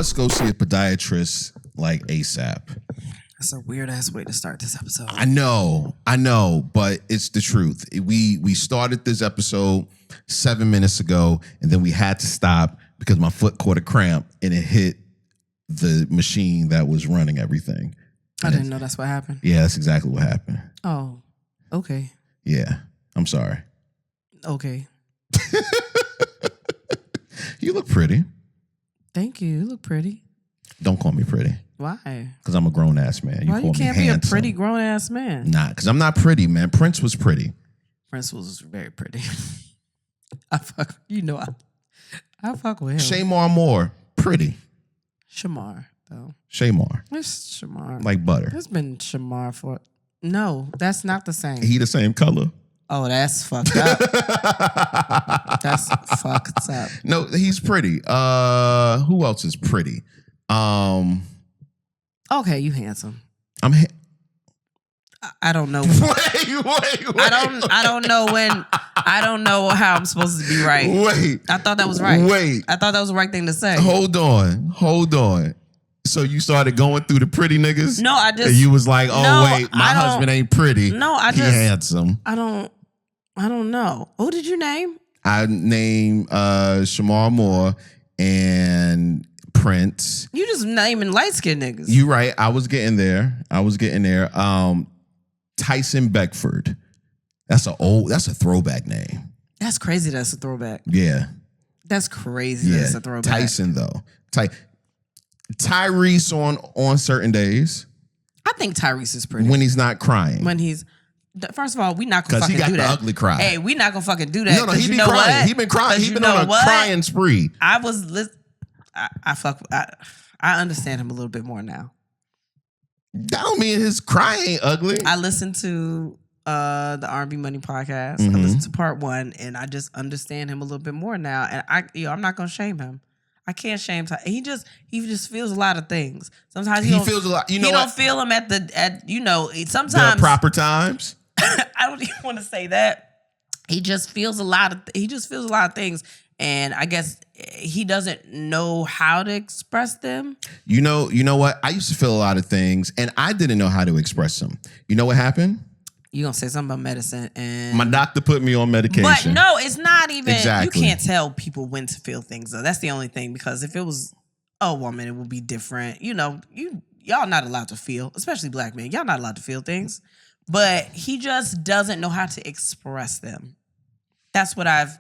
must go see a podiatrist like ASAP. That's a weird ass way to start this episode. I know, but it's the truth. We started this episode 7 minutes ago, and then we had to stop because my foot caught a cramp and it hit the machine that was running everything. I didn't know that's what happened. Yeah, that's exactly what happened. Oh, okay. Yeah, I'm sorry. Okay. You look pretty. Thank you. You look pretty. Don't call me pretty. Why? Because I'm a grown ass man. Why you can't be a pretty grown ass man? Nah, because I'm not pretty, man. Prince was pretty. Prince was very pretty. I fuck with him. Shamar Moore, pretty. Shamar, though. Shamar. It's Shamar. Like butter. It's been Shamar for... No, that's not the same. He the same color. Oh, that's fucked up. That's fucked up. No, he's pretty. Who else is pretty? Okay, you handsome. I don't know. Wait. I don't know when. I don't know how I'm supposed to be right. Wait. I thought that was right. Wait. I thought that was the right thing to say. Hold on. So you started going through the pretty niggas? No, I just. And you was like, oh no, wait, my husband ain't pretty. No, he handsome. I don't know. Who did you name? I named Shamar Moore and Prince. You just naming light skinned niggas. You right. I was getting there. Tyson Beckford. That's a throwback name. That's crazy. That's a throwback. Yeah. That's crazy. That's a throwback. Tyson though. Tyrese on certain days. I think Tyrese is pretty when he's not crying. First of all, we not gonna fucking do that. Because he got the ugly cry. Hey, we not gonna fucking do that. No, he been crying. He been crying. He been on a crying spree. I understand him a little bit more now. That don't mean his cry ain't ugly. I listened to the R&B Money podcast. Mm-hmm. I listened to part 1, and I just understand him a little bit more now. And I'm not gonna shame him. I can't shame him. He just feels a lot of things. Sometimes he feels a lot. You don't feel him at sometimes the proper times. I don't even want to say that. He just feels a lot of things, and I guess he doesn't know how to express them. You know what? I used to feel a lot of things, and I didn't know how to express them. You know what happened? You gonna say something about medicine, and my doctor put me on medication. But no, it's not even. Exactly. You can't tell people when to feel things though. That's the only thing, because if it was a woman, it would be different. Y'all not allowed to feel, especially black men. Y'all not allowed to feel things, but he just doesn't know how to express them. That's what I've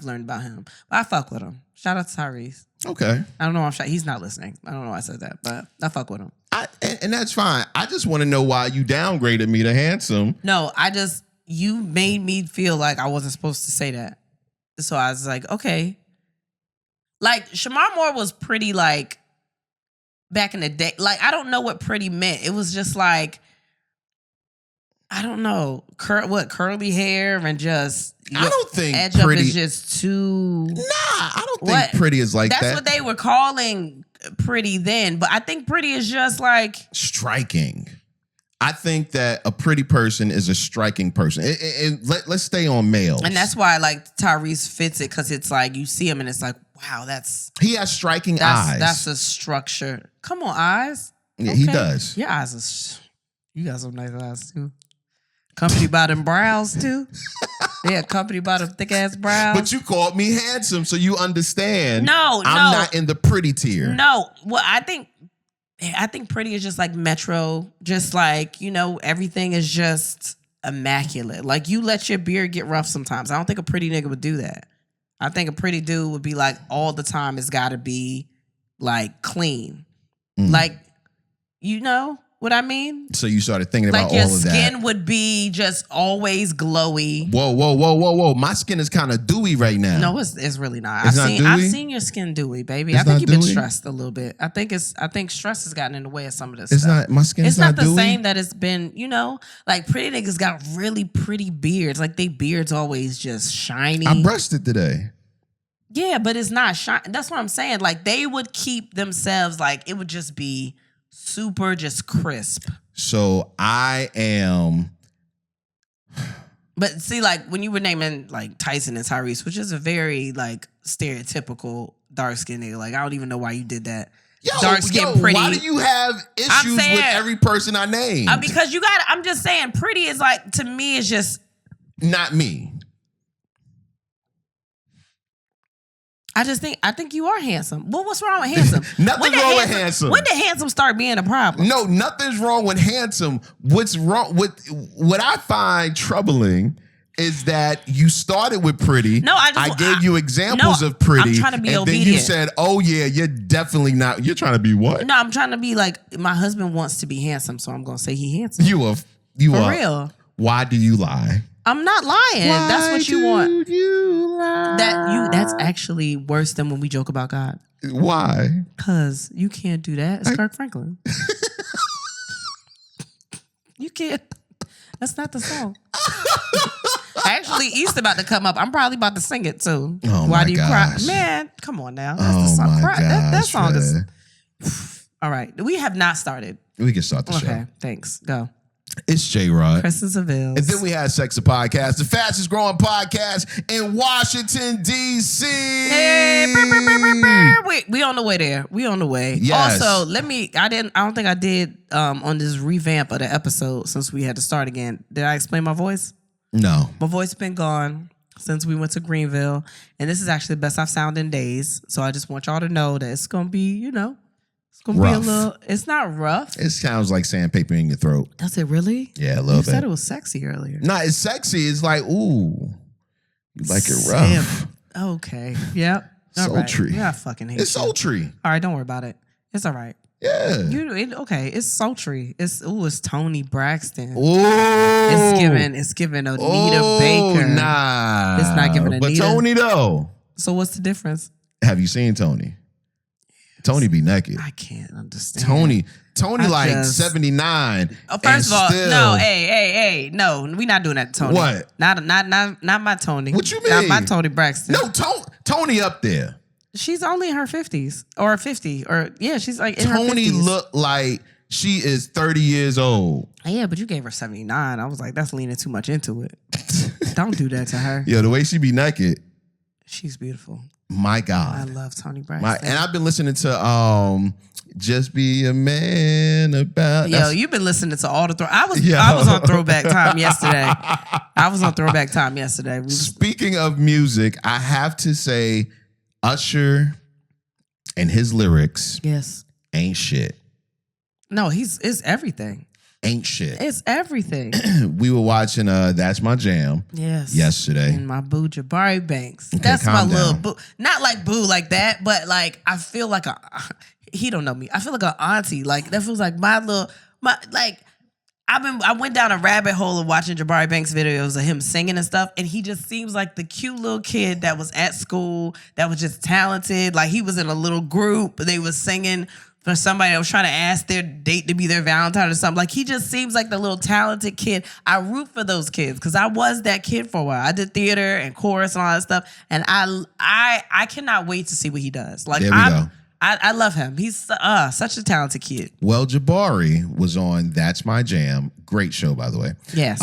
learned about him. But I fuck with him. Shout out to Tyrese. Okay. I don't know why he's not listening. I don't know why I said that, but I fuck with him. And that's fine. I just want to know why you downgraded me to handsome. No, you made me feel like I wasn't supposed to say that. So I was like, okay. Like, Shamar Moore was pretty, like, back in the day. Like, I don't know what pretty meant. It was just like, I don't know, curly hair and just. I don't think edge pretty up is just too. Nah, I don't think pretty is like that. That's what they were calling pretty then, but I think pretty is just like striking. I think that a pretty person is a striking person. Let's stay on males, and that's why like Tyrese fits it, because it's like you see him and it's like, wow, he has striking eyes. That's a structure. Come on, eyes. Yeah, okay. He does. Your eyes you got some nice eyes too. Accompanied by them brows too. Yeah, accompanied by them thick ass brows. But you called me handsome, so you understand. No, I'm not in the pretty tier. No, well, I think pretty is just like metro. Just like, everything is just immaculate. Like, you let your beard get rough sometimes. I don't think a pretty nigga would do that. I think a pretty dude would be like, all the time it's got to be like clean. Like, what I mean? So you started thinking about all of that. Like, your skin would be just always glowy. Whoa. My skin is kind of dewy right now. No, it's really not. I've seen your skin dewy, baby. It's I think you've been stressed a little bit. I think stress has gotten in the way of some of this stuff. It's not my skin is not the dewy? same that it's been, like pretty niggas got really pretty beards. Like, they beards always just shiny. I brushed it today. Yeah, but it's not shiny. That's what I'm saying. Like, they would keep themselves, like, it would just be super just crisp. So I am. But see, like, when you were naming like Tyson and Tyrese, which is a very like stereotypical dark skinned nigga. Like, I don't even know why you did that. Yo, Dark skin, pretty. Why do you have issues with every person I named? Because I'm just saying, pretty is like, to me, it's just. Not me. I think you are handsome. Well, what's wrong with handsome? Nothing's wrong with handsome. When did handsome start being a problem? No, nothing's wrong with handsome. What's wrong with what I find troubling is that you started with pretty. No, I gave you examples of pretty. I'm trying to be and obedient. Then you said, "Oh yeah, you're definitely not." You're trying to be what? No, I'm trying to be like, my husband wants to be handsome, so I'm gonna say he handsome. You are For real. Why do you lie? I'm not lying. That's what you want. You lie? That's actually worse than when we joke about God. Why? Because you can't do that. It's Kirk Franklin. You can't. That's not the song. Actually, East about to come up. I'm probably about to sing it too. Oh, Why my do you gosh. cry? Man, come on now. That's the song. That song is. All right. We have not started. We can start the show. Okay. Thanks. Go. It's J-Rod. Kristen Sivills. And then we had Sex the Podcast, the fastest growing podcast in Washington, D.C. Hey, we on the way there. We on the way. Yes. Also, I don't think I did on this revamp of the episode since we had to start again. Did I explain my voice? No. My voice been gone since we went to Greenville. And this is actually the best I've sounded in days. So I just want y'all to know that it's going to be, it's going to be a little, it's not rough. It sounds like sandpaper in your throat. Does it really? Yeah, a little bit. You said it was sexy earlier. No, it's sexy. It's like, ooh, you like it rough. Okay. Yep. Sultry. Yeah, I fucking hate It's you. sultry. All right, don't worry about it. It's all right. Yeah. Okay, it's sultry. It's Tony Braxton. Ooh. It's giving Anita Baker. Nah. It's not giving Anita. But Tony though. So what's the difference? Have you seen Tony? Tony be naked. I can't understand. Tony like 79. First of all, no, hey, no, we not doing that to Tony. What? Not my Tony. What you mean? Not my Tony Braxton. No, Tony up there. She's only in her 50s or 50 or yeah, she's like in her 50s. Tony look like she is 30 years old. Yeah, but you gave her 79. I was like, that's leaning too much into it. Don't do that to her. Yeah, the way she be naked. She's beautiful. My God. I love Tony Braxton. And I've been listening to Just Be a Man About. Yo, you've been listening to all the I was on Throwback Time yesterday. Speaking of music, I have to say Usher and his lyrics ain't shit. No, it's everything. Ain't shit. It's everything. We were watching That's My Jam yesterday. And my boo Jabari Banks. Okay, that's my little boo. Not like boo like that, but like I feel like he don't know me. I feel like an auntie. Like that feels like I went down a rabbit hole of watching Jabari Banks videos of him singing and stuff, and he just seems like the cute little kid that was at school, that was just talented. Like he was in a little group, they was singing for somebody that was trying to ask their date to be their Valentine or something. Like he just seems like the little talented kid. I root for those kids because I was that kid for a while. I did theater and chorus and all that stuff, and I cannot wait to see what he does. Like there we go. I love him. He's such a talented kid. Well, Jabari was on That's My Jam. Great show, by the way. Yes.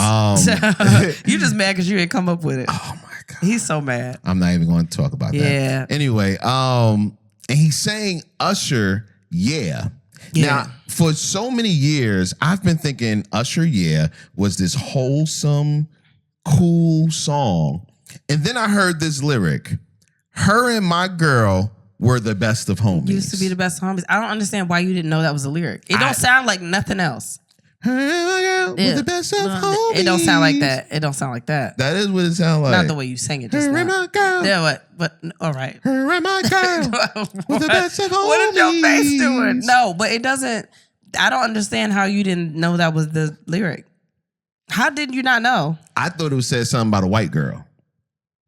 You just mad because you didn't come up with it. Oh my God. He's so mad. I'm not even going to talk about that. Anyway, and he's saying Usher, yeah. Now, for so many years, I've been thinking Usher, yeah, was this wholesome, cool song. And then I heard this lyric, her and my girl were the best of homies. Used to be the best of homies. I don't understand why you didn't know that was a lyric. It don't sound like nothing else. Her and my girl were the best of homies. It don't sound like that. It don't sound like that. That is what it sounds like. Not the way you sang it just her now. and my girl. Yeah, what? But all right. Her and my girl were the best of homies. What is your face doing? No, but it doesn't. I don't understand how you didn't know that was the lyric. How did you not know? I thought it said something about a white girl.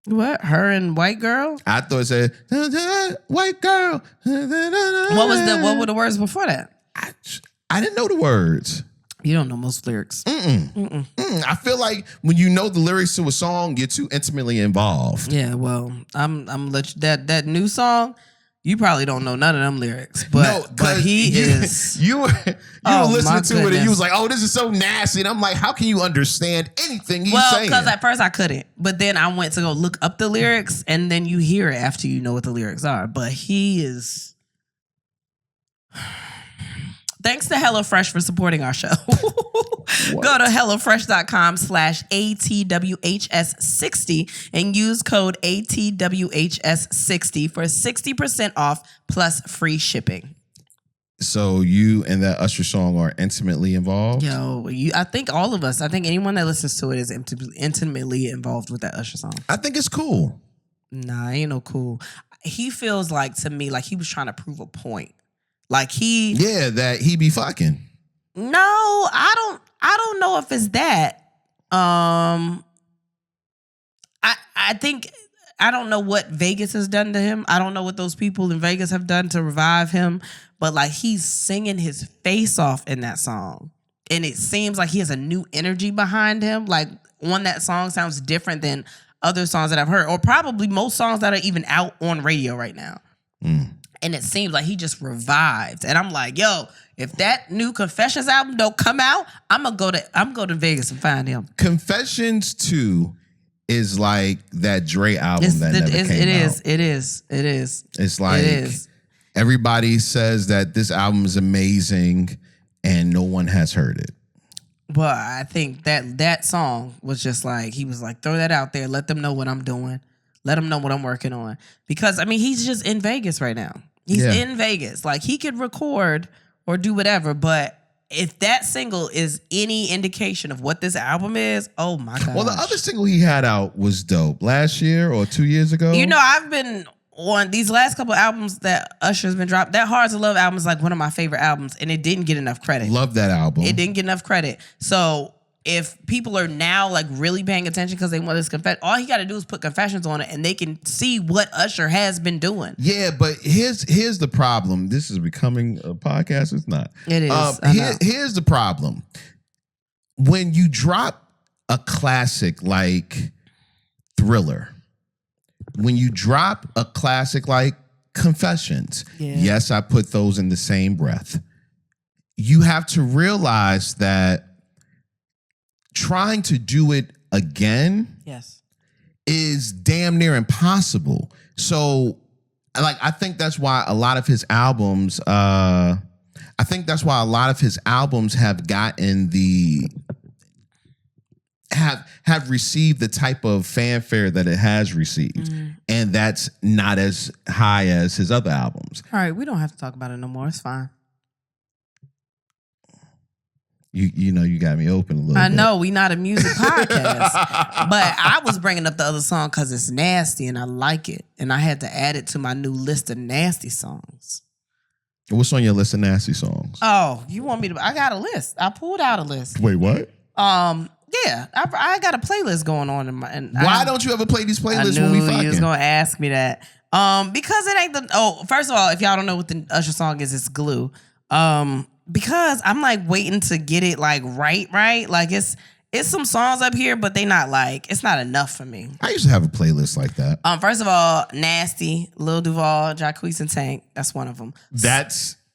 What? Her and white girl? I thought it said white girl. What were the words before that? I didn't know the words. You don't know most lyrics. I feel like when you know the lyrics to a song, you're too intimately involved. Yeah, well, I'm let you, that new song. You probably don't know none of them lyrics, but he is. You were Oh, listening my to it and goodness. you was like, "Oh, this is so nasty." And I'm like, "How can you understand anything he's Well, saying?" because at first I couldn't, but then I went to go look up the lyrics, and then you hear it after you know what the lyrics are. But he is. Thanks to HelloFresh for supporting our show. Go to HelloFresh.com/ATWHS60 and use code ATWHS60 for 60% off plus free shipping. So you and that Usher song are intimately involved? Yo, I think all of us, I think anyone that listens to it is intimately involved with that Usher song. I think it's cool. Nah, ain't no cool. He feels like, to me, like he was trying to prove a point. Like that he be fucking. No, I don't know if it's that. I think I don't know what Vegas has done to him. I don't know what those people in Vegas have done to revive him, but like he's singing his face off in that song. And it seems like he has a new energy behind him. Like on that song sounds different than other songs that I've heard, or probably most songs that are even out on radio right now. And it seems like he just revived. And I'm like, yo, if that new Confessions album don't come out, I'm going to Vegas and find him. Confessions 2 is like that Dre album never came out. It is. It's like everybody says that this album is amazing and no one has heard it. But I think that song was just like, he was like, throw that out there. Let them know what I'm doing. Let them know what I'm working on. Because, I mean, he's just in Vegas right now. He's in Vegas. Like, he could record or do whatever, but if that single is any indication of what this album is, oh my God. Well, the other single he had out was dope. Last year or 2 years ago? You know, I've been on these last couple albums that Usher's been dropped. That Hard to Love album is like one of my favorite albums, and it didn't get enough credit. Love that album. It didn't get enough credit. So if people are now like really paying attention because they want this confession, all he got to do is put Confessions on it and they can see what Usher has been doing. Yeah, but here's the problem. This is becoming a podcast. It's not. It is. Here's the problem. When you drop a classic like Thriller, when you drop a classic like Confessions, yes, I put those in the same breath. You have to realize that trying to do it again is damn near impossible. So, like, I think that's why a lot of his albums, have gotten have received the type of fanfare that it has received. And that's not as high as his other albums. All right, we don't have to talk about it no more. It's fine. You know, you got me open a little bit. I know, we not a music podcast. But I was bringing up the other song because it's nasty and I like it. And I had to add it to my new list of nasty songs. What's on your list of nasty songs? Oh, you want me to? I got a list. I pulled out a list. Wait, what? Yeah, I got a playlist going on in my. Why don't you ever play these playlists when we fucking? You was gonna ask me that. Because it ain't the. Oh, first of all, if y'all don't know what the Usher song is, it's Glue. Because I'm like waiting to get it like right. Like it's some songs up here, but they not like, it's not enough for me. I used to have a playlist like that. First of all, Nasty, Lil Duval, Jacquees and Tank. That's one of them.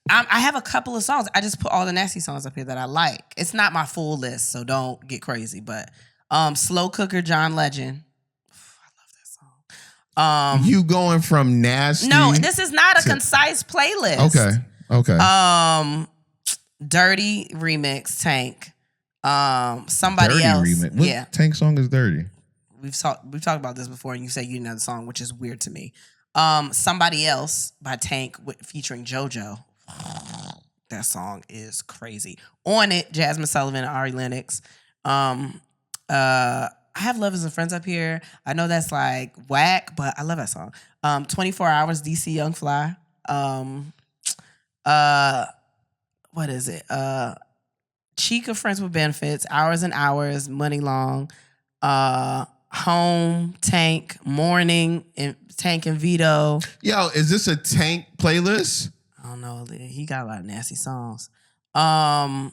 I have a couple of songs. I just put all the Nasty songs up here that I like. It's not my full list, so don't get crazy. But Slow Cooker, John Legend. I love that song. You going from Nasty? No, this is not a concise playlist. Okay. Dirty remix, Tank. Somebody Dirty else. Remix. What Tank song is dirty? We've talked about this before, and you say you know the song, which is weird to me. Somebody Else by Tank featuring JoJo. That song is crazy. On it, Jasmine Sullivan and Ari Lennox. I have Lovers and Friends up here. I know that's like whack, but I love that song. 24 Hours, DC Young Fly. What is it? Chica Friends with Benefits, Hours and Hours, Money Long, Home, Tank, Morning, and Tank and Vito. Yo, is this a Tank playlist? I don't know. He got a lot of nasty songs. Gold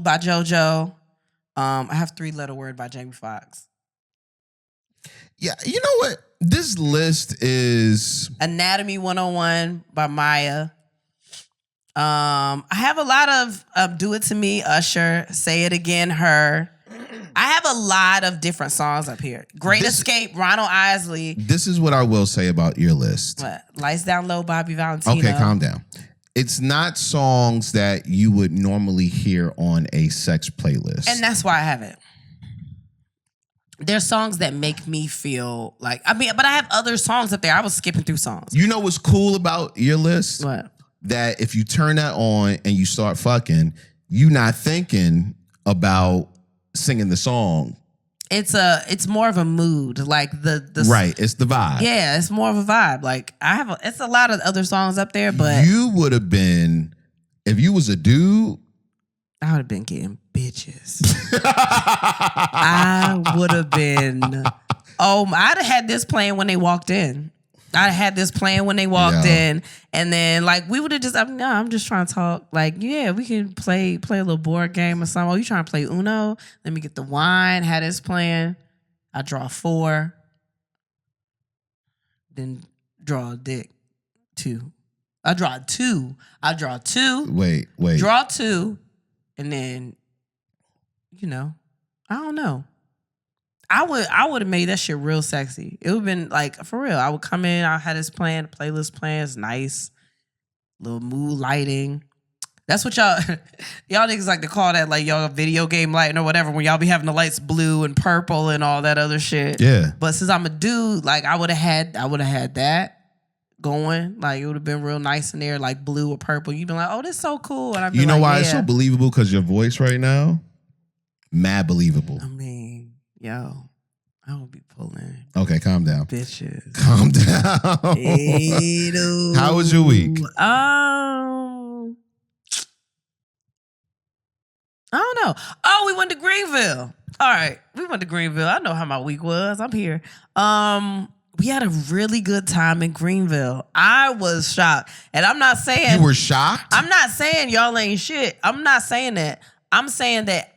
by JoJo. I have 3 Letter Word by Jamie Foxx. Yeah, you know what? This list is Anatomy 101 by Maya. I have a lot of Do It To Me, Usher, Say It Again, Her. I have a lot of different songs up here. Great Escape, Ronald Isley. This is what I will say about your list. What? Lights Down Low, Bobby Valentino. Okay, calm down. It's not songs that you would normally hear on a sex playlist. And that's why I have it. There's songs that make me feel like, but I have other songs up there. I was skipping through songs. You know what's cool about your list? What? That if you turn that on and you start fucking, you not thinking about singing the song. It's more of a mood, like the right. It's the vibe. Yeah, it's more of a vibe. Like it's a lot of other songs up there, but you would have been, if you was a dude, I would have been getting bitches. I would have been. I'd have had this playing when they walked in. I had this playing when they walked in, and then like we would have just. I'm just trying to talk. Like, yeah, we can play a little board game or something. Oh, you trying to play Uno? Let me get the wine. Had this playing. I draw 4, then draw a dick 2. I draw 2. Wait. Draw 2, and then I don't know. I would have made that shit real sexy. It would have been like, for real. I would come in, I had this plan, playlist plan, it's nice. Little mood lighting. That's what y'all niggas like to call that, like y'all video game lighting or whatever, when y'all be having the lights blue and purple and all that other shit. Yeah. But since I'm a dude, like I would have had that going. Like it would have been real nice in there, like blue or purple. You'd be like, oh, this is so cool. And I'd be you know like, why yeah. it's so believable? Because your voice right now, mad believable. I mean, yo, I would be pulling. Okay, calm down. Bitches. Calm down. Hey, dude. How was your week? I don't know. Oh, we went to Greenville. All right, we went to Greenville. I know how my week was. I'm here. We had a really good time in Greenville. I was shocked. And I'm not saying... You were shocked? I'm not saying y'all ain't shit. I'm not saying that. I'm saying that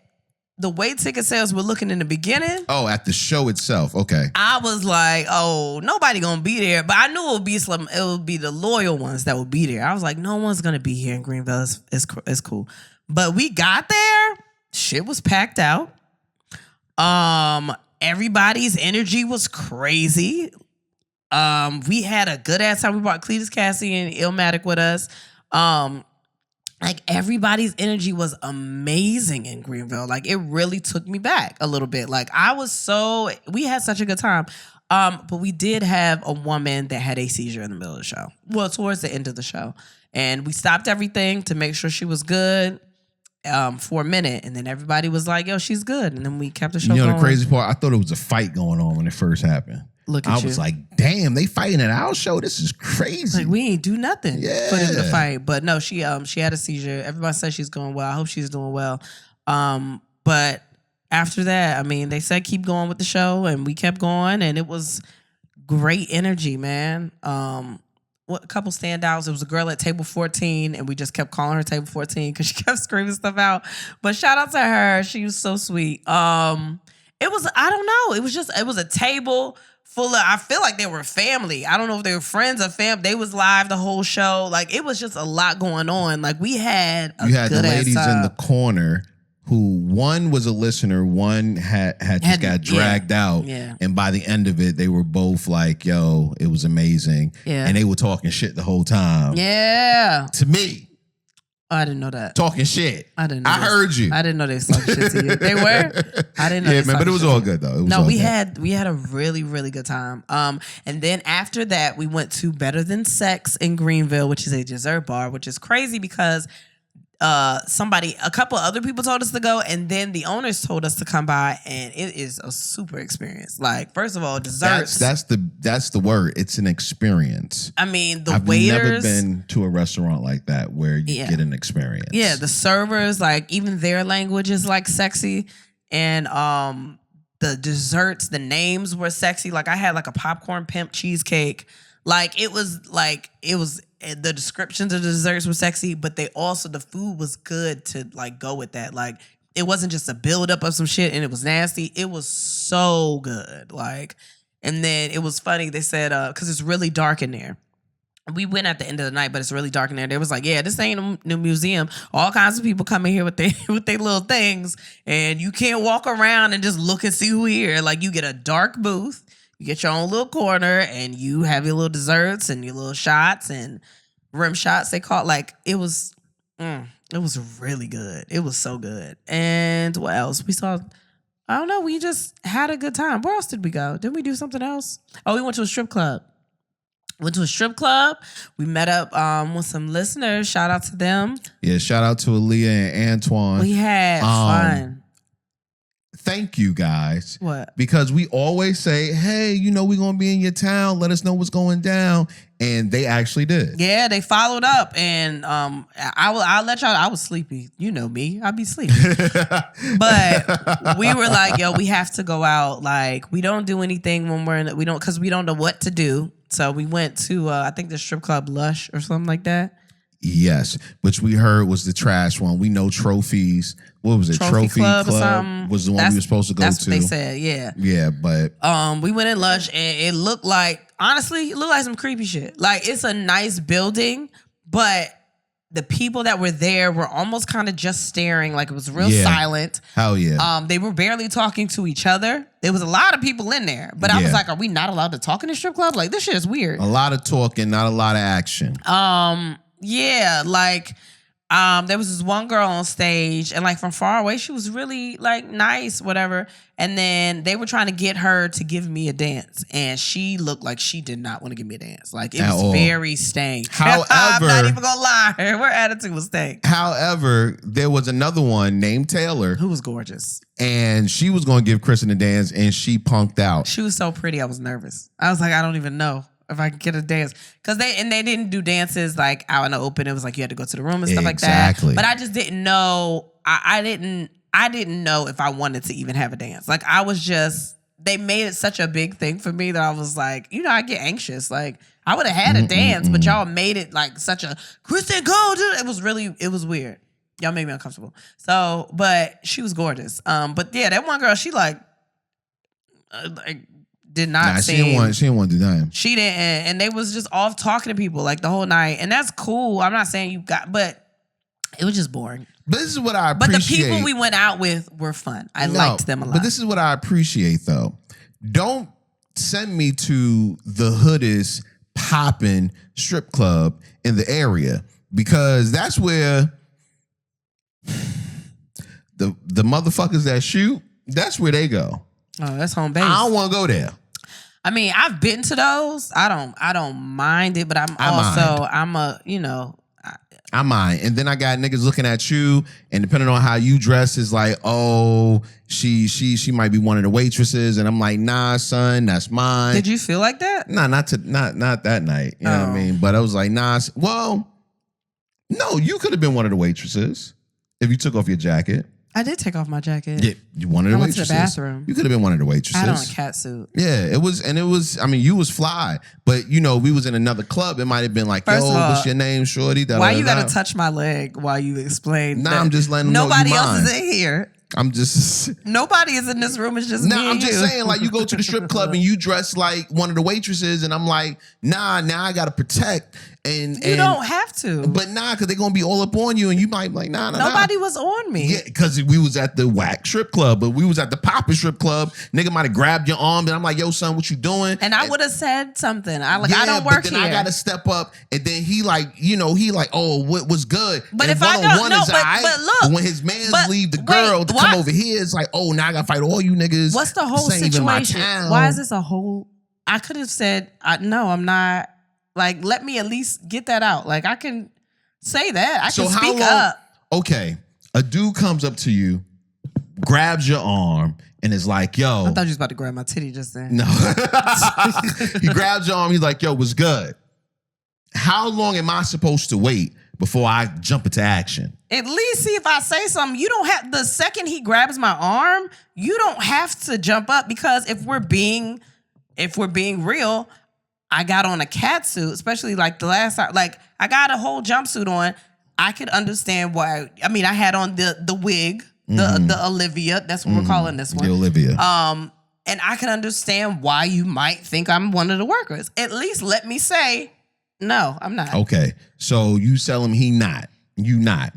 the way ticket sales were looking in the beginning... Oh, at the show itself. Okay. I was like, oh, nobody gonna be there. But I knew it would be the loyal ones that would be there. I was like, no one's gonna be here in Greenville. It's cool. But we got there. Shit was packed out. Everybody's energy was crazy. We had a good ass time. We brought Cletus Cassie and Illmatic with us. Like everybody's energy was amazing in Greenville. Like it really took me back a little bit. Like we had such a good time. But we did have a woman that had a seizure in the middle of the show. Well, towards the end of the show. And we stopped everything to make sure she was good for a minute. And then everybody was like, yo, she's good. And then we kept the show going. The crazy part, I thought it was a fight going on when it first happened. Look at you. I was like, damn, they fighting at our show? This is crazy. Like, we ain't do nothing for them to Yeah. fight. But no, she had a seizure. Everybody says she's going well. I hope she's doing well. But after that, I mean, they said keep going with the show, and we kept going, and it was great energy, man. A couple standouts. It was a girl at table 14, and we just kept calling her table 14 because she kept screaming stuff out. But shout out to her. She was so sweet. It was, I don't know. It was a table full of, I feel like they were family. I don't know if they were friends or family. They was live the whole show. Like, it was just a lot going on. Like, we had a You had the good ladies ass in time. the corner who, one was a listener, one had just got dragged out. Yeah. And by the end of it, they were both like, yo, it was amazing. Yeah. And they were talking shit the whole time. Yeah. To me, Oh, I didn't know that. talking shit. I didn't know I this. heard you. I didn't know they talked shit to you. They were? I didn't know Yeah, they man, but talked it was shit. all good, though. It was No, all we good. had a really, really good time. And then after that, we went to Better Than Sex in Greenville, which is a dessert bar, which is crazy because a couple other people told us to go, and then the owners told us to come by, and it is a super experience. Like, first of all, desserts. That's the word. It's an experience. I mean, the I've waiters. never been to a restaurant like that where you get an experience. Yeah, the servers, like even their language is like sexy, and the desserts, the names were sexy. Like I had like a popcorn pimp cheesecake. Like it was the descriptions of the desserts were sexy, but the food was good to like go with that. Like it wasn't just a buildup of some shit and it was nasty. It was so good. Like, and then it was funny. They said, because it's really dark in there. We went at the end of the night, but it's really dark in there. They was like, yeah, this ain't a new museum. All kinds of people come in here with their little things, and you can't walk around and just look and see who here. Like, you get a dark booth, you get your own little corner, and you have your little desserts and your little shots and rim shots, they call it. Like, it was really good. It was so good. And what else? We saw, I don't know, we just had a good time. Where else did we go? Didn't we do something else? Oh, we went to a strip club. Went to a strip club. We met up with some listeners. Shout out to them. Yeah, shout out to Aaliyah and Antoine. We had fun. Thank you guys. What? Because we always say, hey, we're going to be in your town. Let us know what's going down. And they actually did. Yeah, they followed up. And I'll let y'all, I was sleepy. You know me. I'd be sleepy. But we were like, yo, we have to go out. Like, we don't do anything when because we don't know what to do. So we went to, I think the strip club Lush or something like that. Yes, which we heard was the trash one. We know Trophies. What was it? Trophy Club or something. Was the one we were supposed to go to. That's what they said, yeah. Yeah, but... we went in Lush and it looked like, honestly, it looked like some creepy shit. Like, it's a nice building, but the people that were there were almost kind of just staring. Like, it was real silent. Hell yeah. They were barely talking to each other. There was a lot of people in there. But I was like, are we not allowed to talk in the strip club? Like, this shit is weird. A lot of talking, not a lot of action. Yeah, like, there was this one girl on stage, and like from far away, she was really like nice, whatever. And then they were trying to get her to give me a dance, and she looked like she did not want to give me a dance. Like, it was very stank. However, I'm not even gonna lie, her attitude was stank. However, there was another one named Taylor who was gorgeous, and she was going to give Kristen a dance, and she punked out. She was so pretty, I was nervous. I was like, I don't even know if I could get a dance. Because they didn't do dances like out in the open. It was like you had to go to the room and stuff like that. But I just didn't know. I didn't know if I wanted to even have a dance. Like, I was just, they made it such a big thing for me that I was like, I get anxious. Like, I would have had a dance, but y'all made it like such a, Kristen, go. It was weird. Y'all made me uncomfortable. So, but she was gorgeous. But yeah, that one girl, she like did not sing. She didn't want to do that. She didn't, and they was just off talking to people like the whole night, and that's cool. I'm not saying but it was just boring. But this is what I appreciate. But the people we went out with were fun. I liked them a lot. But this is what I appreciate, though. Don't send me to the hoodest popping strip club in the area, because that's where the motherfuckers that shoot, that's where they go. Oh, that's home base. I don't want to go there. I mean, I've been to those. I don't mind it, but I mind. And then I got niggas looking at you, and depending on how you dress, is like, oh, she might be one of the waitresses, and I'm like, nah, son, that's mine. Did you feel like that? Nah, not that night. You know what I mean? But I was like, nah. Well, no, you could have been one of the waitresses if you took off your jacket. I did take off my jacket. Yeah, you one of the waitresses. I went to the bathroom. You could have been one of the waitresses. I had on a cat suit. Yeah, it was. I mean, you was fly, but we was in another club. It might have been like, First yo, of all, what's your name, shorty? Why you gotta touch my leg while you explain? Nah, I'm just letting them know nobody else is in here. I'm just... Nobody is in this room. It's just me and I'm just you. saying, like, you go to the strip club and you dress like one of the waitresses, and I'm like, nah, now I got to protect. And you don't have to. But nah, because they're going to be all up on you, and you might be like, nah. Nobody was on me. Yeah, because we was at the whack strip club, but we was at the poppin' strip club. Nigga might have grabbed your arm, and I'm like, yo, son, what you doing? And I would have said something. I don't work but then here. I got to step up, and then he like, oh, what was good? But and if I don't, no, but look. When his mans leave the girl to come over here, it's like, oh, now I got to fight all you niggas. What's the whole situation? Why is this a whole... I could have said, no, I'm not... Like, let me at least get that out. Like, I can say that. I can speak up. Okay. A dude comes up to you, grabs your arm, and is like, yo. I thought you was about to grab my titty just then. No. He grabs your arm. He's like, yo, what's good? How long am I supposed to wait before I jump into action? At least see if I say something. You don't have... The second he grabs my arm, you don't have to jump up, because if we're being real... I got on a cat suit, especially like the last time. Like, I got a whole jumpsuit on. I could understand why. I mean, I had on the wig, the Olivia. That's what we're calling this one. The Olivia. And I can understand why you might think I'm one of the workers. At least let me say, no, I'm not. Okay, so you tell him he not. You not.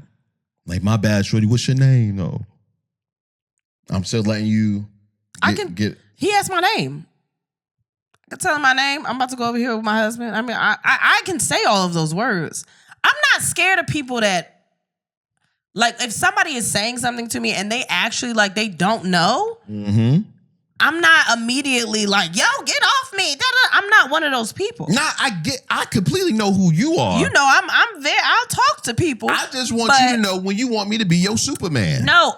Like, my bad, shorty. What's your name, though? I'm still letting you get. He asked my name. I can tell him my name. I'm about to go over here with my husband. I mean, I can say all of those words. I'm not scared of people that, like, if somebody is saying something to me and they actually, like, they don't know, I'm not immediately like, yo, get off me. I'm not one of those people. Nah, I completely know who you are. You know, I'm there. I'll talk to people. I just want you to know when you want me to be your Superman. No,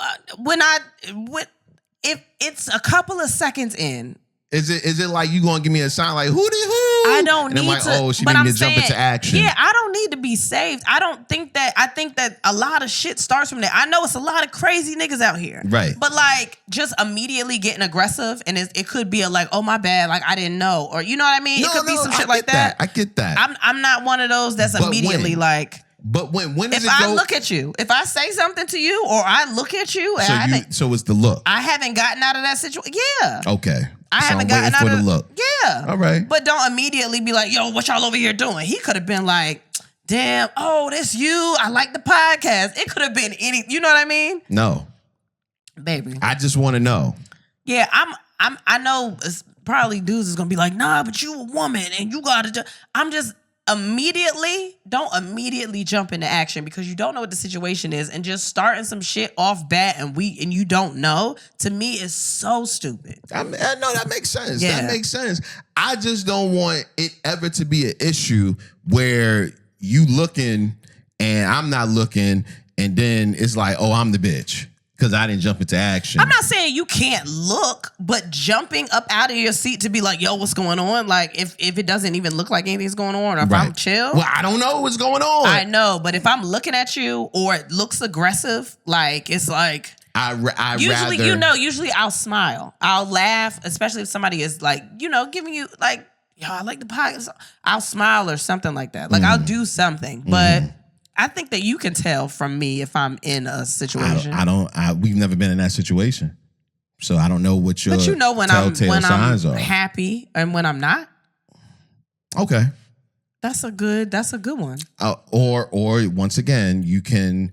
if it's a couple of seconds in. Is it like you gonna give me a sign like hootie hoo? I don't and need I'm like, to. oh, she need me to jump into action. Yeah, I don't need to be saved. I think that a lot of shit starts from there. I know it's a lot of crazy niggas out here. Right. But like just immediately getting aggressive and it could be like, oh my bad, like I didn't know. Or you know what I mean? It could be some shit like that. I get that. I'm not one of those that's immediately like. But when does if I look at you, if I say something to you or I look at you, so it's the look. I haven't gotten out of that situation. Yeah. Okay. I haven't gotten out of the look. Yeah. All right. But don't immediately be like, yo, what y'all over here doing? He could have been like, damn, oh, this you. I like the podcast. It could have been any, you know what I mean? No. Baby. I just want to know. Yeah, I know it's probably dudes is gonna be like, nah, but you a woman and you gotta I'm just don't immediately jump into action because you don't know what the situation is, and just starting some shit off bat and you don't know, to me is so stupid. I know that makes sense. Yeah. That makes sense. I just don't want it ever to be an issue where you looking and I'm not looking, and then it's like, oh, I'm the bitch because I didn't jump into action. I'm not saying you can't look, but jumping up out of your seat to be like, yo, what's going on? Like, if it doesn't even look like anything's going on, or if I'm chill. Well, I don't know what's going on. I know, but if I'm looking at you or it looks aggressive, like, it's like... Usually I'll smile. I'll laugh, especially if somebody is like, giving you like, yo, I like the podcast. I'll smile or something like that. Like, I'll do something, but... I think that you can tell from me if I'm in a situation. We've never been in that situation, so I don't know what your. But you know when I'm are. happy and when I'm not. Okay, that's a good one. Or once again, you can,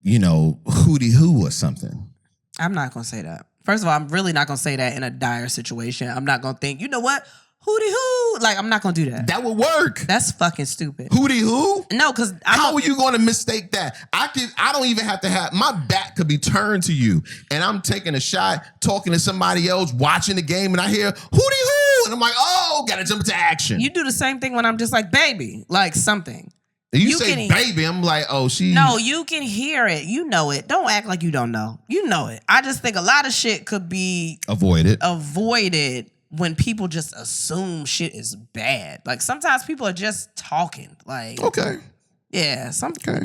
hootie hoo or something. I'm not gonna say that. First of all, I'm really not gonna say that in a dire situation. I'm not gonna think, you know what? Hootie hoo. Like, I'm not going to do that. That would work. That's fucking stupid. Hootie hoo? No, because... How are you going to mistake that? I don't even have to have... My back could be turned to you, and I'm taking a shot, talking to somebody else, watching the game, and I hear hootie hoo, and I'm like, oh, got to jump into action. You do the same thing when I'm just like, baby, like something. You say baby, I'm like, oh, she... No, you can hear it. You know it. Don't act like you don't know. You know it. I just think a lot of shit could be... Avoided when people just assume shit is bad. Like, sometimes people are just talking. Like, okay, yeah, okay.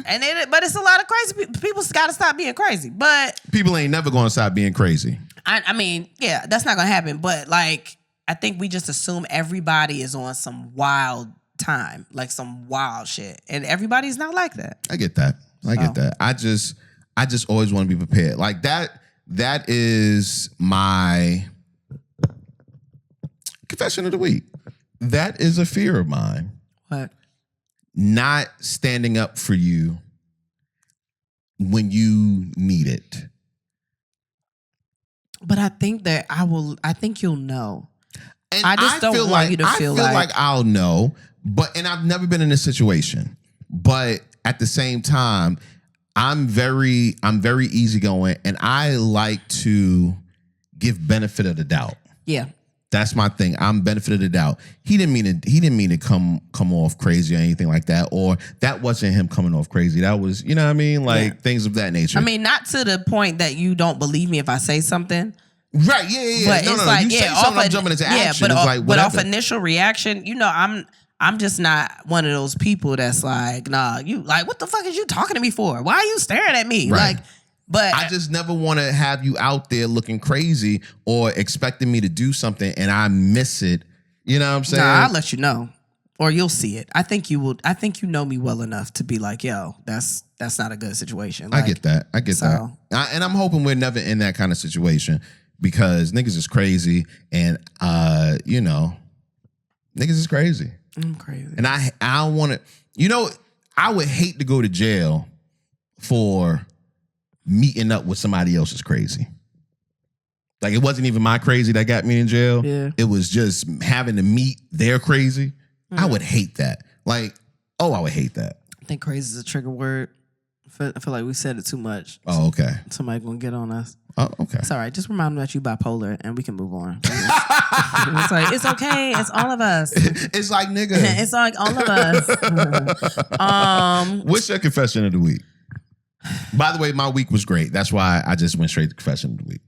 But it's a lot of crazy people. People got to stop being crazy. But people ain't never gonna stop being crazy. I mean, yeah, that's not gonna happen. But like, I think we just assume everybody is on some wild time, like some wild shit, and everybody's not like that. I get that. I just always want to be prepared. Like that. That is my confession of the week. That is a fear of mine. What? Not standing up for you when you need it. But I think that I think you'll know. And I just don't want like, you to feel like I'll know, and I've never been in this situation. But at the same time, I'm very easygoing, and I like to give benefit of the doubt. Yeah. That's my thing. I'm benefit of the doubt. He didn't mean to come off crazy or anything like that, or that wasn't him coming off crazy. That was, you know what I mean? Like things of that nature. I mean, not to the point that you don't believe me if I say something. Right, yeah. But no, it's no, like, you say something, I'm jumping into action. But off initial reaction, I'm just not one of those people that's like, nah, you like, what the fuck is you talking to me for? Why are you staring at me? Right. Like, but I just never want to have you out there looking crazy or expecting me to do something and I miss it. You know what I'm saying? Nah, I'll let you know. Or you'll see it. I think you will. I think you know me well enough to be like, yo, that's not a good situation. I get that. And I'm hoping we're never in that kind of situation because niggas is crazy and, niggas is crazy. I'm crazy. And I don't want to, I would hate to go to jail for meeting up with somebody else's crazy. Like, it wasn't even my crazy that got me in jail. Yeah. It was just having to meet their crazy. I would hate that. Like, I would hate that. I think crazy is a trigger word. I feel like we said it too much. Oh, okay. Somebody gonna get on us. Oh, okay. It's all right. Just remind them that you bipolar and we can move on. It's like, it's okay. It's all of us. It's like, nigga. It's like all of us. What's your confession of the week? By the way, my week was great. That's why I just went straight to confession of the week.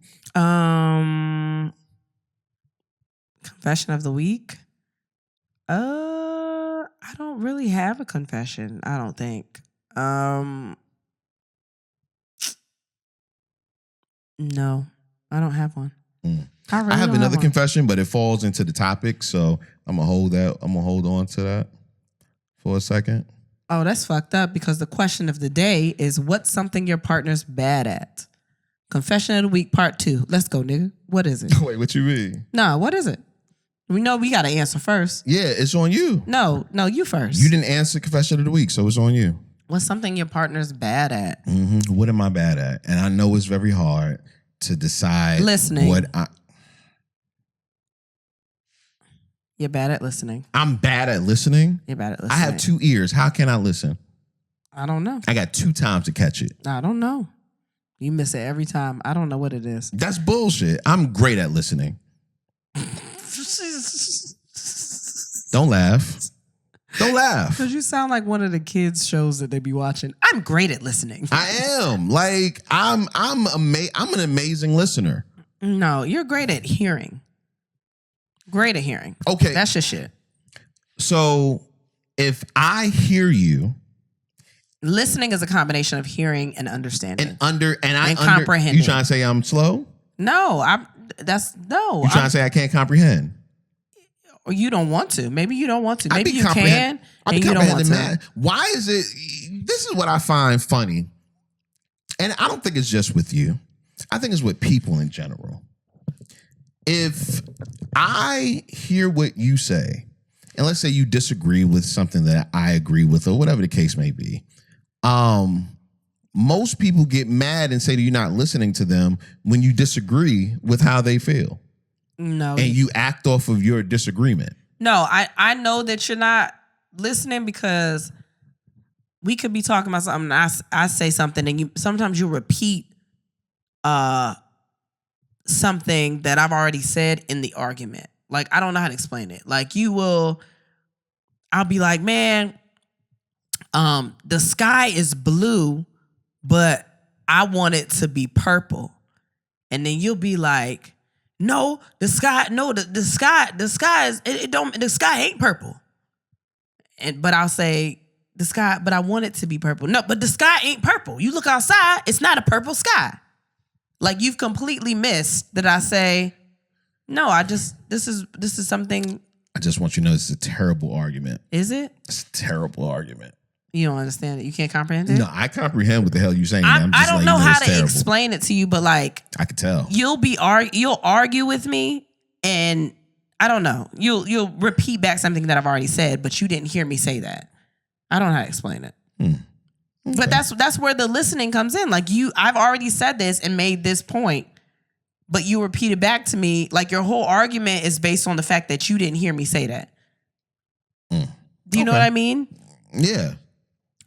Confession of the week? I don't really have a confession, I don't think. No, I don't have one. I have another confession, but it falls into the topic, so I'm gonna hold on to that for a second. Oh, that's fucked up because the question of the day is what's something your partner's bad at? Confession of the week, part 2. Let's go, nigga. What is it? Wait, what you mean? No, what is it? We know we got to answer first. Yeah, it's on you. No, you first. You didn't answer confession of the week, so it's on you. What's something your partner's bad at? Mm-hmm. What am I bad at? And I know it's very hard to decide. Listening. You're bad at listening. I'm bad at listening? You're bad at listening. I have 2 ears. How can I listen? I don't know. I got 2 times to catch it. I don't know. You miss it every time. I don't know what it is. That's bullshit. I'm great at listening. Don't laugh. Don't laugh. Because you sound like one of the kids' shows that they be watching. I'm great at listening. I am. Like, I'm an amazing listener. No, you're great at hearing. Great at hearing. Okay. That's your shit. So, if I hear you... Listening is a combination of hearing and understanding. And comprehending. You trying to say I'm slow? No, You trying to say I can't comprehend? Or you don't want to. Maybe you don't want to. Maybe you can and you don't want to. Why is it... This is what I find funny. And I don't think it's just with you. I think it's with people in general. If I hear what you say, and let's say you disagree with something that I agree with or whatever the case may be, most people get mad and say that you're not listening to them when you disagree with how they feel. No. And you act off of your disagreement. No, I know that you're not listening because we could be talking about something. I say something and sometimes you repeat something that I've already said in the argument. Like, I don't know how to explain it. Like, I'll be like, man, the sky is blue, but I want it to be purple. And then you'll be like, no, the sky ain't purple. But I'll say the sky, but I want it to be purple. No, but the sky ain't purple. You look outside, it's not a purple sky. Like, you've completely missed that I say, no, this is something. I just want you to know this is a terrible argument. Is it? It's a terrible argument. You don't understand it? You can't comprehend it? No, I comprehend what the hell you're saying. I don't know how to explain it to you, but like, I could tell. You'll argue with me, and I don't know. You'll repeat back something that I've already said, but you didn't hear me say that. I don't know how to explain it. Okay. But that's where the listening comes in. Like, I've already said this and made this point, but you repeated back to me. Like, your whole argument is based on the fact that you didn't hear me say that. Do you know what I mean? Yeah.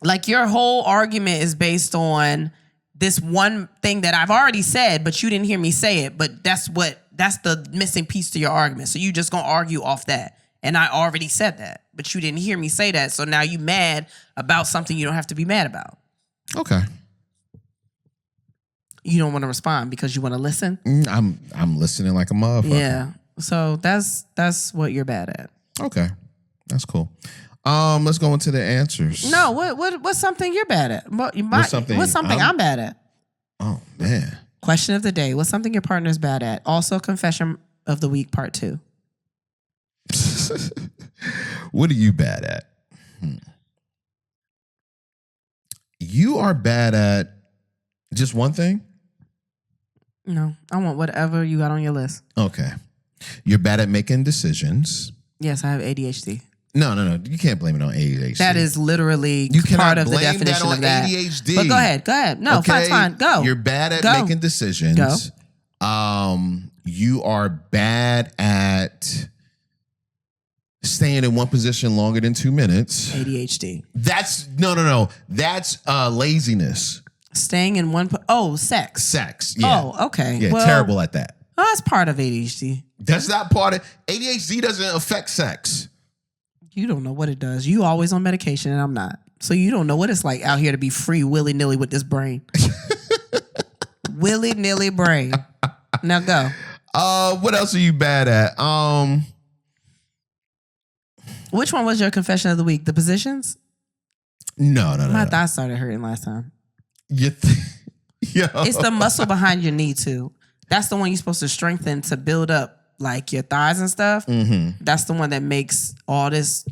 Like, your whole argument is based on this one thing that I've already said, but you didn't hear me say it. But that's the missing piece to your argument. So you just gonna argue off that. And I already said that, but you didn't hear me say that. So now you mad about something you don't have to be mad about. Okay. You don't want to respond because you want to listen? I'm listening like a motherfucker. Yeah. So that's what you're bad at. Okay. That's cool. Let's go into the answers. No, what's something you're bad at? What's something I'm bad at? Oh, man. Question of the day. What's something your partner's bad at? Also, confession of the week, part 2. What are you bad at? You are bad at just one thing? No, I want whatever you got on your list. Okay. You're bad at making decisions. Yes, I have ADHD. No. You can't blame it on ADHD. That is literally you part of the blame definition that on of that. ADHD. But go ahead. No, okay? fine. Go. You're bad at making decisions. Go. You are bad at staying in one position longer than 2 minutes. ADHD. That's no. That's laziness. Staying in one. Sex. Sex. Yeah. Oh, okay. Yeah, well, terrible at that. Oh, that's part of ADHD. That's not part of ADHD. Doesn't affect sex. You don't know what it does. You always on medication and I'm not. So you don't know what it's like out here to be free willy-nilly with this brain. Willy-nilly brain. Now go. What else are you bad at? Which one was your confession of the week? The positions? No. My thighs started hurting last time. Yo. It's the muscle behind your knee too. That's the one you're supposed to strengthen to build up like your thighs and stuff. Mm-hmm. That's the one that makes all this,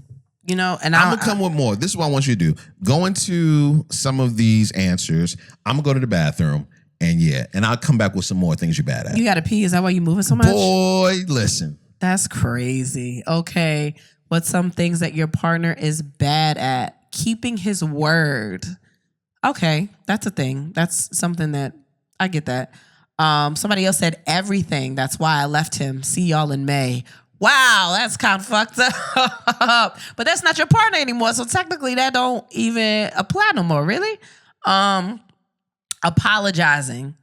and I'm gonna come with more. This is what I want you to do. Go into some of these answers. I'm gonna go to the bathroom and I'll come back with some more things you're bad at. You gotta pee. Is that why you moving so much? Boy, listen. That's crazy. Okay. What's some things that your partner is bad at? Keeping his word. Okay, that's a thing. That's something that I get that. Somebody else said everything. That's why I left him. See y'all in May. Wow, that's kind of fucked up. But that's not your partner anymore. So technically that don't even apply no more, really. Apologizing.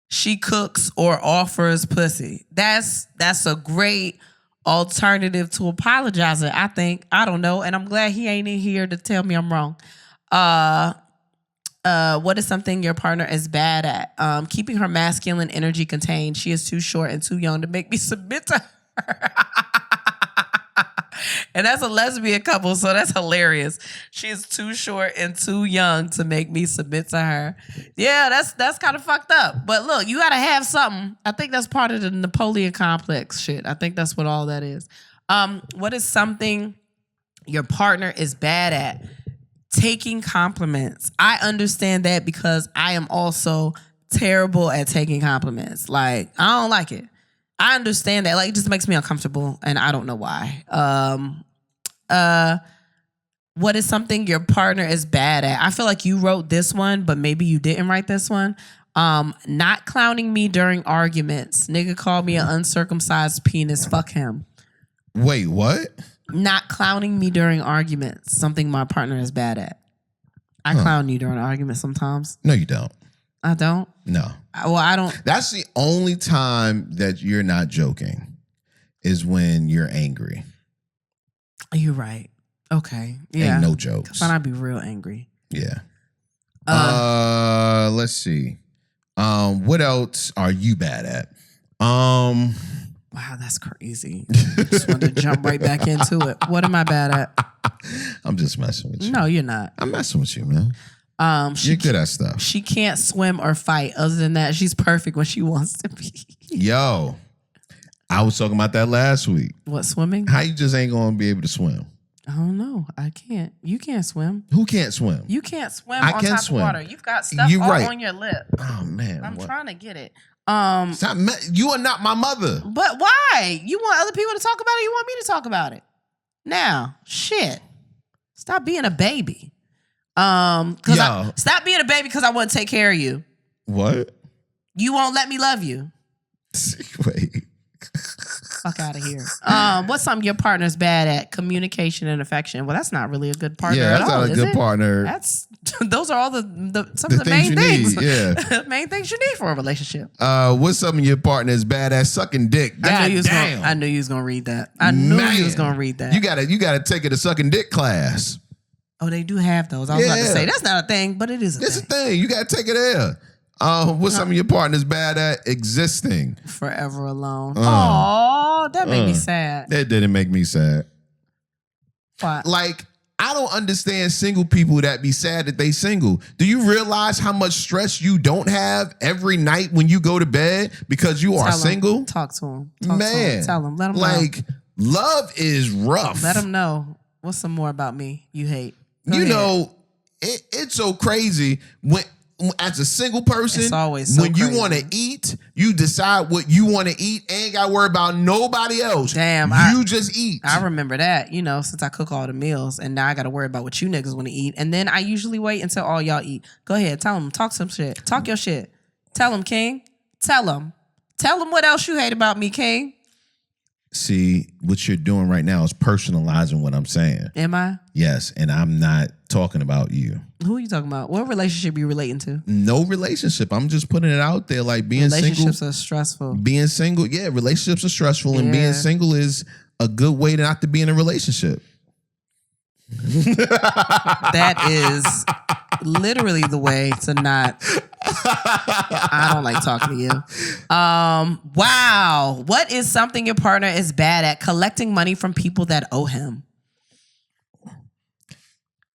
She cooks or offers pussy. That's a great alternative to apologizing, I think. I don't know. And I'm glad he ain't in here to tell me I'm wrong. What is something your partner is bad at? Keeping her masculine energy contained. She is too short and too young to make me submit to her. And that's a lesbian couple, so that's hilarious. She is too short and too young to make me submit to her. Yeah, that's kind of fucked up. But look, you got to have something. I think that's part of the Napoleon complex shit. I think that's what all that is. What is something your partner is bad at? Taking compliments. I understand that because I am also terrible at taking compliments. Like, I don't like it. I understand that. Like, it just makes me uncomfortable, and I don't know why. What is something your partner is bad at? I feel like you wrote this one, but maybe you didn't write this one. Not clowning me during arguments. Nigga called me an uncircumcised penis. Fuck him. Wait, what? Not clowning me during arguments. Something my partner is bad at. I clown you during arguments sometimes. No, you don't. I don't? No. Well, I don't. That's the only time that you're not joking is when you're angry. You're right. Okay. Yeah. Ain't no jokes. But I'd be real angry. Yeah. Let's see. What else are you bad at? Wow, that's crazy. I just wanted to jump right back into it. What am I bad at? I'm just messing with you. No, you're not. I'm messing with you, man. You're good at stuff. She can't swim or fight. Other than that, she's perfect when she wants to be. Yo, I was talking about that last week. What, swimming? How you just ain't gonna be able to swim? I don't know. I can't. You can't swim. Who can't swim? You can't swim I on can top swim. of water. You've got stuff You're all right. on your lip. Oh man, I'm what? trying to get it. Stop, you are not my mother. But why? You want other people to talk about it? You want me to talk about it? Now, shit. Stop being a baby. Stop being a baby because I want to take care of you. What? You won't let me love you. Wait. Fuck out of here. What's something your partner's bad at? Communication and affection. Well, that's not really a good partner Yeah, at that's all, not a is good it? partner. Those are all some of the main you things. need, yeah. Main things you need for a relationship. What's something your partner is bad at? Sucking dick. God damn. I knew you was gonna read that. I knew you was gonna read that. You gotta take it a sucking dick class. Oh, they do have those. I was about to say that's not a thing, but it is a It's thing. a thing. You gotta take it there. What's something your partner's bad at? Existing. Forever alone. Oh, that made me sad. That didn't make me sad. What? Like, I don't understand single people that be sad that they single. Do you realize how much stress you don't have every night when you go to bed because you are single? Talk to him. Man. Tell him. Let him know. Like, love is rough. Let him know. What's some more about me you hate? You know, it's so crazy when as a single person, it's always so when crazy. you want to eat, you decide what you want to eat. Ain't got to worry about nobody else. Damn, you just eat. I remember that, since I cook all the meals, and now I got to worry about what you niggas want to eat. And then I usually wait until all y'all eat. Go ahead, tell them, talk some shit. Talk your shit. Tell them, King. Tell them. Tell them what else you hate about me, King. See, what you're doing right now is personalizing what I'm saying. Am I? Yes, and I'm not talking about you. Who are you talking about? What relationship you relating to? No relationship. I'm just putting it out there, like being relationships single. are stressful. Being single, relationships are stressful, and being single is a good way not to be in a relationship. That is literally the way to not. I don't like talking to you. Wow. What is something your partner is bad at? Collecting money from people that owe him.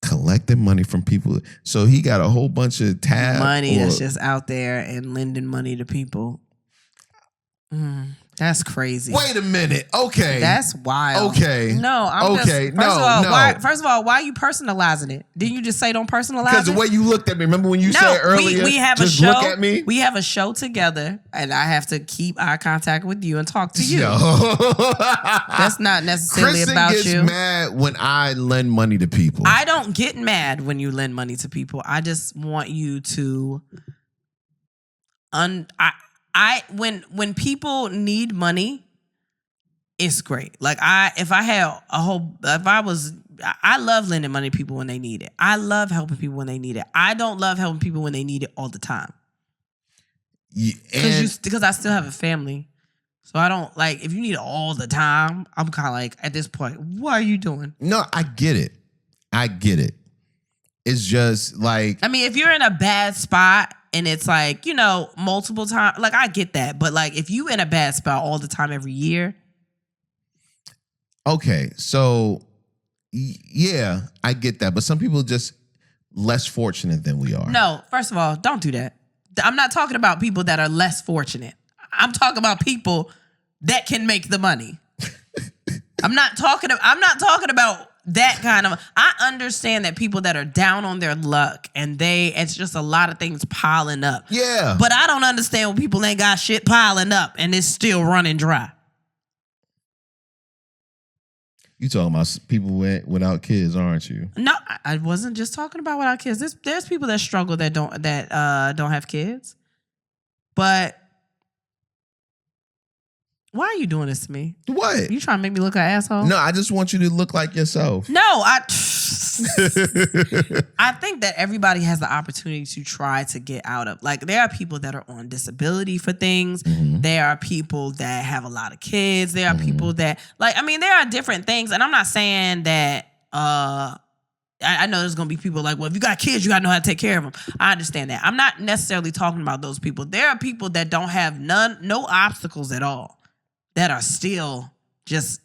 Collecting money from people. So he got a whole bunch of tab money that's just out there and lending money to people. That's crazy. Wait a minute. Okay. That's wild. Okay. No, I'm okay. just... First of all, no. First of all, why are you personalizing it? Didn't you just say don't personalize it? Because the way you looked at me, remember when you said earlier, we have just a show, look at me? We have a show together, and I have to keep eye contact with you and talk to you. That's not necessarily Kristen about gets you. mad when I lend money to people. I don't get mad when you lend money to people. I just want you to... when people need money, it's great. Like I love lending money to people when they need it. I love helping people when they need it. I don't love helping people when they need it all the time. Because I still have a family. So I don't like, if you need it all the time, I'm kind of like, at this point, what are you doing? No, I get it. It's just like, I mean, if you're in a bad spot and it's like, multiple times, like I get that. But like, if you in a bad spot all the time every year. Okay, so yeah, I get that. But some people are just less fortunate than we are. No, first of all, don't do that. I'm not talking about people that are less fortunate. I'm talking about people that can make the money. I'm not talking about that kind of... I understand that people that are down on their luck and it's just a lot of things piling up. Yeah. But I don't understand when people ain't got shit piling up and it's still running dry. You talking about people without kids, aren't you? No, I wasn't just talking about without kids. There's people that struggle that don't have kids. But why are you doing this to me? What? You trying to make me look like an asshole? No, I just want you to look like yourself. No, I think that everybody has the opportunity to try to get out of... Like, there are people that are on disability for things. Mm-hmm. There are people that have a lot of kids. There are people that... Like, I mean, there are different things. And I'm not saying that... I know there's going to be people like, well, if you got kids, you got to know how to take care of them. I understand that. I'm not necessarily talking about those people. There are people that don't have no obstacles at all, that are still just...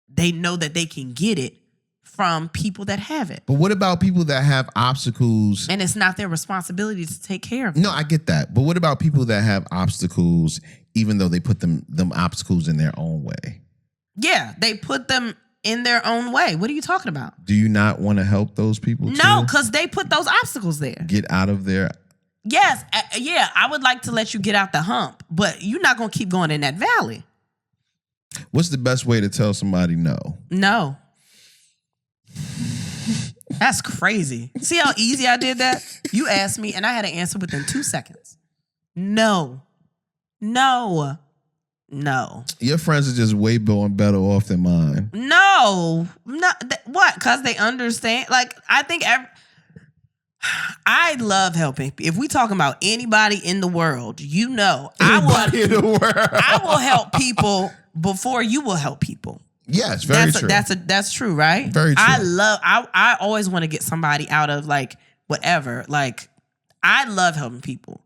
They know that they can get it from people that have it. But what about people that have obstacles? And it's not their responsibility to take care of them. No, I get that. But what about people that have obstacles even though they put them obstacles in their own way? Yeah, they put them in their own way. What are you talking about? Do you not want to help those people too? No, because they put those obstacles there. Get out of there. Yes, yeah, I would like to let you get out the hump, but you're not going to keep going in that valley. What's the best way to tell somebody no? No. That's crazy. See how easy I did that? You asked me and I had an answer within 2 seconds. No. No. No. Your friends are just way better off than mine. No. What? Because they understand. Like, I think I love helping. If we talking about anybody in the world, I will help people before you will help people. Yes, very true. That's true, right? Very true. I always want to get somebody out of like whatever. Like, I love helping people.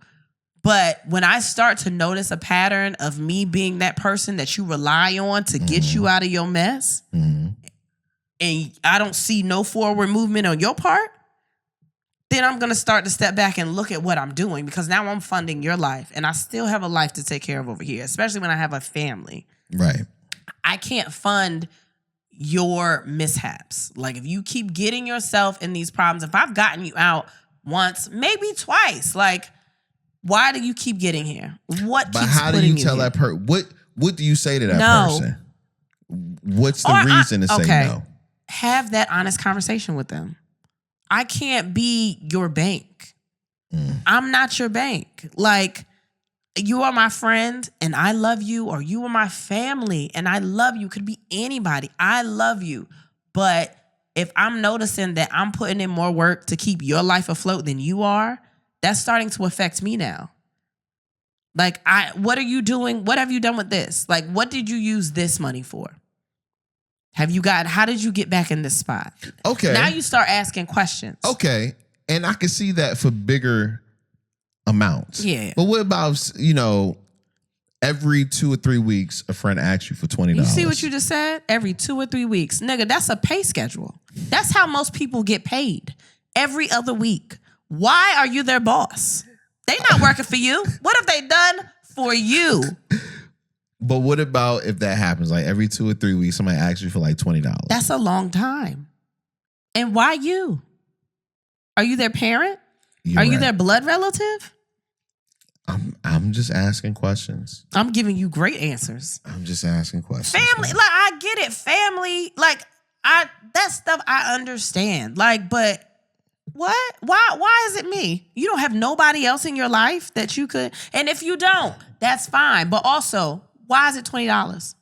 But when I start to notice a pattern of me being that person that you rely on to get you out of your mess, and I don't see no forward movement on your part, then I'm going to start to step back and look at what I'm doing, because now I'm funding your life and I still have a life to take care of over here, especially when I have a family. Right. I can't fund your mishaps. Like if you keep getting yourself in these problems, if I've gotten you out once, maybe twice, like why do you keep getting here? What But keeps how do putting you tell here? that person? What do you say to that No. person? What's the reason to say no? Have that honest conversation with them. I can't be your bank. I'm not your bank. Like, you are my friend and I love you, or you are my family and I love you. Could be anybody. I love you. But if I'm noticing that I'm putting in more work to keep your life afloat than you are, that's starting to affect me now. Like, what are you doing? What have you done with this? Like, what did you use this money for? How did you get back in this spot? Okay. Now you start asking questions. Okay. And I can see that for bigger amounts. Yeah. But what about, every 2 or 3 weeks, a friend asks you for $20? You see what you just said? Every 2 or 3 weeks. Nigga, that's a pay schedule. That's how most people get paid. Every other week. Why are you their boss? They not working for you. What have they done for you? But what about if that happens? Like every 2 or 3 weeks, somebody asks you for like $20. That's a long time. And why you? Are you their parent? Are you their blood relative? I'm just asking questions. I'm giving you great answers. I'm just asking questions. Family, man. like I get it. Family, like that stuff I understand. Like, but what? Why is it me? You don't have nobody else in your life that you could. And if you don't, that's fine. But also, why is it $20?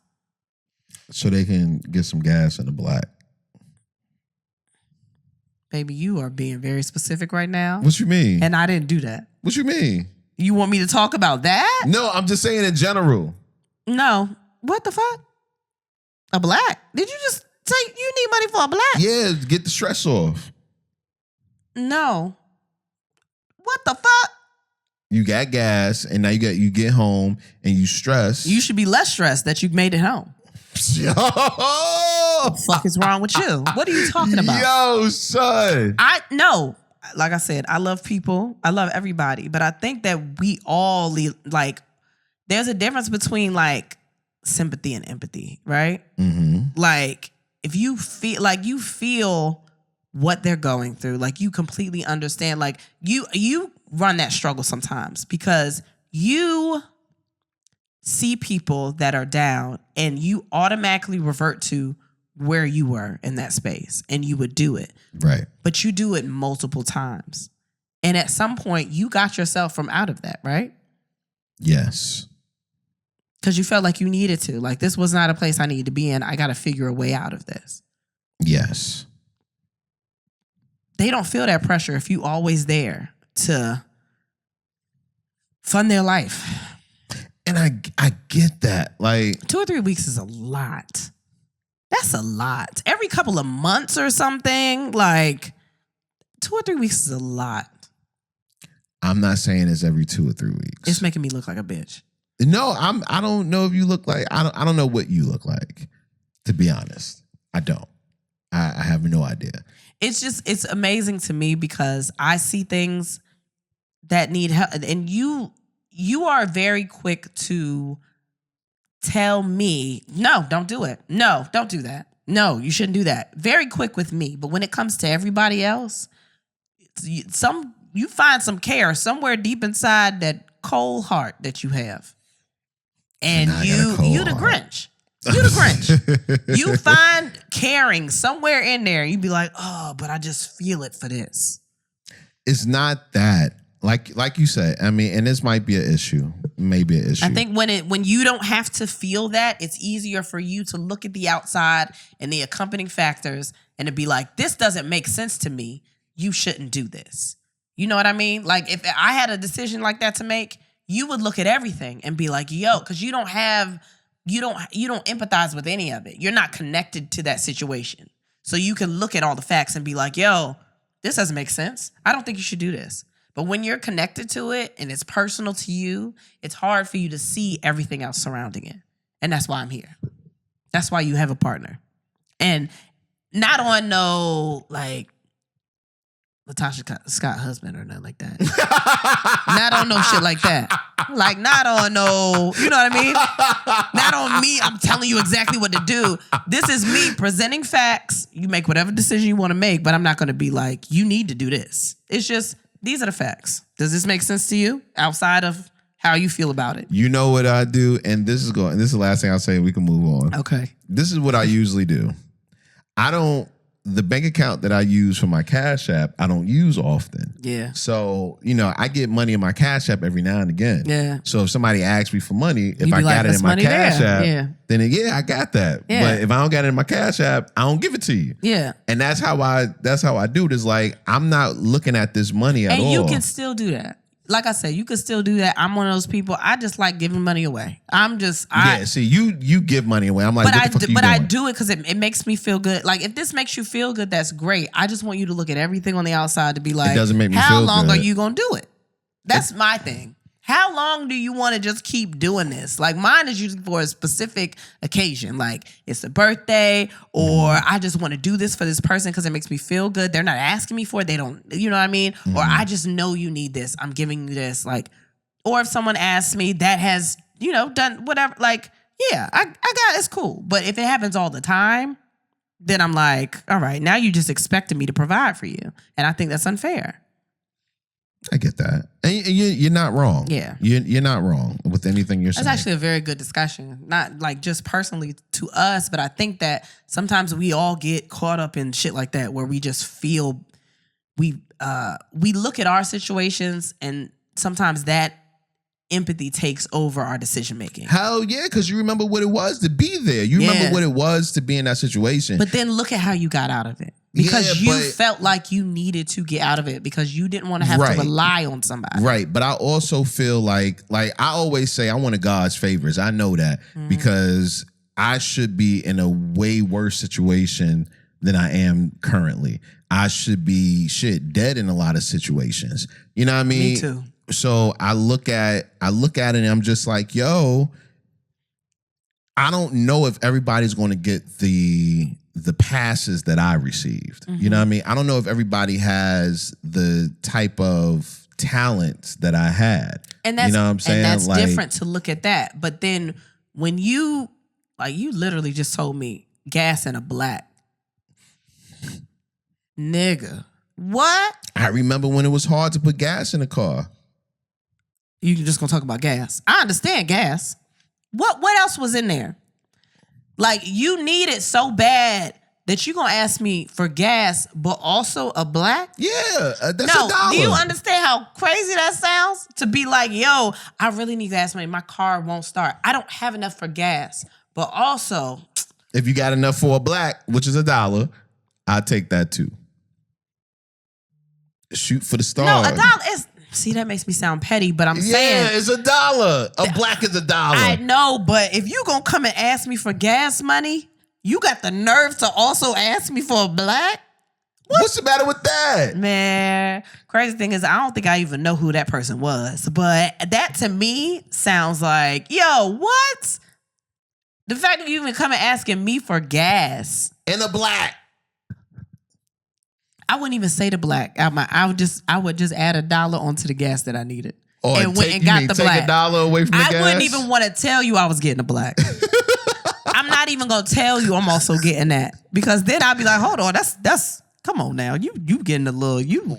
So they can get some gas in the black. Baby, you are being very specific right now. What you mean? And I didn't do that. What you mean? You want me to talk about that? No, I'm just saying in general. No. What the fuck? A black? Did you just say you need money for a black? Yeah, get the stress off. No. What the fuck? You got gas, and now you get home and you stress. You should be less stressed that you made it home. Yo, What the fuck is wrong with you? What are you talking about? Yo, son. No. Like I said, I love people. I love everybody. But I think that we all like, there's a difference between like sympathy and empathy, right? Mm-hmm. Like if you feel what they're going through, like you completely understand, like you run that struggle sometimes because you see people that are down and you automatically revert to where you were in that space and you would do it. Right. But you do it multiple times. And at some point you got yourself from out of that, right? Yes. Because you felt like you needed to. Like, this was not a place I needed to be in. I got to figure a way out of this. Yes. They don't feel that pressure if you always there to fund their life. And I get that. Like 2 or 3 weeks is a lot. That's a lot. Every couple of months or something, like 2 or 3 weeks is a lot. I'm not saying it's every 2 or 3 weeks. It's making me look like a bitch. No, I don't know if you look like I don't know what you look like, to be honest. I don't. I have no idea. It's amazing to me because I see things that need help, and you are very quick to tell me, no, don't do it. No, don't do that. No, you shouldn't do that. Very quick with me, but when it comes to everybody else, you find some care somewhere deep inside that cold heart that you have. And you the Grinch. You the Grinch. You find caring somewhere in there. You be like, oh, but I just feel it for this. It's not that. Like you said, I mean, and this might be an issue. Maybe an issue. I think when you don't have to feel that, it's easier for you to look at the outside and the accompanying factors and to be like, this doesn't make sense to me. You shouldn't do this. You know what I mean? Like if I had a decision like that to make, you would look at everything and be like, yo, because you don't empathize with any of it. You're not connected to that situation. So you can look at all the facts and be like, yo, this doesn't make sense. I don't think you should do this. But when you're connected to it and it's personal to you, it's hard for you to see everything else surrounding it. And that's why I'm here. That's why you have a partner. And not on no, like, Latasha Scott husband or nothing like that. Not on no shit like that. Like, not on no, you know what I mean? Not on me, I'm telling you exactly what to do. This is me presenting facts. You make whatever decision you want to make, but I'm not going to be like, you need to do this. It's just, these are the facts. Does this make sense to you outside of how you feel about it? You know what I do? And this is the last thing I'll say. We can move on. Okay. This is what I usually do. The bank account that I use for my Cash App, I don't use often. Yeah. So, I get money in my Cash App every now and again. Yeah. So if somebody asks me for money, if You I be like, got it "That's in my money Cash there." App, Yeah. then I got that. Yeah. But if I don't got it in my Cash App, I don't give it to you. Yeah. And that's how I do it. Is like, I'm not looking at this money at all. And you can still do that. Like I said, you can still do that. I'm one of those people. I just like giving money away. See, you give money away. I'm like, what the fuck are you doing? I do it because it makes me feel good. Like, if this makes you feel good, that's great. I just want you to look at everything on the outside to be like, it doesn't make me how feel long good. are you gonna do it? That's my thing. How long do you want to just keep doing this? Like, mine is usually for a specific occasion. Like, it's a birthday, or I just want to do this for this person because it makes me feel good. They're not asking me for it. They don't, you know what I mean? Mm-hmm. Or I just know you need this. I'm giving you this. Like, or if someone asks me that has, done whatever, like, yeah, I got it's cool. But if it happens all the time, then I'm like, all right, now you just expected me to provide for you. And I think that's unfair. I get that. And you're not wrong. Yeah. You're not wrong with anything you're saying. That's actually a very good discussion. Not like just personally to us, but I think that sometimes we all get caught up in shit like that where we just feel we look at our situations and sometimes that empathy takes over our decision making. Hell yeah, because you remember what it was to be there. You remember what it was to be in that situation. But then look at how you got out of it. Because you felt like you needed to get out of it because you didn't want to have to rely on somebody. Right. But I also feel like I always say I want God's favors. I know that because I should be in a way worse situation than I am currently. I should be dead in a lot of situations. You know what I mean? Me too. So I look at it and I'm just like, yo, I don't know if everybody's going to get the passes that I received. You know what I mean? I don't know if everybody has the type of talent that I had. And that's, you know what I'm saying? And that's different to look at that. But then when you literally just told me gas and a black. Nigga. What? I remember when it was hard to put gas in a car. You just gonna talk about gas. I understand gas. What else was in there? Like, you need it so bad that you gonna ask me for gas, but also a black? Yeah, that's no, $1. do you understand how crazy that sounds? To be like, yo, I really need gas money. My car won't start. I don't have enough for gas. But also, if you got enough for a black, which is $1, I'll take that too. Shoot for the stars. No, $1 is... See, that makes me sound petty, but I'm saying... Yeah, it's $1. A black is $1. I know, but if you gonna come and ask me for gas money, you got the nerve to also ask me for a black? What's the matter with that? Man, crazy thing is, I don't think I even know who that person was. But that to me sounds like, yo, what? The fact that you even come and asking me for gas. And a black. I wouldn't even say the black. I would just add $1 onto the gas that I needed. Or and went and got the black. Take $1 away from the gas? I wouldn't even want to tell you I was getting a black. I'm not even gonna tell you I'm also getting that. Because then I'll be like, hold on, that's come on now. You getting a little too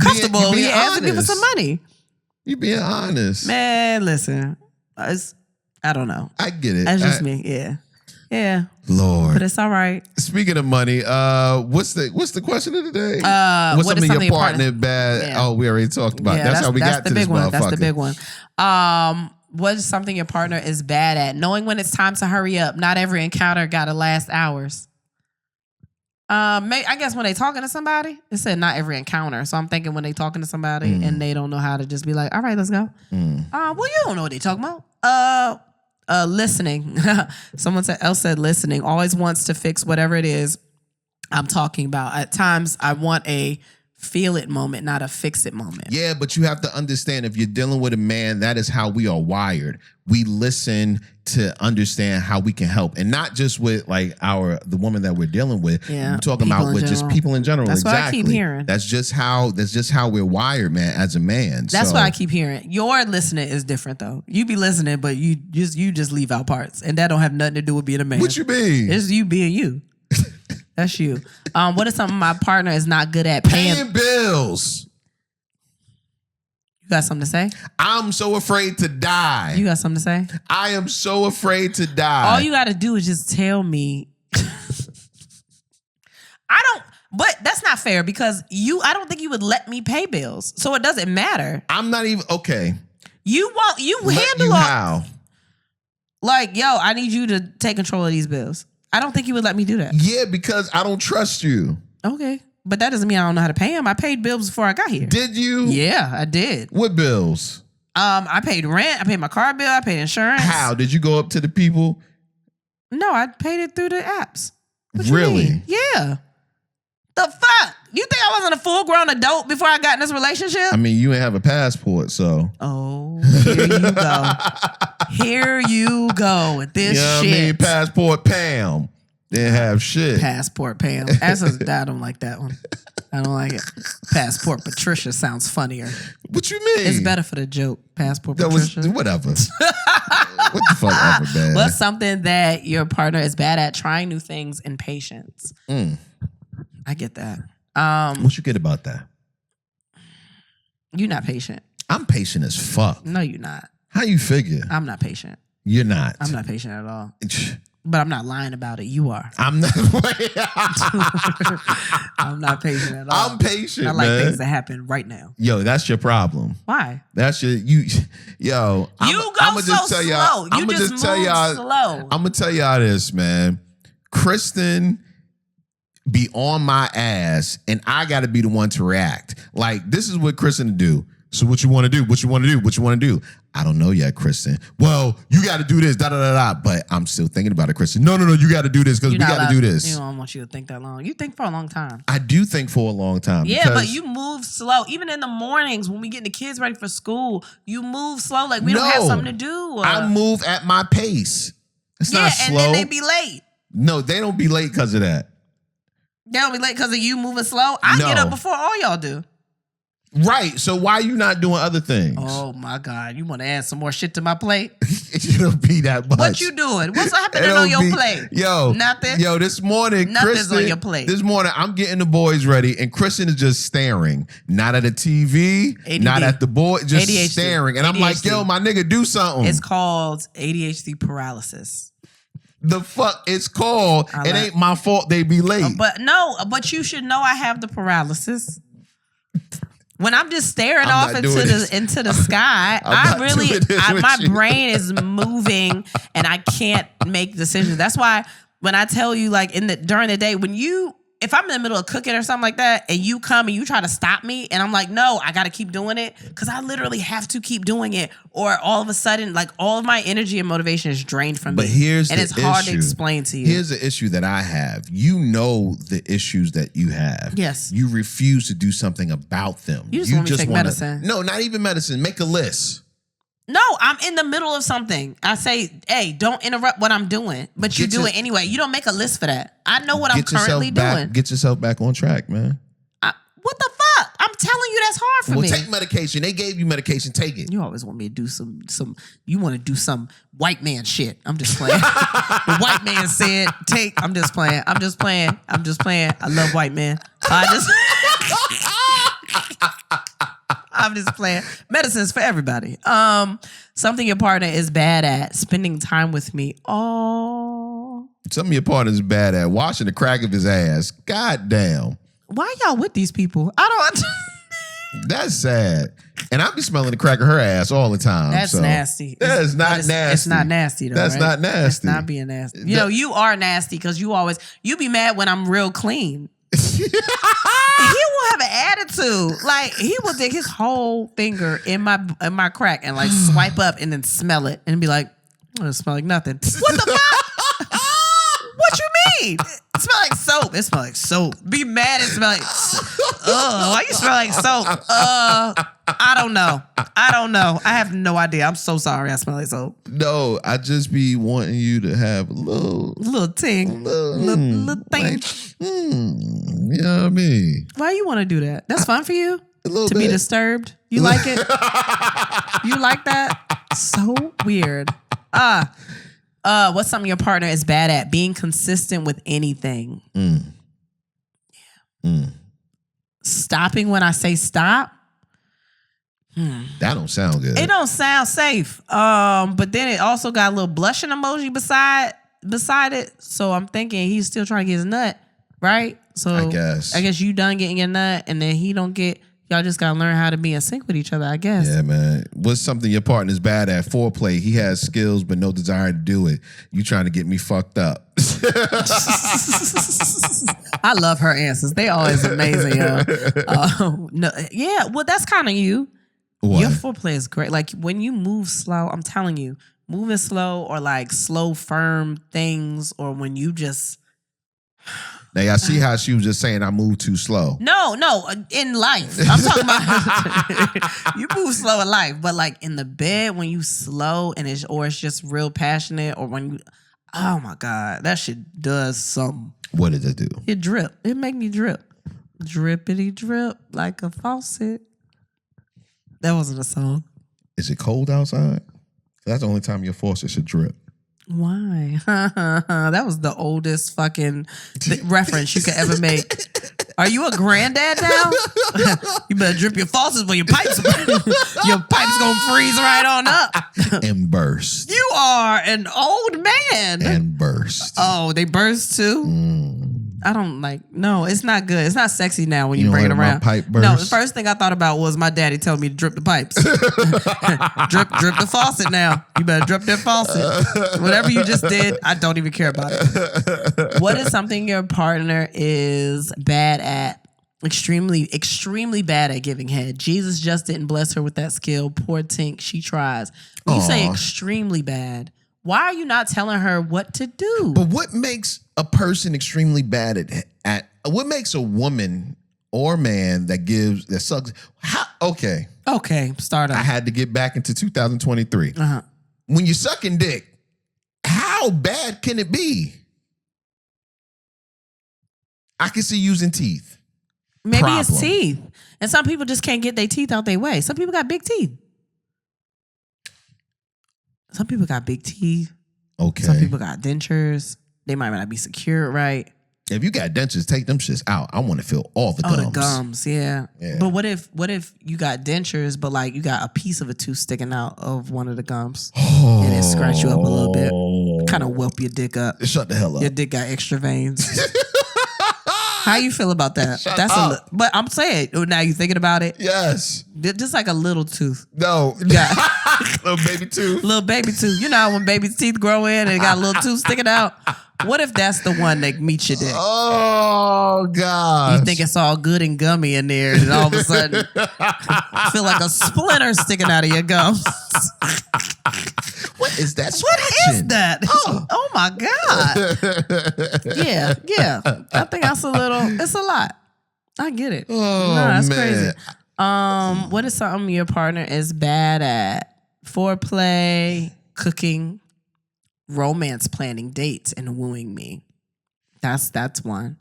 comfortable. You asking me for some money. You being honest. Man, listen. I don't know. I get it. That's just me. Yeah. Yeah. Lord. But it's all right. Speaking of money, what's the question of the day? What's what some of your partner bad? Yeah. Oh, we already talked about. That's how we got to this motherfucker. That's the big one. What is something your partner is bad at? Knowing when it's time to hurry up. Not every encounter gotta last hours. I guess when they talking to somebody, it said not every encounter. So I'm thinking when they talking to somebody and they don't know how to just be like, all right, let's go. Well, you don't know what they talking about. Listening. Someone else said listening. Always wants to fix whatever it is I'm talking about. At times, I want a feel it moment, not a fix it moment. Yeah, but you have to understand, if you're dealing with a man, that is how we are wired. We listen to understand how we can help, and not just with like the woman that we're dealing with. Yeah, I'm talking about with just people in general. That's exactly. what I keep hearing. That's just how we're wired, man. As a man, that's what I keep hearing. Your listening is different though. You be listening, but you just leave out parts, and that don't have nothing to do with being a man. What you mean? It's you being you. That's you. What is something my partner is not good at? Paying bills. You got something to say? I'm so afraid to die. You got something to say? I am so afraid to die. All you got to do is just tell me. But that's not fair because I don't think you would let me pay bills. So it doesn't matter. I'm not even, okay. You handle you all. How? Like, yo, I need you to take control of these bills. I don't think you would let me do that. Yeah, because I don't trust you. Okay. But that doesn't mean I don't know how to pay them. I paid bills before I got here. Did you? Yeah, I did. What bills? I paid rent. I paid my car bill. I paid insurance. How? Did you go up to the people? No, I paid it through the apps. What Really? You mean? Yeah. The fuck? You think I wasn't a full-grown adult before I got in this relationship? I mean, you ain't have a passport, so. Oh, here you go. Here you go with this shit. I mean? Passport Pam. Didn't have shit. Passport Pam. I don't like that one. I don't like it. Passport Patricia sounds funnier. What you mean? It's better for the joke. Passport Patricia. Whatever. What the fuck ever, man? What's something that your partner is bad at? Trying new things and patience. I get that. What you get about that? You're not patient. I'm patient as fuck. No, you're not. How you figure? I'm not patient. You're not. I'm not patient at all. But I'm not lying about it. You are. I'm not. I'm not patient at all. I'm patient. I like man. things that happen right now. Yo, that's your problem. Why? That's your Yo, I'm so slow. I'm gonna just tell y'all. Slow. I'm gonna tell y'all this, man. Kristen be on my ass, and I got to be the one to react. Like, this is what Kristen do. So what you want to do? What you want to do? What you want to do? I don't know yet, Kristen. Well, you got to do this, da-da-da-da. But I'm still thinking about it, Kristen. No, you got to do this because we got to do this. You don't want you to think that long. You think for a long time. I do think for a long time. Yeah, but you move slow. Even in the mornings when we getting the kids ready for school, you move slow like we don't have something to do. I move at my pace. It's not slow. And then they be late. No, they don't be late because of that. They don't be late because of you moving slow? I get up before all y'all do. Right. So why are you not doing other things? Oh my God. You want to add some more shit to my plate? It don't be that much. What you doing? What's happening on your plate? Yo. Nothing? Yo, this morning, Nothing's Kristen, on your plate. This morning, I'm getting the boys ready, and Kristen is just staring. Not at the TV, ADD. not at the boy, just ADHD. staring. And I'm ADHD. like, yo, my nigga, do something. It's called ADHD paralysis. The fuck it's called. It ain't my fault they be late. But you should know I have the paralysis. When I'm just staring off into the sky, my brain is moving and I can't make decisions. That's why when I tell you, like during the day, if I'm in the middle of cooking or something like that, and you come and you try to stop me, and I'm like, no, I got to keep doing it because I literally have to keep doing it, or all of a sudden, like all of my energy and motivation is drained from me. Here's it's hard to explain to you. Here's the issue that I have. You know the issues that you have. Yes. You refuse to do something about them. You just want me to take medicine. No, not even medicine. Make a list. No, I'm in the middle of something. I say, hey, don't interrupt what I'm doing. But you do it anyway. You don't make a list for that. I know what I'm currently doing. Get yourself back on track, man. What the fuck? I'm telling you that's hard for me. Well, take medication. They gave you medication. Take it. You always want me to do some you want to do some white man shit. I'm just playing. The white man said, I'm just playing. I love white men. I'm just playing. Medicine's for everybody. Something your partner is bad at, spending time with me. Oh. Some of your partner's bad at washing the crack of his ass. God damn. Why y'all with these people? I don't. That's sad. And I be smelling the crack of her ass all the time. That's nasty. That is not nasty. It's not nasty though. That's not nasty. It's not being nasty. You know, you are nasty because you be mad when I'm real clean. He will have an attitude. Like he will dig his whole finger in my crack and like swipe up and then smell it and be like, "Oh, it smell like nothing." What the fuck? What you mean? It smell like soap. It smell like soap. Be mad. It smell like. Why you smell like soap? I don't know. I have no idea. I'm so sorry. I smell like soap. No, I just be wanting you to have a little ting, little thing. Like, you know what I mean? Why you want to do that? That's fun for you. To be disturbed. You like it? You like that? So weird. What's something your partner is bad at? Being consistent with anything. Stopping when I say stop. That don't sound good. It don't sound safe. But then it also got a little blushing emoji beside it. So I'm thinking he's still trying to get his nut, right? So I guess you done getting your nut, and then he don't get. Y'all just gotta learn how to be in sync with each other, I guess. Yeah, man. What's something your partner's bad at? Foreplay. He has skills but no desire to do it. You trying to get me fucked up. I love her answers. They always amazing, yo. No, yeah, well, that's kind of you. What? Your foreplay is great. Like when you move slow, I'm telling you, moving slow or like slow, firm things, or when you just. Now, y'all see how she was just saying I move too slow. No, in life. I'm talking about you move slow in life, but like in the bed when you slow and it's just real passionate, or when you, oh my God, that shit does something. What did it do? It drip. It make me drip. Drippity drip like a faucet. That wasn't a song. Is it cold outside? That's the only time your faucet should drip. Why? That was the oldest fucking reference you could ever make. Are you a granddad now? You better drip your faucets when your pipes gonna freeze right on up. And burst. You are an old man. And burst. Oh, they burst too? I don't no, it's not good. It's not sexy now when you bring it around. My pipe burst? No, the first thing I thought about was my daddy telling me to drip the pipes. drip the faucet now. You better drip that faucet. Whatever you just did, I don't even care about it. What is something your partner is bad at? Extremely, extremely bad at giving head. Jesus just didn't bless her with that skill. Poor Tink, she tries. When you say extremely bad, why are you not telling her what to do? But what makes a person extremely bad at what makes a woman or man that sucks? Okay, start up. I had to get back into 2023. When you're sucking dick, how bad can it be? I can see using teeth. Maybe it's teeth. And some people just can't get their teeth out their way. Some people got big teeth. Some people got big teeth. Okay. Some people got dentures. They might not be secured right. If you got dentures, take them shits out. I want to feel all the gums. Oh, the gums, yeah. But what if you got dentures, but like you got a piece of a tooth sticking out of one of the gums, and it scratch you up a little bit, kind of whelp your dick up. Shut the hell up. Your dick got extra veins. How you feel about that? Shut up. But I'm saying, now you thinking about it? Yes. Just like a little tooth. No. Yeah. Little baby tooth. Little baby tooth. You know how when baby's teeth grow in and it got a little tooth sticking out? What if that's the one that meets your dick? Oh, God. You think it's all good and gummy in there, and all of a sudden feel like a splinter sticking out of your gums. What is that? What is that? Oh my God. Yeah. I think that's it's a lot. I get it. Oh, that's man. Crazy. What is something your partner is bad at? Foreplay, cooking, romance planning, dates, and wooing me. That's one.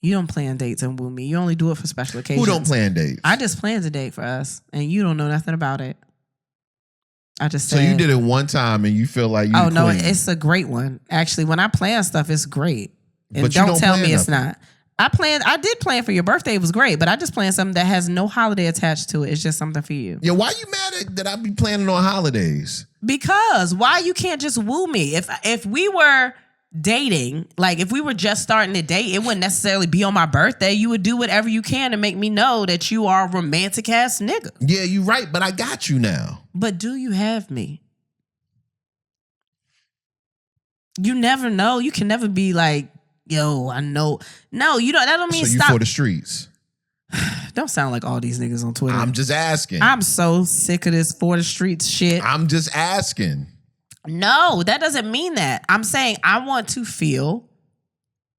You don't plan dates and woo me. You only do it for special occasions. Who don't plan dates? I just planned a date for us, and you don't know nothing about it. I just said. So you did it one time, and you feel like you. Oh no, it's a great one. Actually, when I plan stuff, it's great. And but you don't tell me it's nothing. not. I did plan for your birthday. It was great, but I just planned something that has no holiday attached to it. It's just something for you. Yeah, why you mad that I be planning on holidays? Because why you can't just woo me? If we were dating, like if we were just starting to date, it wouldn't necessarily be on my birthday. You would do whatever you can to make me know that you are a romantic ass nigga. Yeah, you right, but I got you now. But do you have me? You never know. You can never be like, yo, I know. No, you don't. That don't mean so you stop. for the streets. Don't sound like all these niggas on Twitter. I'm just asking. I'm so sick of this for the streets shit. I'm just asking. No, that doesn't mean that. I'm saying I want to feel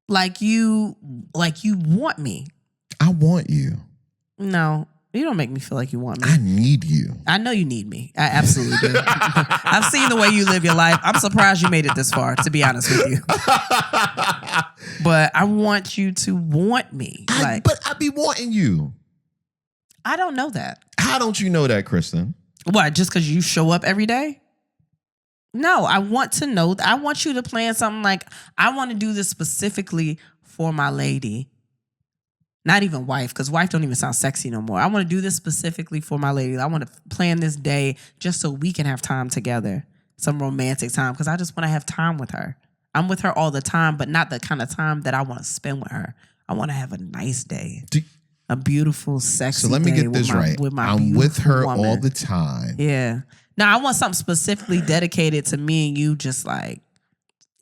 like you want me. I want you. No, you don't make me feel like you want me. I need you. I know you need me. I absolutely do. I've seen the way you live your life. I'm surprised you made it this far, to be honest with you. But I want you to want me. But I be wanting you. I don't know that. How don't you know that, Kristen? What, just because you show up every day? No, I want to know. I want you to plan something like, I want to do this specifically for my lady. Not even wife, because wife don't even sound sexy no more. I want to do this specifically for my lady. I want to plan this day just so we can have time together. Some romantic time, because I just want to have time with her. I'm with her all the time, but not the kind of time that I want to spend with her. I want to have a nice day. A beautiful, sexy day. So let me get this right. I'm with her woman. all the time. Yeah. Now, I want something specifically dedicated to me and you, just like,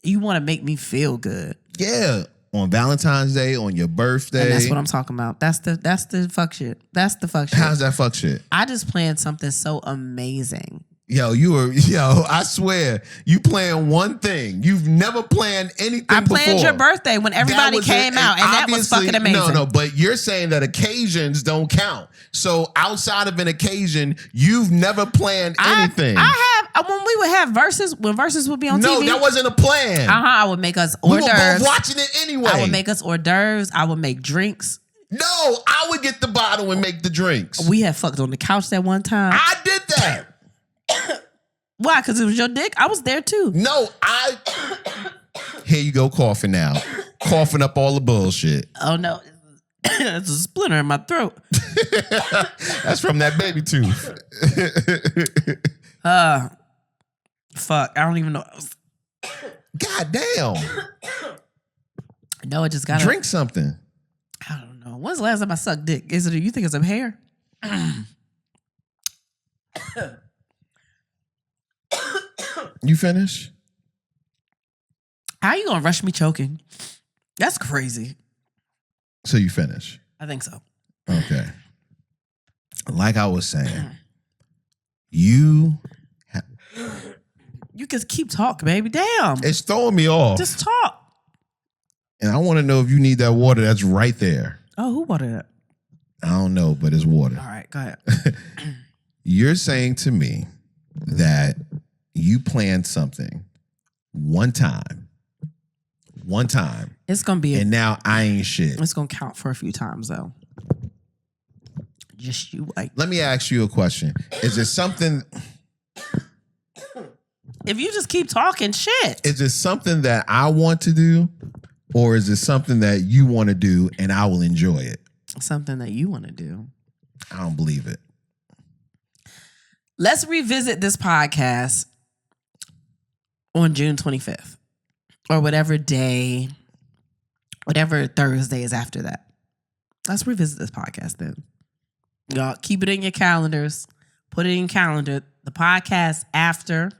you want to make me feel good. Yeah. On Valentine's Day, on your birthday. And that's what I'm talking about. That's the fuck shit. That's the fuck shit. How's that fuck shit? I just planned something so amazing. I swear, you planned one thing. You've never planned anything before. I planned your birthday when everybody came out, and that was fucking amazing. No, but you're saying that occasions don't count. So outside of an occasion, you've never planned anything. I have, when we would have verses, when verses would be on TV. No, that wasn't a plan. I would make us hors d'oeuvres. We were both watching it anyway. I would make us hors d'oeuvres. I would make drinks. No, I would get the bottle and make the drinks. We had fucked on the couch that one time. I did that. Why? Because it was your dick? I was there too. No, here you go coughing now. Coughing up all the bullshit. Oh no. It's a splinter in my throat. That's from that baby tooth. Fuck. I don't even know. God damn. No, it just got drink something. I don't know. When's the last time I sucked dick? Is it? You think it's a hair? You finish? How you gonna rush me choking? That's crazy. So you finish? I think so. Okay. Like I was saying, you can keep talking, baby. Damn. It's throwing me off. Just talk. And I want to know if you need that water that's right there. Oh, who watered it? I don't know, but it's water. All right, go ahead. You're saying to me that you planned something one time. It's going to be... And now I ain't shit. It's going to count for a few times, though. Just you, like... Let me ask you a question. Is it something... If you just keep talking shit. Is it something that I want to do? Or is it something that you want to do and I will enjoy it? Something that you want to do. I don't believe it. Let's revisit this podcast on June 25th. Or whatever day, whatever Thursday is after that. Let's revisit this podcast then. Y'all keep it in your calendars. Put it in your calendar. The podcast after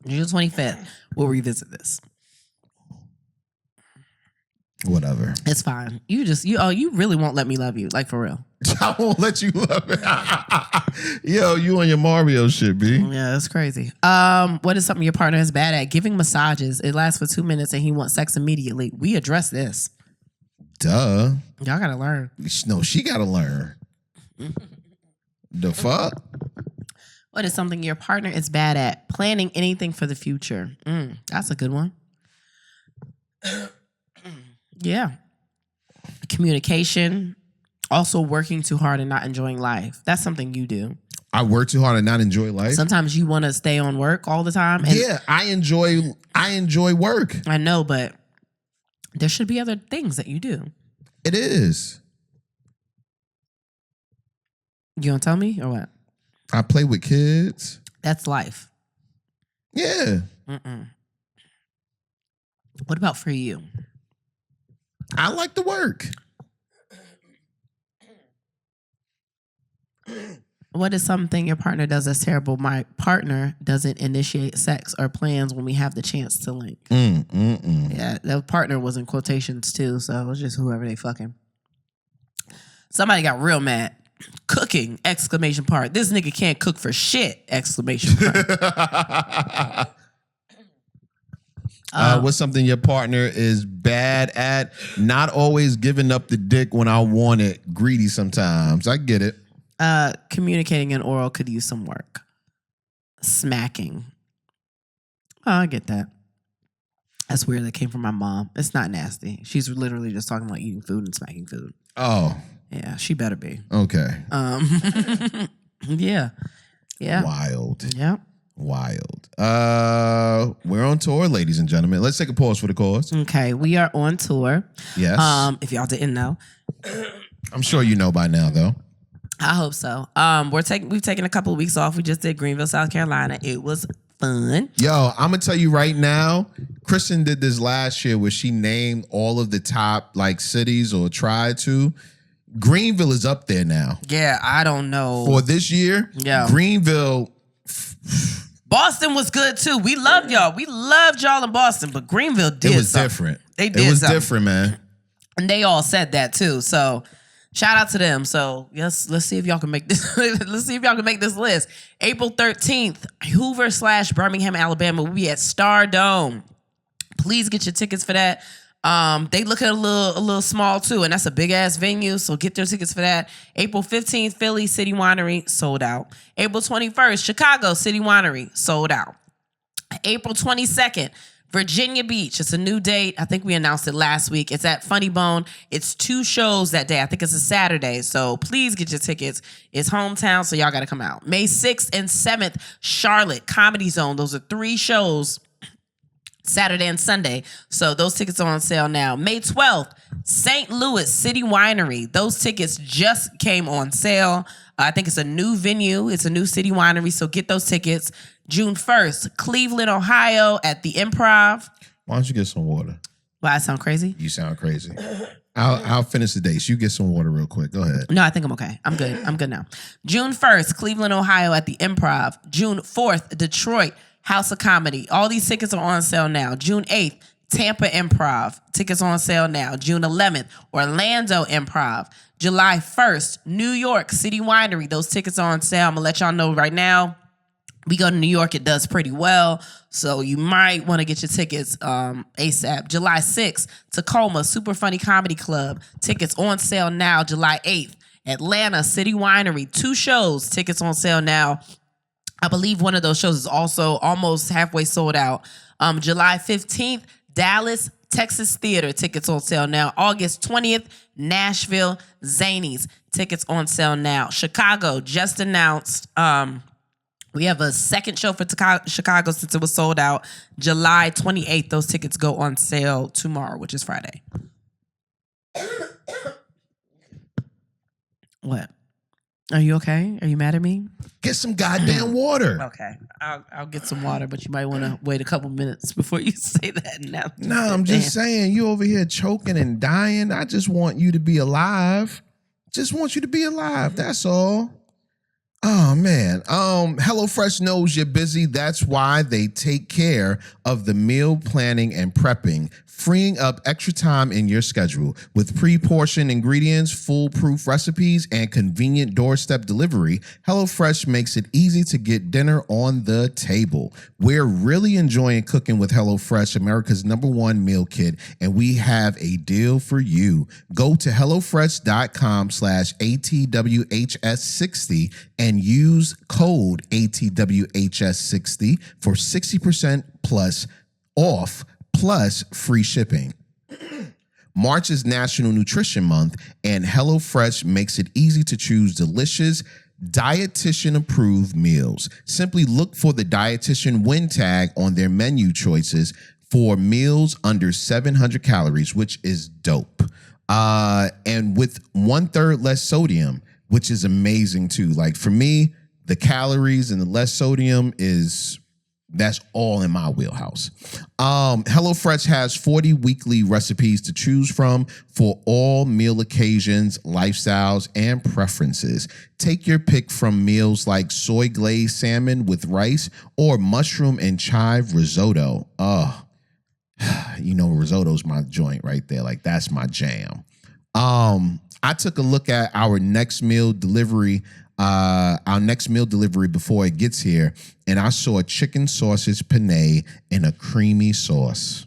June 25th, we'll revisit this. Whatever. It's fine. You really won't let me love you. Like, for real. I won't let you love it. Yo, you on your Mario shit, B. Yeah, that's crazy. What is something your partner is bad at? Giving massages. It lasts for 2 minutes and he wants sex immediately. We address this. Duh. Y'all gotta learn. No, she gotta learn. The fuck? What is something your partner is bad at? Planning anything for the future. That's a good one. Yeah. Communication. Also working too hard and not enjoying life. That's something you do. I work too hard and not enjoy life. Sometimes you want to stay on work all the time. And yeah, I enjoy work. I know, but there should be other things that you do. It is. You gonna tell me or what? I play with kids. That's life. Yeah. What about for you? I like to work. What is something your partner does that's terrible? My partner doesn't initiate sex or plans when we have the chance to link. Yeah, the partner was in quotations too, so it was just whoever they fucking. Somebody got real mad. Cooking! Exclamation part. This nigga can't cook for shit! Exclamation part. What's something your partner is bad at? Not always giving up the dick when I want it. Greedy sometimes. I get it. Communicating in oral could use some work. Smacking. Oh, I get that. That's weird. That came from my mom. It's not nasty. She's literally just talking about eating food and smacking food. Oh. Yeah, she better be. Okay. Yeah. Wild. Yeah. Wild. We're on tour, ladies and gentlemen. Let's take a pause for the cause. Okay, we are on tour. Yes. If y'all didn't know. I'm sure you know by now, though. I hope so. We've taken a couple of weeks off. We just did Greenville, South Carolina. It was fun. Yo, I'm gonna tell you right now, Kristen did this last year where she named all of the top cities or tried to. Greenville is up there now. Yeah, I don't know. For this year, yeah. Greenville. Boston was good too. We loved y'all. We loved y'all in Boston, but Greenville did. It was something. different. They did. It was something. different, man. And they all said that too. So shout out to them. So yes, let's see if y'all can make this. Let's see if y'all can make this list. April 13th, Hoover/Birmingham, Alabama. We'll be at Stardome. Please get your tickets for that. They look at a little small too, and that's a big ass venue. So get their tickets for that. April 15th, Philly City Winery, sold out. April 21st, Chicago City Winery, sold out. April 22nd, Virginia Beach. It's a new date. I think we announced it last week. It's at Funny Bone. It's 2 shows that day. I think it's a Saturday. So please get your tickets. It's hometown, so y'all got to come out. May 6th and 7th, Charlotte Comedy Zone. Those are 3 shows. Saturday and Sunday. So those tickets are on sale now. May 12th, St. Louis City Winery. Those tickets just came on sale. I think it's a new venue. It's a new city winery. So get those tickets. June 1st, Cleveland, Ohio at the Improv. Why don't you get some water? Well, I sound crazy? You sound crazy. I'll finish the dates. You get some water real quick. Go ahead. No, I think I'm okay. I'm good. I'm good now. June 1st, Cleveland, Ohio at the Improv. June 4th, Detroit House of Comedy. All these tickets are on sale now. June 8th, Tampa Improv. Tickets on sale now. June 11th, Orlando Improv. July 1st, New York City Winery. Those tickets are on sale. I'm going to let y'all know right now. We go to New York. It does pretty well. So you might want to get your tickets ASAP. July 6th, Tacoma Super Funny Comedy Club. Tickets on sale now. July 8th, Atlanta City Winery. 2 shows. Tickets on sale now. I believe one of those shows is also almost halfway sold out. July 15th, Dallas, Texas Theater. Tickets on sale now. August 20th, Nashville, Zanies. Tickets on sale now. Chicago just announced. We have a second show for Chicago since it was sold out. July 28th, those tickets go on sale tomorrow, which is Friday. What? Are you okay? Are you mad at me? Get some goddamn water. Okay. I'll get some water, but you might want to wait a couple minutes before you say that. Now, No, I'm just saying, you over here choking and dying. I just want you to be alive. Just want you to be alive. That's all. Oh, man. HelloFresh knows you're busy. That's why they take care of the meal planning and prepping, freeing up extra time in your schedule. With pre-portioned ingredients, foolproof recipes, and convenient doorstep delivery, HelloFresh makes it easy to get dinner on the table. We're really enjoying cooking with HelloFresh, America's #1 meal kit, and we have a deal for you. Go to HelloFresh.com/ATWHS60 and use code ATWHS60 for 60% plus off plus free shipping. March is National Nutrition Month, and HelloFresh makes it easy to choose delicious, dietitian-approved meals. Simply look for the dietitian win tag on their menu choices for meals under 700 calories, which is dope. And with 1/3 less sodium, which is amazing too. Like for me, the calories and the less sodium that's all in my wheelhouse. HelloFresh has 40 weekly recipes to choose from for all meal occasions, lifestyles, and preferences. Take your pick from meals like soy glazed salmon with rice or mushroom and chive risotto. Risotto's my joint right there. Like that's my jam. I took a look at our next meal delivery our next meal delivery before it gets here, and I saw a chicken sausage penne in a creamy sauce.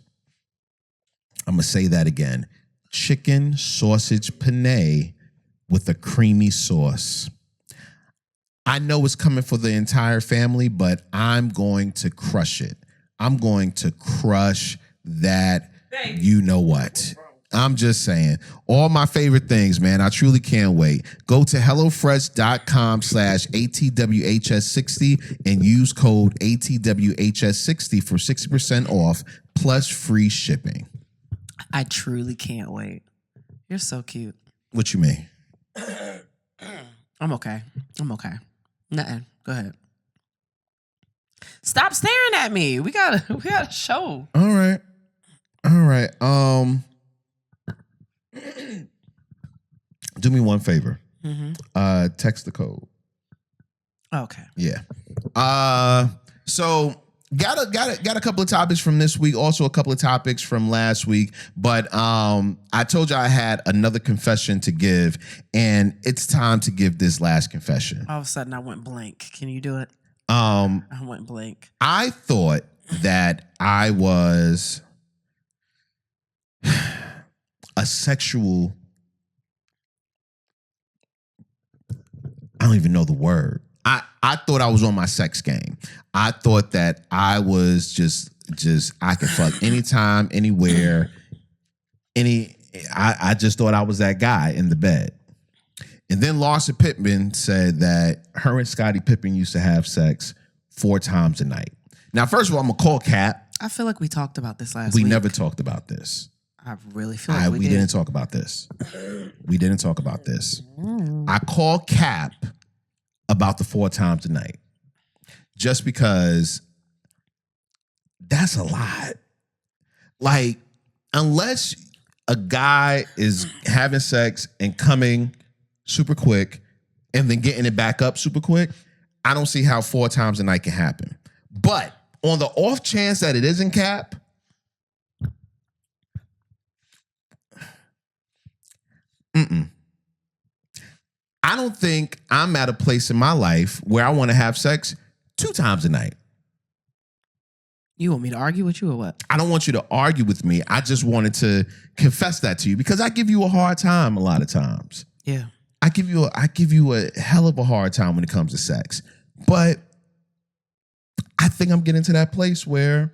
I'm going to say that again. Chicken sausage penne with a creamy sauce. I know it's coming for the entire family, but I'm going to crush it. I'm going to crush that. You know what? I'm just saying. All my favorite things, man. I truly can't wait. Go to HelloFresh.com/ATWHS60 and use code ATWHS60 for 60% off plus free shipping. I truly can't wait. You're so cute. What you mean? I'm okay. Nothing. Go ahead. Stop staring at me. We got a show. All right. Do me one favor. Text the code. Okay. Yeah. So got a couple of topics from this week, also a couple of topics from last week, but I told you I had another confession to give, and it's time to give this last confession. All of a sudden I went blank. Can you do it? I went blank. I thought that I was a sexual, I don't even know the word. I thought I was on my sex game. I thought that I was just I could fuck anytime, anywhere, I just thought I was that guy in the bed. And then Larsa Pippen said that her and Scottie Pippen used to have sex 4 times a night. Now, first of all, I'm going to call Cap. I feel like we talked about this last week. We never talked about this. I really feel like we didn't talk about this. We didn't talk about this. I called Cap about the 4 times a night just because that's a lot. Like, unless a guy is having sex and coming super quick and then getting it back up super quick, I don't see how 4 times a night can happen. But on the off chance that it isn't Cap, I don't think I'm at a place in my life where I want to have sex 2 times a night. You want me to argue with you or what? I don't want you to argue with me. I just wanted to confess that to you because I give you a hard time a lot of times. Yeah. I give you a hell of a hard time when it comes to sex. But I think I'm getting to that place where,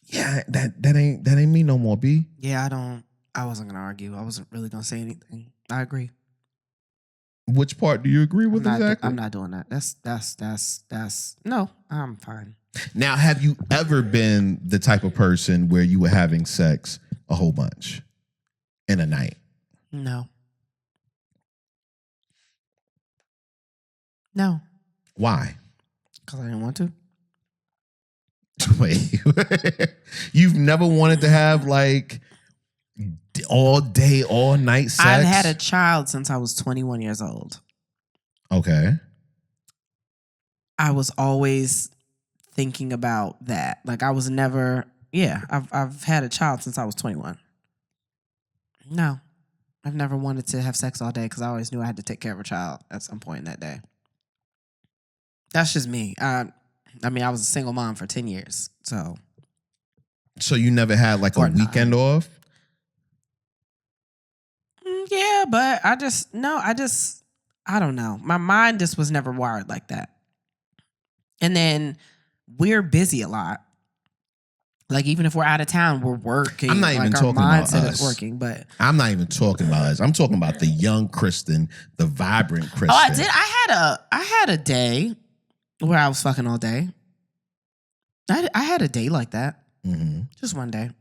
yeah, that ain't me no more, B. Yeah, I wasn't gonna argue. I wasn't really gonna say anything. I agree. Which part do you agree with exactly? I'm not doing that. That's no, I'm fine. Now, have you ever been the type of person where you were having sex a whole bunch in a night? No. No. Why? Because I didn't want to. Wait. You've never wanted to have like all day, all night sex? I've had a child since I was 21 years old. Okay. I was always thinking about that. Like I was never, I've had a child since I was 21. No. I've never wanted to have sex all day because I always knew I had to take care of a child at some point in that day. That's just me. I was a single mom for 10 years. So you never had like a weekend off? Yeah, but I don't know. My mind just was never wired like that. And then we're busy a lot. Like even if we're out of town, we're working. I'm not even talking about us. Is working, but I'm not even talking about us. I'm talking about the young Kristen, the vibrant Kristen. Oh, I did. I had a day where I was fucking all day. I had a day like that. Mm-hmm. Just one day. It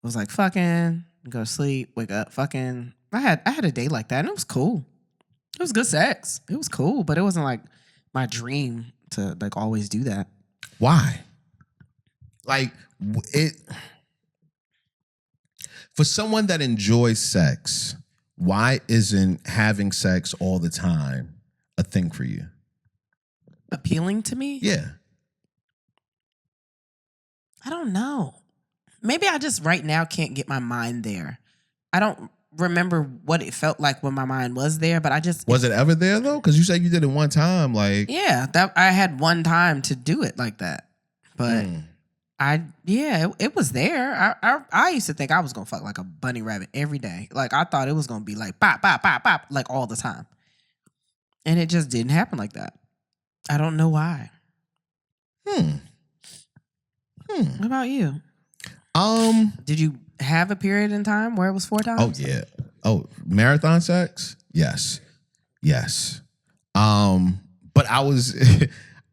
was like fucking, go to sleep, wake up, fucking. I had a day like that, and it was cool. It was good sex. It was cool, but it wasn't like my dream to like always do that. Why? Like it for someone that enjoys sex, why isn't having sex all the time a thing for you? Appealing to me? Yeah. I don't know. Maybe I just right now can't get my mind there. I don't remember what it felt like when my mind was there, but I just Was it ever there though? Because you said you did it one time. Like, yeah, that I had one time to do it like that, but it was there. I used to think I was gonna fuck like a bunny rabbit every day. Like I thought it was gonna be like pop pop pop pop like all the time, and it just didn't happen like that. I don't know why. What about you? Did you have a period in time where it was 4 times? Oh yeah. Oh, marathon sex? Yes. But I was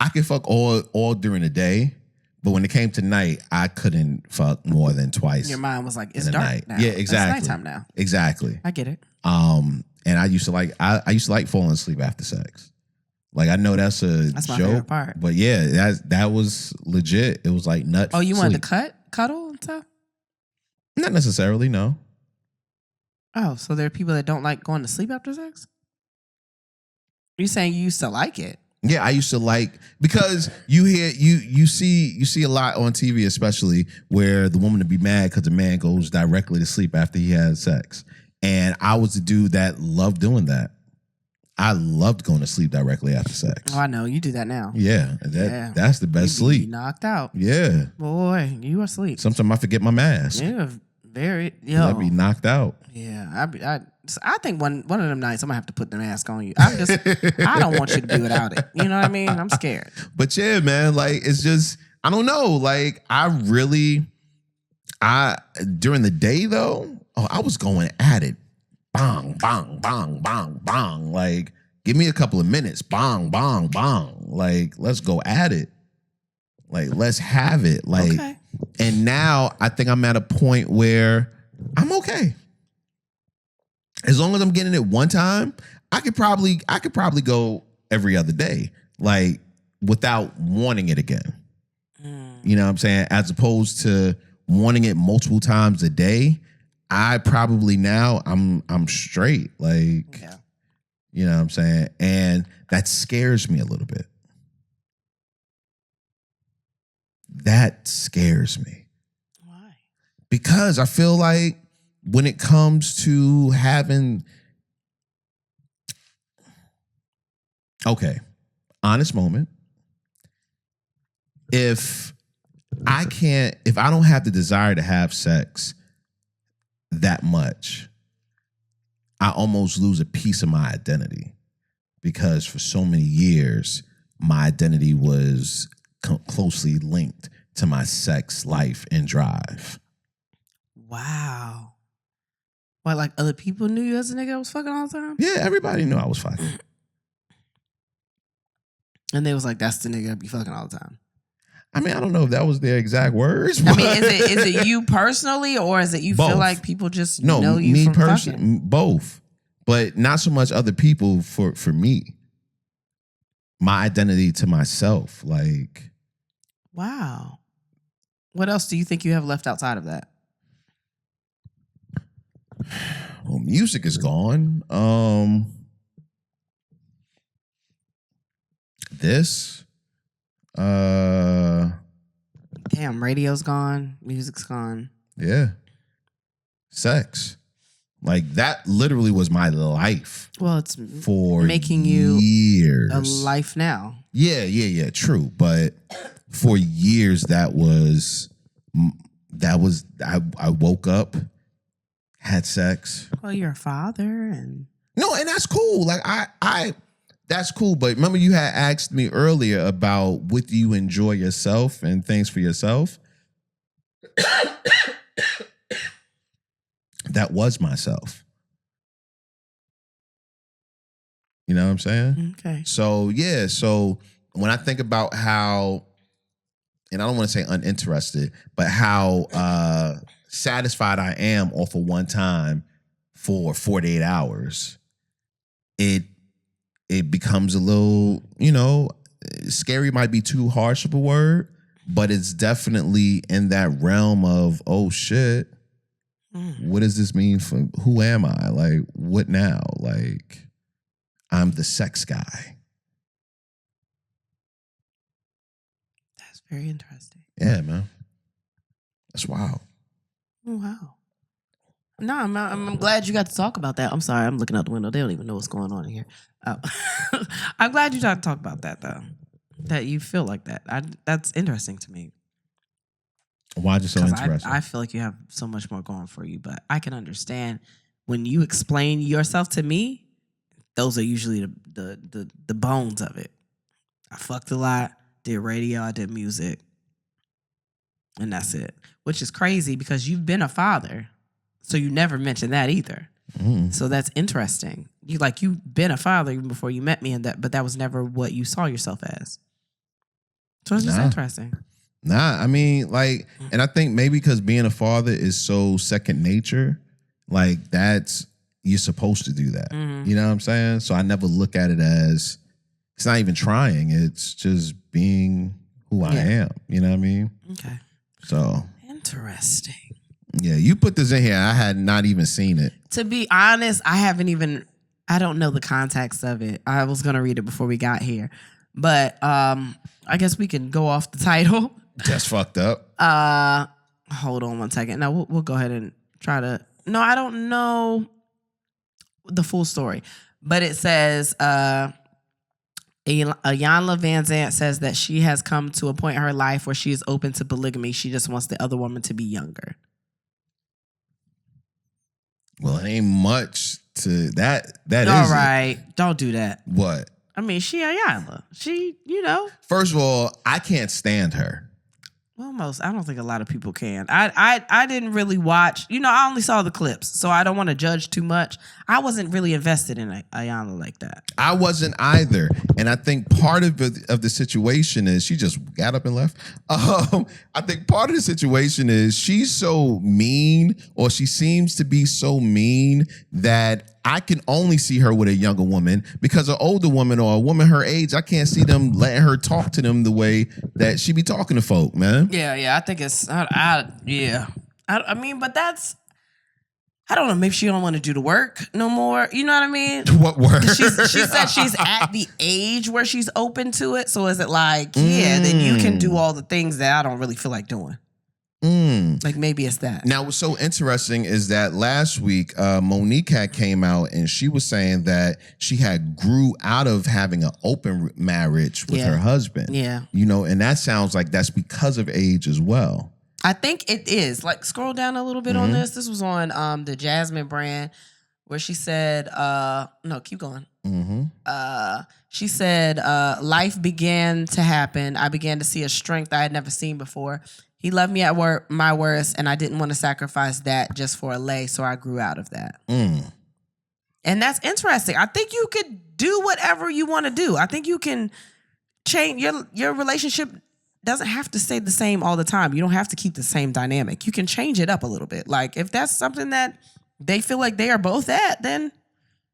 I could fuck all during the day, but when it came to night, I couldn't fuck more than twice. Your mind was like, it's in the dark night. now. Yeah, exactly. It's nighttime now. Exactly. I get it. And I used to like falling asleep after sex. Like I know that's my my joke, favorite part. but yeah, that was legit. It was like nut. Oh, you sleep. wanted to cuddle and stuff? Not necessarily, no. Oh, so there are people that don't like going to sleep after sex? You saying you used to like it? Yeah, I used to like, because you see a lot on TV, especially where the woman would be mad because the man goes directly to sleep after he has sex. And I was the dude that loved doing that. I loved going to sleep directly after sex. Oh, I know. You do that now. Yeah, that's the best You be sleep. knocked out. Yeah. Boy, you are asleep. Sometimes I forget my mask. You're very, I'd be knocked out. Yeah, I think one of them nights I'm gonna have to put the mask on you. I don't want you to be without it. You know what I mean? I'm scared. But yeah, man, like it's just, I don't know. Like during the day though, I was going at it. Bong, bong, bong, bong, bong. Like, give me a couple of minutes. Bong, bong, bong. Like, let's go at it. Like, let's have it. Like, Okay. And now I think I'm at a point where I'm okay. As long as I'm getting it one time, I could probably go every other day, like without wanting it again. You know what I'm saying? As opposed to wanting it multiple times a day, I probably now I'm straight. Like, Yeah. You know what I'm saying? And that scares me a little bit. That scares me. Why? Because I feel like when it comes to having, okay, honest moment. If I don't have the desire to have sex that much, I almost lose a piece of my identity, because for so many years, my identity was closely linked to my sex life and drive. Wow. What, like other people knew you as a nigga that was fucking all the time? Yeah, everybody knew I was fucking. And they was like, that's the nigga that be fucking all the time. I mean, I don't know if that was their exact words. I mean, is it you personally, or is it you Both. feel like people just know you from fucking? Both, but not so much other people. For me, my identity to myself, like, wow. What else do you think you have left outside of that? well, music is gone. This, Damn, radio's gone, music's gone. yeah, sex, like that literally was my life. Well, it's For making you years. a life now. Yeah, true. But for years, I woke up, had sex. Well, you're a father, and No, and that's cool. Like that's cool. But remember, you had asked me earlier about what do you enjoy yourself and things for yourself. That was myself. You know what I'm saying? okay. So yeah, so when I think about how, and I don't want to say uninterested, but how satisfied I am off of one time for 48 hours, it becomes a little, scary might be too harsh of a word, but it's definitely in that realm of, oh shit, what does this mean for, who am I? Like, what now? Like, I'm the sex guy. That's very interesting. Yeah, man. That's wild. Oh, wow. No, I'm glad you got to talk about that. I'm sorry, I'm looking out the window. They don't even know what's going on in here. I'm glad you got to talk about that though. That you feel like that. That's interesting to me. Why is it so interesting? I feel like you have so much more going for you, but I can understand when you explain yourself to me. Those are usually the bones of it. I fucked a lot, did radio, I did music, and that's it. Which is crazy because you've been a father, so you never mentioned that either. So that's interesting. You've been a father even before you met me, but that was never what you saw yourself as. So it's just interesting. I mean, and I think maybe because being a father is so second nature, you're supposed to do that. You know what I'm saying? So I never look at it as, it's not even trying. It's just being who I am. You know what I mean? Okay. So. Interesting. Yeah, you put this in here. I had not even seen it. To be honest, I don't know the context of it. I was going to read it before we got here. But I guess we can go off the title. Just fucked up. Hold on one second. No, we'll go ahead and try to. No, I don't know the full story, but it says Anjelah Van Zant says that she has come to a point in her life where she is open to polygamy. She just wants the other woman to be younger. Well, it ain't much to that. That all is right. Don't do that. What? I mean, she Anjelah. She, First of all, I can't stand her. Well, I don't think a lot of people can. I didn't really watch. I only saw the clips, so I don't want to judge too much. I wasn't really invested in Anjelah like that. I wasn't either, and I think part of the situation is she just got up and left. I think part of the situation is she's so mean, or she seems to be so mean that I can only see her with a younger woman, because an older woman or a woman her age, I can't see them letting her talk to them the way that she be talking to folk, man. Yeah, I think it's, yeah. I mean, but that's, I don't know, maybe she don't want to do the work no more. You know what I mean? What work? She said she's at the age where she's open to it. So is it then you can do all the things that I don't really feel like doing? Maybe it's that. Now, what's so interesting is that last week, Monique had came out and she was saying that she had grew out of having an open marriage with her husband. Yeah. And that sounds like that's because of age as well. I think it is. Scroll down a little bit on this. This was on the Jasmine brand, where she said, no, keep going. She said, life began to happen. I began to see a strength I had never seen before. He loved me at my worst, and I didn't want to sacrifice that just for a lay, so I grew out of that. And that's interesting. I think you could do whatever you want to do. I think you can change your relationship. Doesn't have to stay the same all the time. You don't have to keep the same dynamic. You can change it up a little bit. If that's something that they feel like they are both at, then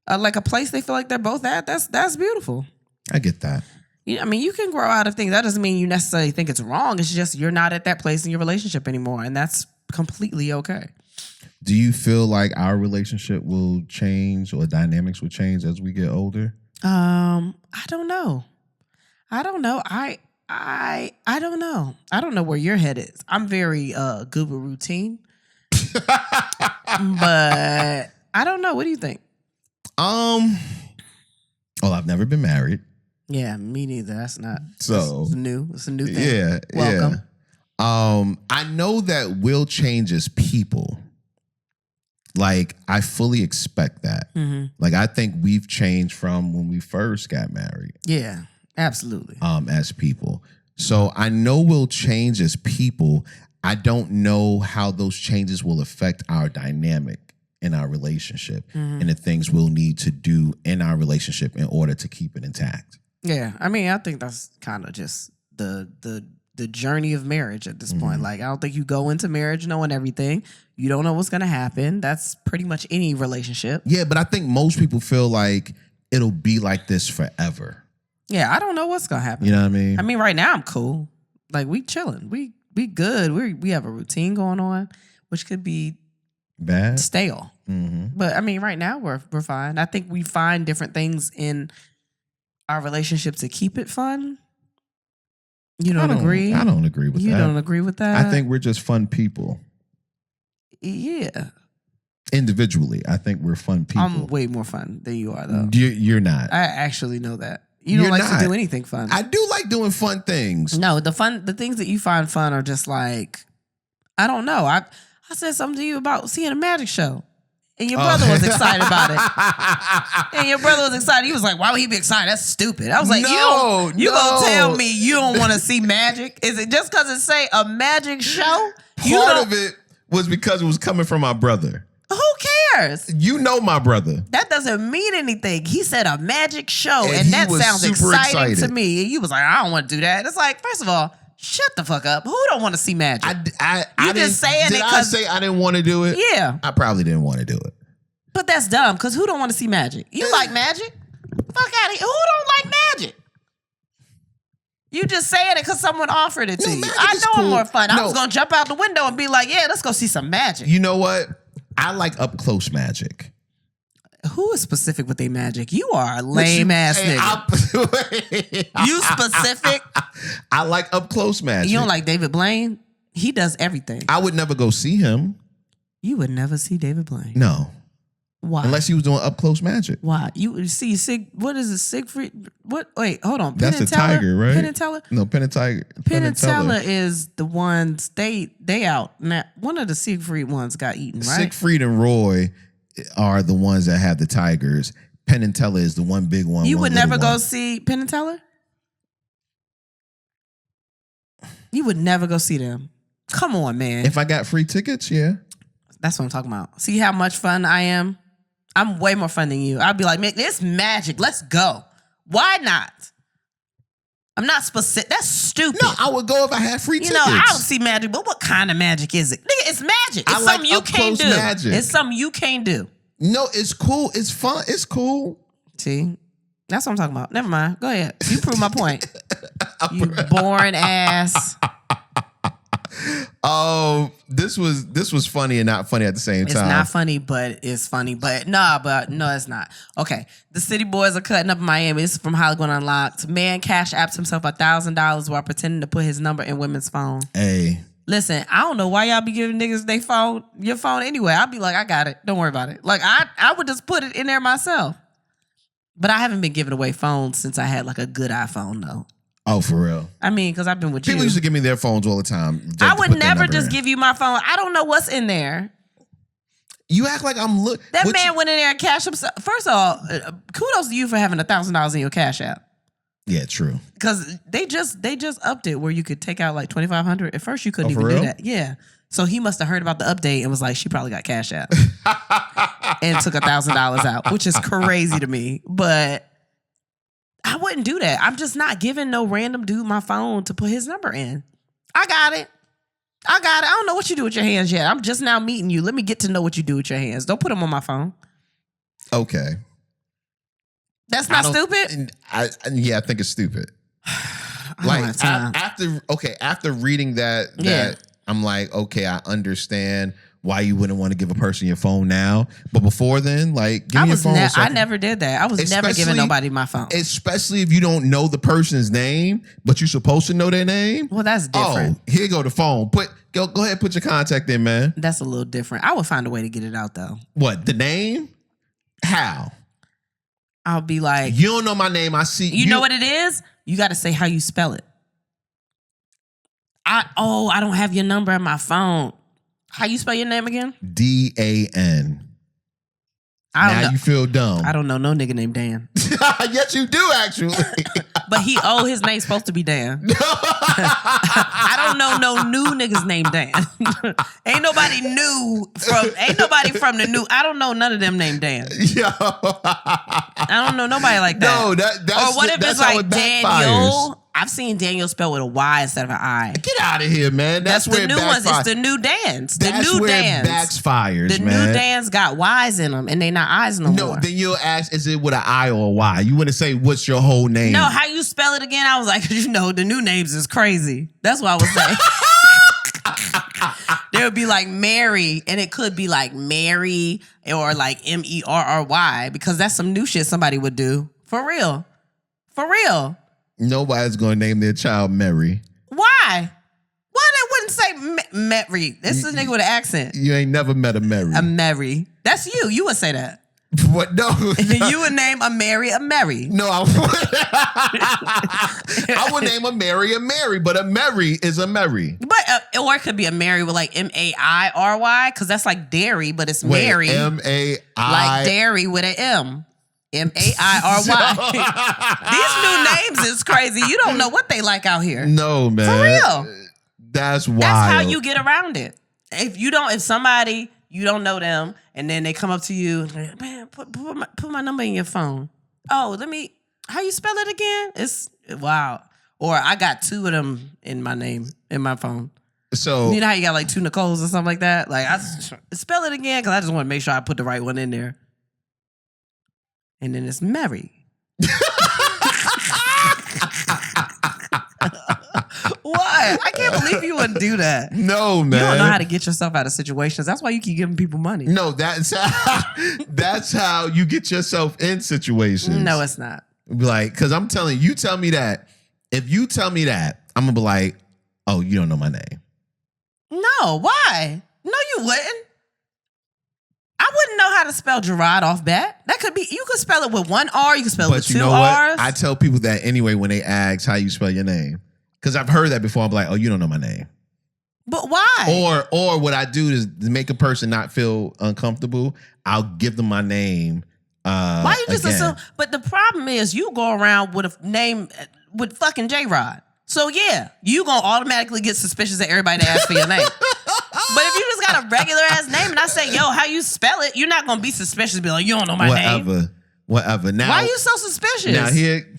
a place they feel like they're both at, that's beautiful. I get that. I mean, you can grow out of things. That doesn't mean you necessarily think it's wrong. It's just you're not at that place in your relationship anymore, and that's completely okay. Do you feel like our relationship will change or dynamics will change as we get older? I don't know. I don't know. I don't know. I don't know where your head is. I'm very good with routine, but I don't know. What do you think? Well, I've never been married. Yeah, me neither. That's not. So it's new. It's a new thing. Yeah. Welcome. Yeah. I know that will change as people. I fully expect that. I think we've changed from when we first got married. Yeah, absolutely. As people. So I know we'll change as people. I don't know how those changes will affect our dynamic in our relationship and the things we'll need to do in our relationship in order to keep it intact. Yeah, I mean, I think that's kind of just the journey of marriage at this point. I don't think you go into marriage knowing everything. You don't know what's going to happen. That's pretty much any relationship. Yeah, but I think most people feel like it'll be like this forever. Yeah, I don't know what's going to happen. You know what I mean? I mean, right now I'm cool. We chilling. We good. We have a routine going on, which could be bad, stale. But I mean, right now we're fine. I think we find different things in our relationship to keep it fun. You don't agree? I don't agree with that. You don't agree with that? I think we're just fun people. Yeah. Individually, I think we're fun people. I'm way more fun than you are, though. You're not. I actually know that. You don't like to do anything fun. I do like doing fun things. No, the things that you find fun are just like, I don't know. I said something to you about seeing a magic show. And your brother was excited about it. And your brother was excited. He was like, why would he be excited? That's stupid. I was like, you gonna tell me you don't want to see magic? Is it just because it say a magic show? Part of it was because it was coming from my brother. Who cares? You know my brother. That doesn't mean anything. He said a magic show, and that sounds exciting to me. And you was like, I don't want to do that. It's like, first of all, shut the fuck up. Who don't want to see magic? I just saying did it I say I didn't want to do it? Yeah. I probably didn't want to do it. But that's dumb, because who don't want to see magic? You like magic? Fuck out of here. Who don't like magic? You just saying it because someone offered it to you. I know cool. I'm more fun. I was going to jump out the window and be like, yeah, let's go see some magic. You know what? I like up close magic. Who is specific with their magic? You are a lame ass nigga. You specific? I like up close magic. You don't like David Blaine? He does everything. I would never go see him. You would never see David Blaine. No. Why? Unless he was doing up close magic. Why? You see what is it? Siegfried? What? Wait, hold on. That's a tiger, right? Penn and Teller? No, Penn and Tiger. Penn and Teller is the ones they out. Now, one of the Siegfried ones got eaten, right? Siegfried and Roy are the ones that have the tigers. Penn and Teller is the one big one. You would never go see Penn and Teller? You would never go see them. Come on, man. If I got free tickets, yeah. That's what I'm talking about. See how much fun I am? I'm way more fun than you. I'd be like, man, it's magic. Let's go. Why not? I'm not specific. That's stupid. No, I would go if I had free tickets. You know, I don't see magic, but what kind of magic is it? Nigga, it's magic. It's something you can't do. Magic. It's something you can't do. No, it's cool. It's fun. It's cool. See? That's what I'm talking about. Never mind. Go ahead. You prove my point. You boring ass. Oh, this was funny and not funny at the same time. It's not funny, but it's funny. But no, it's not. Okay. The city boys are cutting up in Miami. This is from Hollywood Unlocked. Man cash apps himself $1,000 while pretending to put his number in women's phone. Hey. Listen, I don't know why y'all be giving niggas your phone anyway. I'll be like, I got it. Don't worry about it. Like, I would just put it in there myself. But I haven't been giving away phones since I had like a good iPhone, though. Oh, for real? I mean, because I've been with you. People used to give me their phones all the time. I would never just give you my phone. I don't know what's in there. You act like I'm That man went in there and cashed himself. First of all, kudos to you for having $1,000 in your cash app. Yeah, true. Because they just upped it where you could take out like $2,500. At first, you couldn't even for do real? that. Yeah. So he must have heard about the update and was like, she probably got cash app. And took $1,000 out, which is crazy to me. But I wouldn't do that. I'm just not giving no random dude my phone to put his number in. I got it. I don't know what you do with your hands yet. I'm just now meeting you. Let me get to know what you do with your hands. Don't put them on my phone. Okay. That's not stupid? I think it's stupid. After reading that I'm like, okay, I understand why you wouldn't want to give a person your phone now. But before then, like, give me your phone. I never did that. I was never giving nobody my phone. Especially if you don't know the person's name, but you're supposed to know their name. Well, that's different. Oh, here go the phone. Go ahead, put your contact in, man. That's a little different. I would find a way to get it out, though. What, the name? How? I'll be like, you don't know my name. I see. You know what it is? You got to say how you spell it. I don't have your number in my phone. How you spell your name again? Dan. Now you feel dumb. I don't know no nigga named Dan. Yes, you do, actually. But his name's supposed to be Dan. I don't know no new niggas named Dan. Ain't nobody from the new. I don't know none of them named Dan. Yo. I don't know nobody like that. No, that's or what if that's it's like Daniel? I've seen Daniel spelled with a Y instead of an I. Get out of here, man. That's where the new ones. It's the new Dans. That's where it backfires, the new Dans got Y's in them, and they not I's no more. No, then you'll ask, is it with an I or a Y? You wouldn't say, what's your whole name? No, how you spell it again? I was like, the new names is crazy. That's what I was saying. There would be like Mary, and it could be like Mary or like Merry, because that's some new shit somebody would do. For real. For real. Nobody's going to name their child Mary. Why? Why they wouldn't say Mary? This is a nigga with an accent. You ain't never met a Mary. A Mary. That's you. You would say that. What? No. You would name a Mary a Mary. No, I would name a Mary, but a Mary is a Mary. But or it could be a Mary with like Mairy, because that's like dairy, but it's Mary. Mai like dairy with an M. Mairy. These new names is crazy. You don't know what they like out here. No, man. For real. That's wild. That's how you get around it. If somebody, you don't know them, and then they come up to you, man, put my number in your phone. Oh, how you spell it again? It's wow. Or I got 2 of them in my name, in my phone. So you know how you got like 2 Nicoles or something like that? Like spell it again, because I just want to make sure I put the right one in there. And then it's Mary. What? I can't believe you wouldn't do that. No, man. You don't know how to get yourself out of situations. That's why you keep giving people money. No, that's how you get yourself in situations. No, it's not. Like, because I'm telling you, tell me that. If you tell me that, I'm going to be like, oh, you don't know my name. No, why? No, you wouldn't. I wouldn't know how to spell Gerard off bat. That could be, you could spell it with 1 R, you could spell it with 2 R's. I tell people that anyway when they ask how you spell your name. Because I've heard that before. I'm like, oh, you don't know my name. But why? Or what I do is to make a person not feel uncomfortable, I'll give them my name. Why you just again. assume? But the problem is you go around with a name with fucking J-Rod. So yeah, you gonna automatically get suspicious of everybody that asks for your name. But if you just got a regular ass name and I say, yo, how you spell it? You're not gonna be suspicious and be like, you don't know my name. Whatever. Now, why are you so suspicious? Now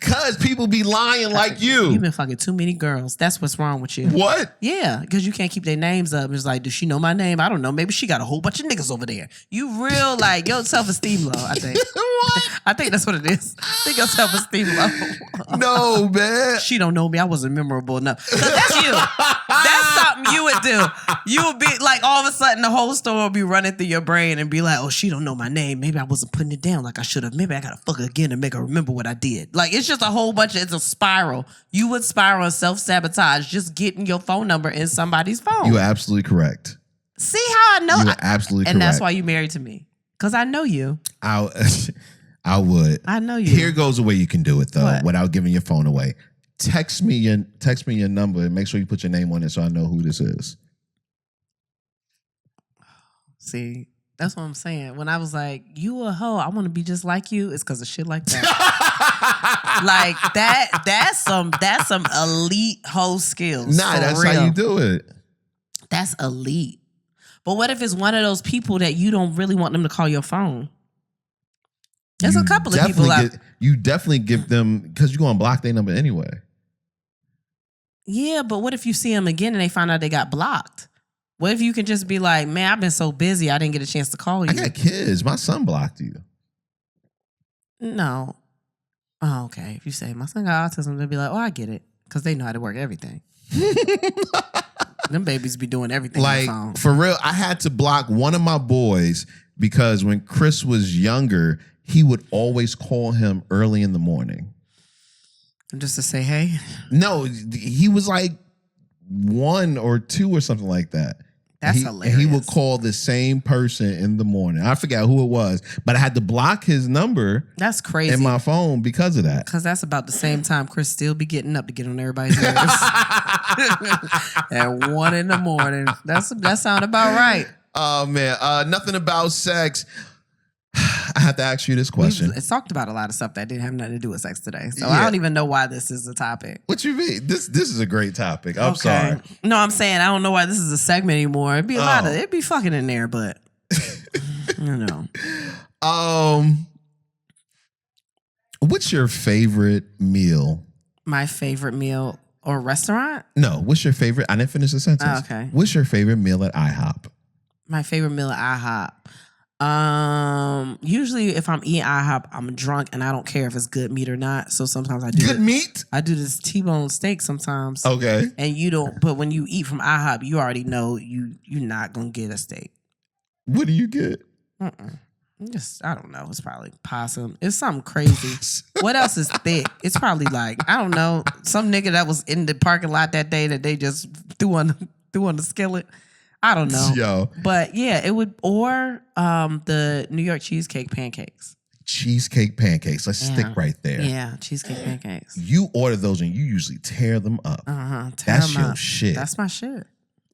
cause people be lying like you. You've been fucking too many girls. That's what's wrong with you. What? Yeah, because you can't keep their names up. It's like, does she know my name? I don't know. Maybe she got a whole bunch of niggas over there. You real like your self-esteem low, I think. What? I think that's what it is. I think your self-esteem low. No, man. She don't know me. I wasn't memorable enough. So that's you. That's something you would do. You would be like, all of a sudden the whole story will be running through your brain and be like, oh, she don't know my name. Maybe I wasn't putting it down like I should have. Maybe I gotta fuck her again and make her remember what I did. Like, it's just a whole bunch of, it's a spiral. You would spiral and self-sabotage just getting your phone number in somebody's phone. You are absolutely correct. See how I know? You are absolutely correct. And that's why you married to me. Because I know you. I would. I know you. Here goes a way you can do it though, What? without giving your phone away. Text me your number and make sure you put your name on it so I know who this is. See, that's what I'm saying. When I was like, you a hoe, I want to be just like you, it's because of shit like that. Like that's some elite hoe skills. Nah, that's how you do it. That's elite. But what if it's one of those people that you don't really want them to call your phone? There's a couple of people you definitely give them, because you're going to block their number anyway. Yeah, but what if you see them again and they find out they got blocked? What if you can just be like, man, I've been so busy, I didn't get a chance to call you. I got kids. My son blocked you. No. Oh, okay. If you say, my son got autism, they'll be like, oh, I get it. Because they know how to work everything. Them babies be doing everything on the phone. Like, for real, I had to block one of my boys because when Chris was younger, he would always call him early in the morning. Just to say, hey? No, he was like 1 or 2 or something like that. That's hilarious. He would call the same person in the morning. I forgot who it was, but I had to block his number. That's crazy. In my phone because of that. Because that's about the same time Chris still be getting up to get on everybody's nerves. At 1 in the morning. That sound about right. Oh, man. Nothing about sex. I have to ask you this question. It's talked about a lot of stuff that didn't have nothing to do with sex today. So Yeah. I don't even know why this is a topic. What you mean? This is a great topic. I'm sorry. No, I'm saying I don't know why this is a segment anymore. It'd be a lot of, it'd be fucking in there, but you know. What's your favorite meal? My favorite meal or restaurant? No, what's your favorite? I didn't finish the sentence. Oh, okay. What's your favorite meal at IHOP? My favorite meal at IHOP. Usually if I'm eating IHOP, I'm drunk and I don't care if it's good meat or not. So sometimes I do good meat. I do this T-bone steak sometimes. Okay. And you don't. But when you eat from IHOP, you already know you're not gonna get a steak. What do you get? Just I don't know. It's probably possum. It's something crazy. What else is thick? It's probably like I don't know. Some nigga that was in the parking lot that day that they just threw on the skillet. I don't know. Yo. But yeah, it would, or the New York cheesecake pancakes. Cheesecake pancakes. Let's stick right there. Yeah, cheesecake pancakes. You order those and you usually tear them up. That's your shit. That's my shit.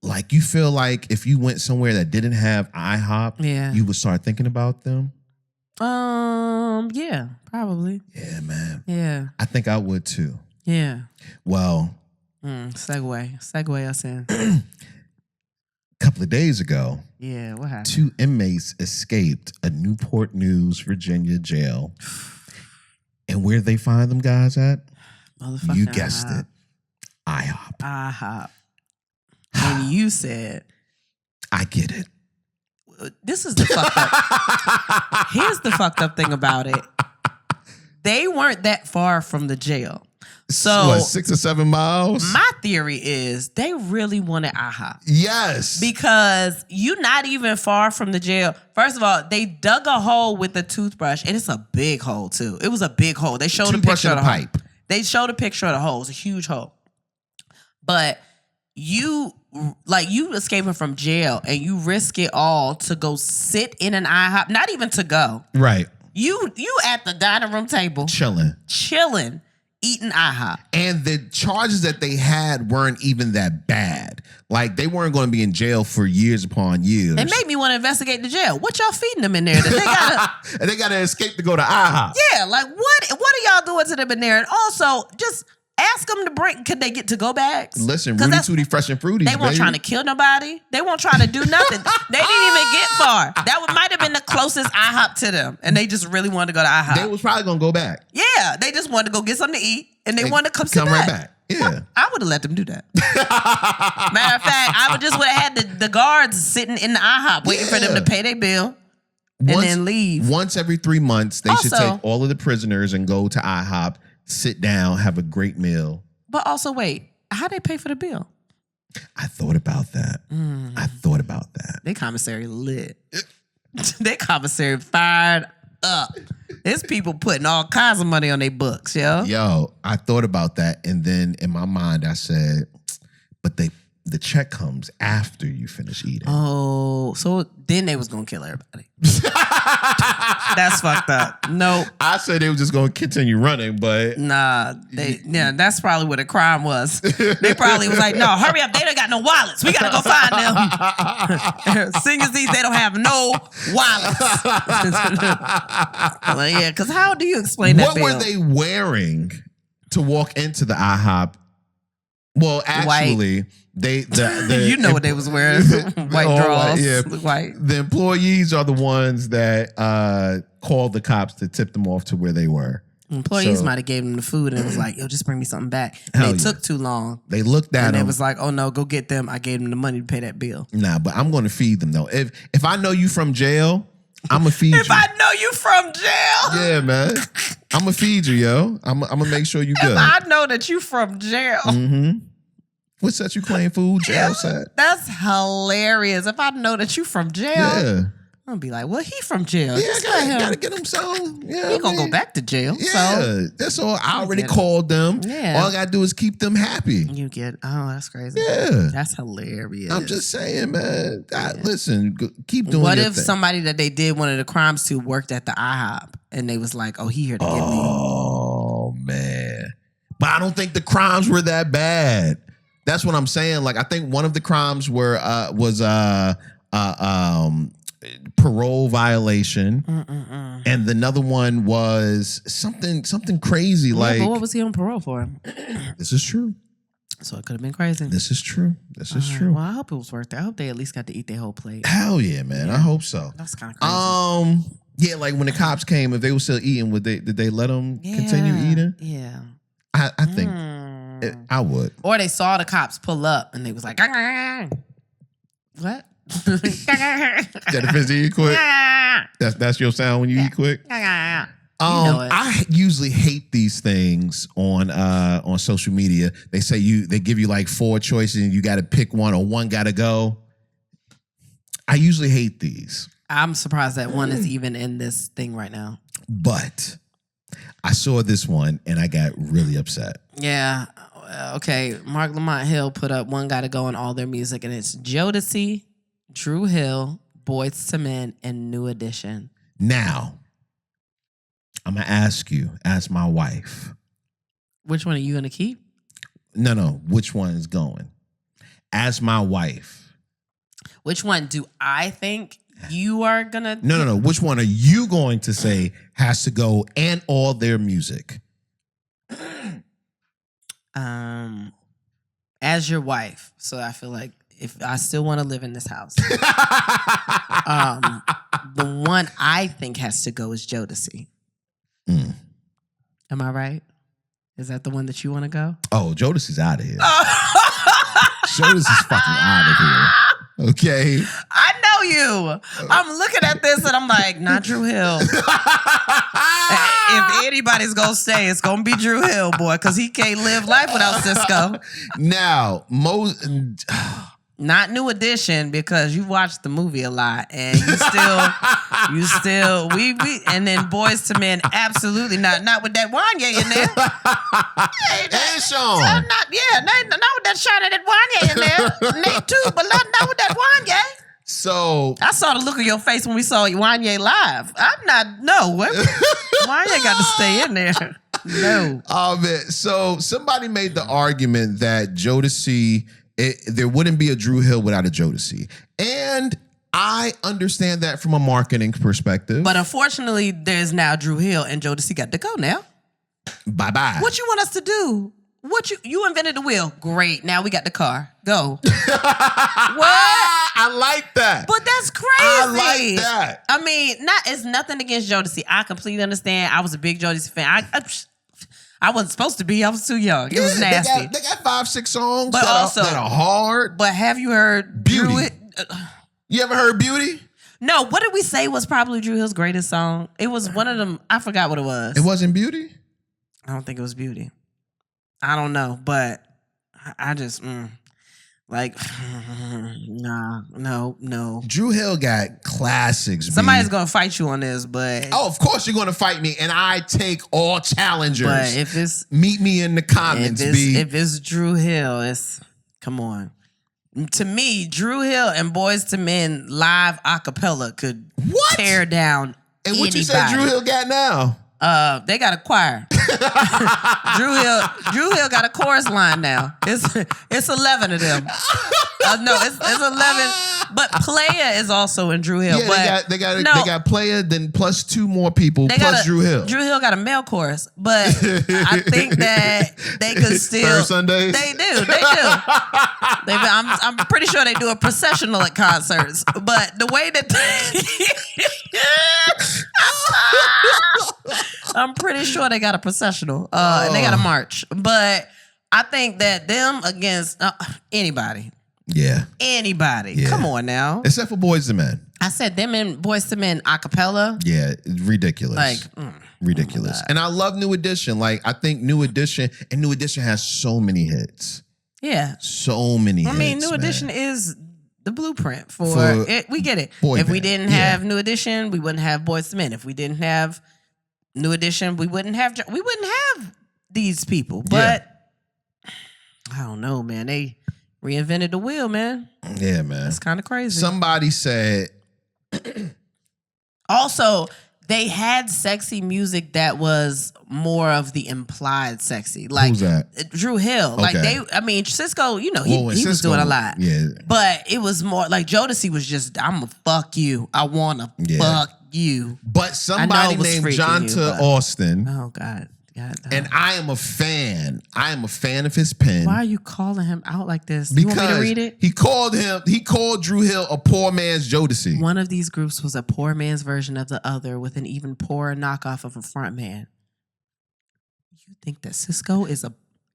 Like, you feel like if you went somewhere that didn't have IHOP, you would start thinking about them? Yeah, probably. Yeah, man. Yeah. I think I would too. Yeah. Well. Segue us in. A couple of days ago. Yeah, what happened? 2 inmates escaped a Newport News, Virginia jail. And where did they find them guys at? You guessed it. IHOP. IHOP. And you said, I get it. This is the fucked up. Here's the fucked up thing about it. They weren't that far from the jail. So what, 6 or 7 miles? My theory is they really wanted IHOP. Yes. Because you're not even far from the jail. First of all, they dug a hole with a toothbrush, and it's a big hole too. It was a big hole. They showed a picture of the pipe. They showed a picture of the hole. It's a huge hole. But you escaping from jail and you risk it all to go sit in an IHOP, not even to go. Right. You at the dining room table. Chilling. Eating IHOP. And the charges that they had weren't even that bad. Like, they weren't going to be in jail for years upon years. It made me want to investigate the jail. What y'all feeding them in there? And they got to escape to go to IHOP. Yeah, like what are y'all doing to them in there? And also, just ask them to bring, could they get to-go bags? Listen, Rudy Tooty Fresh and Fruity. They weren't trying to kill nobody. They weren't trying to do nothing. They didn't even get far. That might have been the closest IHOP to them. And they just really wanted to go to IHOP. They was probably going to go back. Yeah, they just wanted to go get something to eat. And they wanted to come right back. Yeah. I would have let them do that. Matter of fact, I would have had the guards sitting in the IHOP waiting for them to pay their bill and then leave. Once every 3 months, they should take all of the prisoners and go to IHOP, sit down, have a great meal. But also, wait, how they pay for the bill? I thought about that. They commissary lit. They commissary fired up. There's people putting all kinds of money on their books, yo. I thought about that, and then in my mind I said, but the check comes after you finish eating. Oh, so then they was gonna kill everybody. That's fucked up. Nope. I said they were just gonna continue running, but that's probably what the crime was. They probably was like, no, hurry up, they don't got no wallets. We gotta go find them. Seeing as these, they don't have no wallets. Well, yeah, because how do you explain that? What were they wearing to walk into the IHOP? Well, actually, white. You know what they was wearing. White drawers. Yeah. White. The employees are the ones that called the cops to tip them off to where they were. Employees might have gave them the food and was like, yo, just bring me something back. And they took too long. They looked at them. And it was like, oh no, go get them. I gave them the money to pay that bill. Nah, but I'm going to feed them though. If I know you from jail, I'm going to feed you. If I know you from jail. Yeah, man. I'm going to feed you, yo. I'm going to make sure you good. If I know that you from jail. Mm-hmm. What set you claim food? Jail set. That's hilarious. If I know that you from jail, I'm gonna be like, well, he from jail. Yeah, gotta get him some. Yeah, he gonna go back to jail. Yeah, so that's all. I already called them. Yeah. All I gotta do is keep them happy. That's crazy. Yeah. That's hilarious. I'm just saying, man. Listen, keep doing what your if thing. somebody that they did one of the crimes to worked at the IHOP and they was like, oh, he here to get me? Oh, man. But I don't think the crimes were that bad. That's what I'm saying. Like, I think one of the crimes was parole violation, and another one was something crazy. Like, but what was he on parole for? This is true. So it could have been crazy. This is true. This is true. Well, I hope it was worth it. I hope they at least got to eat their whole plate. Hell yeah, man. I hope so. That's kind of crazy. Yeah, like when the cops came, if they were still eating, did they let them continue eating? Yeah. I think I would. Or they saw the cops pull up and they was like, what? That offends you quick? That's your sound when you eat quick? I usually hate these things on social media. They say they give you like 4 choices and you got to pick one or one got to go. I usually hate these. I'm surprised that one is even in this thing right now. But I saw this one and I got really upset. Yeah. Okay. Mark Lamont Hill put up one got to go in all their music, and it's Jodeci, Drew Hill, Boyz II Men, and New Edition. Now, I'm going to ask my wife. Which one are you going to keep? No. Which one is going? Ask my wife. Which one do I think you are going to... No. Which one are you going to say has to go and all their music? As your wife. So I feel like if I still want to live in this house, the one I think has to go is Jodeci. Am I right? Is that the one that you want to go? Oh, Jodeci's out of here. Jodeci's fucking out of here. Okay. I know you. I'm looking at this and I'm like, not Drew Hill. If anybody's gonna stay, it's gonna be Drew Hill, boy, because he can't live life without Cisco. Now, not New Edition, because you watched the movie a lot and you still we and then Boyz II Men, absolutely not with that Wanye in there. And Sean. Not with that Sean and that Wanye in there. Nate too, but not with that Wanye. So I saw the look of your face when we saw Wanye live. Wanye got to stay in there. No. Oh man. So somebody made the argument that Jodeci, there wouldn't be a Drew Hill without a Jodeci. And I understand that from a marketing perspective. But unfortunately, there's now Drew Hill and Jodeci got to go now. Bye-bye. What you want us to do? You invented the wheel. Great. Now we got the car. Go. What? I like that. But that's crazy. I like that. I mean, it's nothing against Jodeci. I completely understand. I was a big Jodeci fan. I wasn't supposed to be. I was too young. It was nasty. They got 5-6 songs but that are hard. But have you heard Beauty? Drew You ever heard Beauty? No. What did we say was probably Drew Hill's greatest song? It was one of them. I forgot what it was. It wasn't Beauty? I don't think it was Beauty. I don't know, but I just no. Drew Hill got classics. Somebody's gonna fight you on this, but of course you're gonna fight me, and I take all challengers. But if it's meet me in the comments, if it's Drew Hill, come on. To me, Drew Hill and Boyz II Men live a cappella could tear down. And what you say Drew Hill got now? They got a choir. Drew Hill got a chorus line now. It's 11 of them. No, it's 11. But Playa is also in Drew Hill. Yeah, but they got Playa, then plus 2 more people plus Drew Hill. Drew Hill got a male chorus, but I think that they could still. Third Sundays? They do. I'm pretty sure they do a processional at concerts. But the way that I'm pretty sure they got a processional and they got a march. But I think that them against anybody. Yeah. Anybody. Yeah. Come on now. Except for Boyz II Men. I said them and Boyz II Men a cappella. Yeah, it's ridiculous. Ridiculous. And I love New Edition. I think New Edition has so many hits. Yeah. So many hits. I mean, New Edition is the blueprint for it. We get it. If we didn't have New Edition, we wouldn't have Boyz II Men. If we didn't have New Edition, we wouldn't have these people. But I don't know, man. They reinvented the wheel, man. Yeah, man. It's kind of crazy. Somebody said also, they had sexy music that was more of the implied sexy. Who's that? Drew Hill. Okay. Cisco, he was doing a lot. Yeah. But it was more like Jodeci was just, I'm gonna fuck you. I wanna fuck you. But somebody named Jonta Austin. Oh God. And I am a fan. I am a fan of his pen. Why are you calling him out like this? Because you want me to read it? He called Drew Hill a poor man's Jodeci. One of these groups was a poor man's version of the other with an even poorer knockoff of a front man. You think that Cisco is a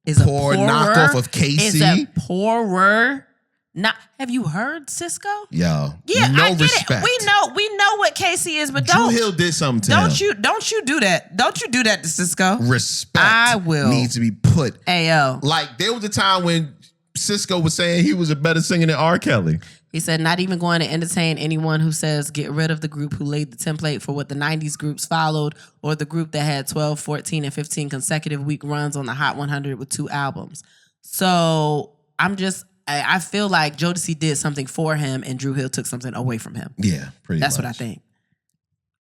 poor knockoff of Casey? Is a poorer? Have you heard Cisco? Yo, yeah, no I get respect. it. We know what Casey is, but Drew Hill did something to him. Don't you do that? Don't you do that to Cisco? Respect needs to be put. Ayo. Like there was a time when Cisco was saying he was a better singer than R. Kelly. He said, not even going to entertain anyone who says get rid of the group who laid the template for what the 90s groups followed, or the group that had 12, 14, and 15 consecutive week runs on the Hot 100 with 2 albums. So I'm just, I feel like Jodeci did something for him and Drew Hill took something away from him. Yeah, pretty That's much. what I think.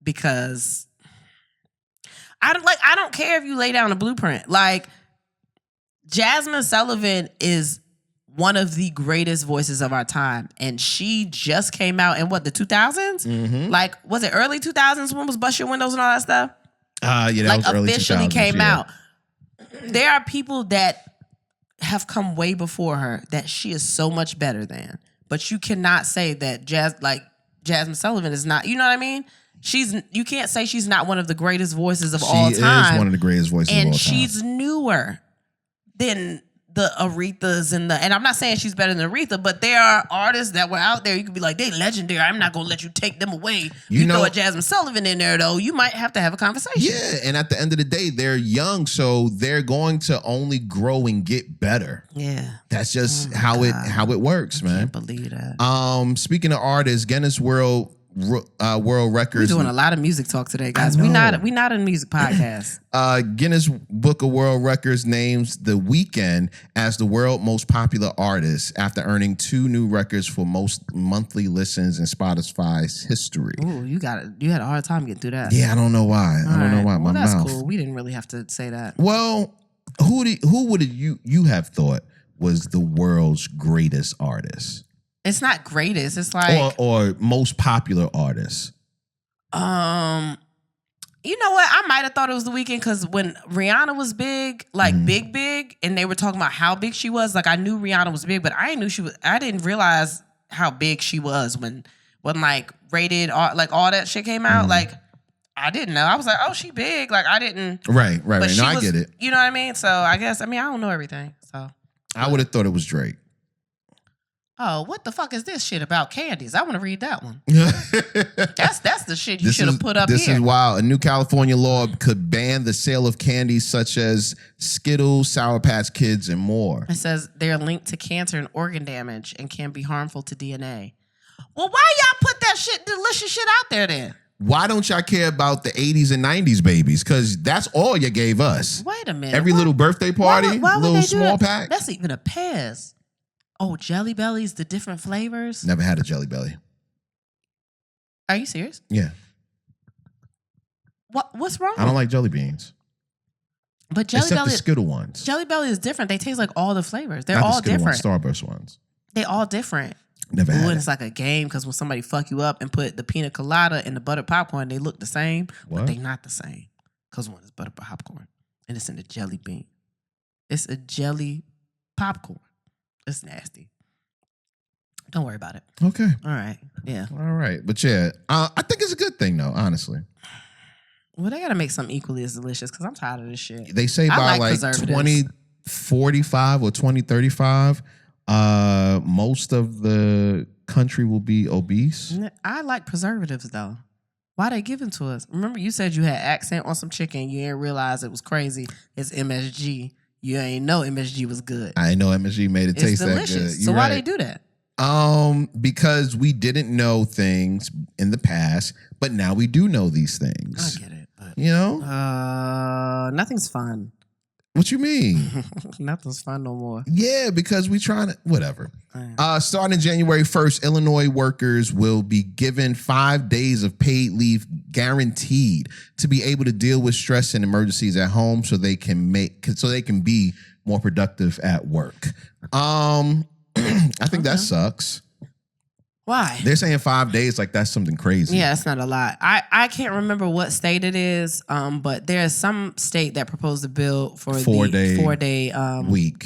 Because I don't care if you lay down a blueprint. Like, Jasmine Sullivan is one of the greatest voices of our time. And she just came out in the 2000s? Mm-hmm. Like, was it early 2000s when was Bust Your Windows and all that stuff? Yeah, that like, was early officially 2000s, came yeah. out. There are people that have come way before her that she is so much better than. But you cannot say that Jasmine Sullivan is not, you know what I mean? You can't say she's not one of the greatest voices of all time. She is one of the greatest voices of all time. And she's newer than the Arethas and I'm not saying she's better than Aretha, but there are artists that were out there. You could be like, they legendary. I'm not gonna let you take them away. You throw a Jasmine Sullivan in there though, you might have to have a conversation. Yeah, and at the end of the day, they're young, so they're going to only grow and get better. Yeah, that's just how it works, man. I can't believe that. Speaking of artists, Guinness World Records. We're doing a lot of music talk today, guys. We not a music podcast. Guinness Book of World Records names The Weeknd as the world's most popular artist after earning 2 new records for most monthly listens in Spotify's history. Ooh, you had a hard time getting through that. Yeah, I don't know why. I don't know why. Well, that's mouth. cool. We didn't really have to say that. Well, who would you have thought was the world's greatest artist? It's not greatest. It's like or most popular artist. You know what? I might have thought it was The Weeknd because when Rihanna was big, like big, and they were talking about how big she was. Like I knew Rihanna was big, but I didn't realize how big she was when like Rated like all that shit came out. Like I didn't know. I was like, oh, she big. Like I didn't. Right. No, I get it. You know what I mean? So I guess I don't know everything. So I would have thought it was Drake. Oh, what the fuck is this shit about candies? I want to read that one. That's the shit you should have put up here. This is wild. A new California law could ban the sale of candies such as Skittles, Sour Patch Kids, and more. It says they're linked to cancer and organ damage and can be harmful to DNA. Well, why y'all put that delicious shit out there then? Why don't y'all care about the 80s and 90s babies? Because that's all you gave us. Wait a minute. Every little birthday party, why would little they do small that? pack. That's even a Pez. Oh, Jelly Bellies, the different flavors? Never had a Jelly Belly. Are you serious? Yeah. What's wrong? I don't like jelly beans. But Jelly Belly, the Skittle ones. Jelly Belly is different. They taste like all the flavors. They're Not all the Skittle different. Ones, Starburst ones. They all different. Never had and it. It's like a game because when somebody fuck you up and put the pina colada and the buttered popcorn, they look the same, but they not the same. Because one is buttered popcorn and it's in a jelly bean. It's a jelly popcorn. It's nasty. Don't worry about it. Okay. All right. Yeah. All right. But yeah, I think it's a good thing though, honestly. Well, they got to make something equally as delicious because I'm tired of this shit. They say by like 2045 or 2035, most of the country will be obese. I like preservatives though. Why they giving to us? Remember you said you had accent on some chicken. You didn't realize it was crazy. It's MSG. You ain't know MSG was good. I know MSG made it taste delicious. that good. So why they do that? Because we didn't know things in the past, but now we do know these things. I get it. But, you know? Nothing's fun. What you mean? Nothing's fun no more. Yeah, because we trying to, whatever. Starting January 1st, Illinois workers will be given 5 days of paid leave guaranteed to be able to deal with stress and emergencies at home so they can be more productive at work. I think that sucks. Why? They're saying 5 days like that's something crazy. Yeah, it's not a lot. I can't remember what state it is, but there's some state that proposed a bill for the 4 day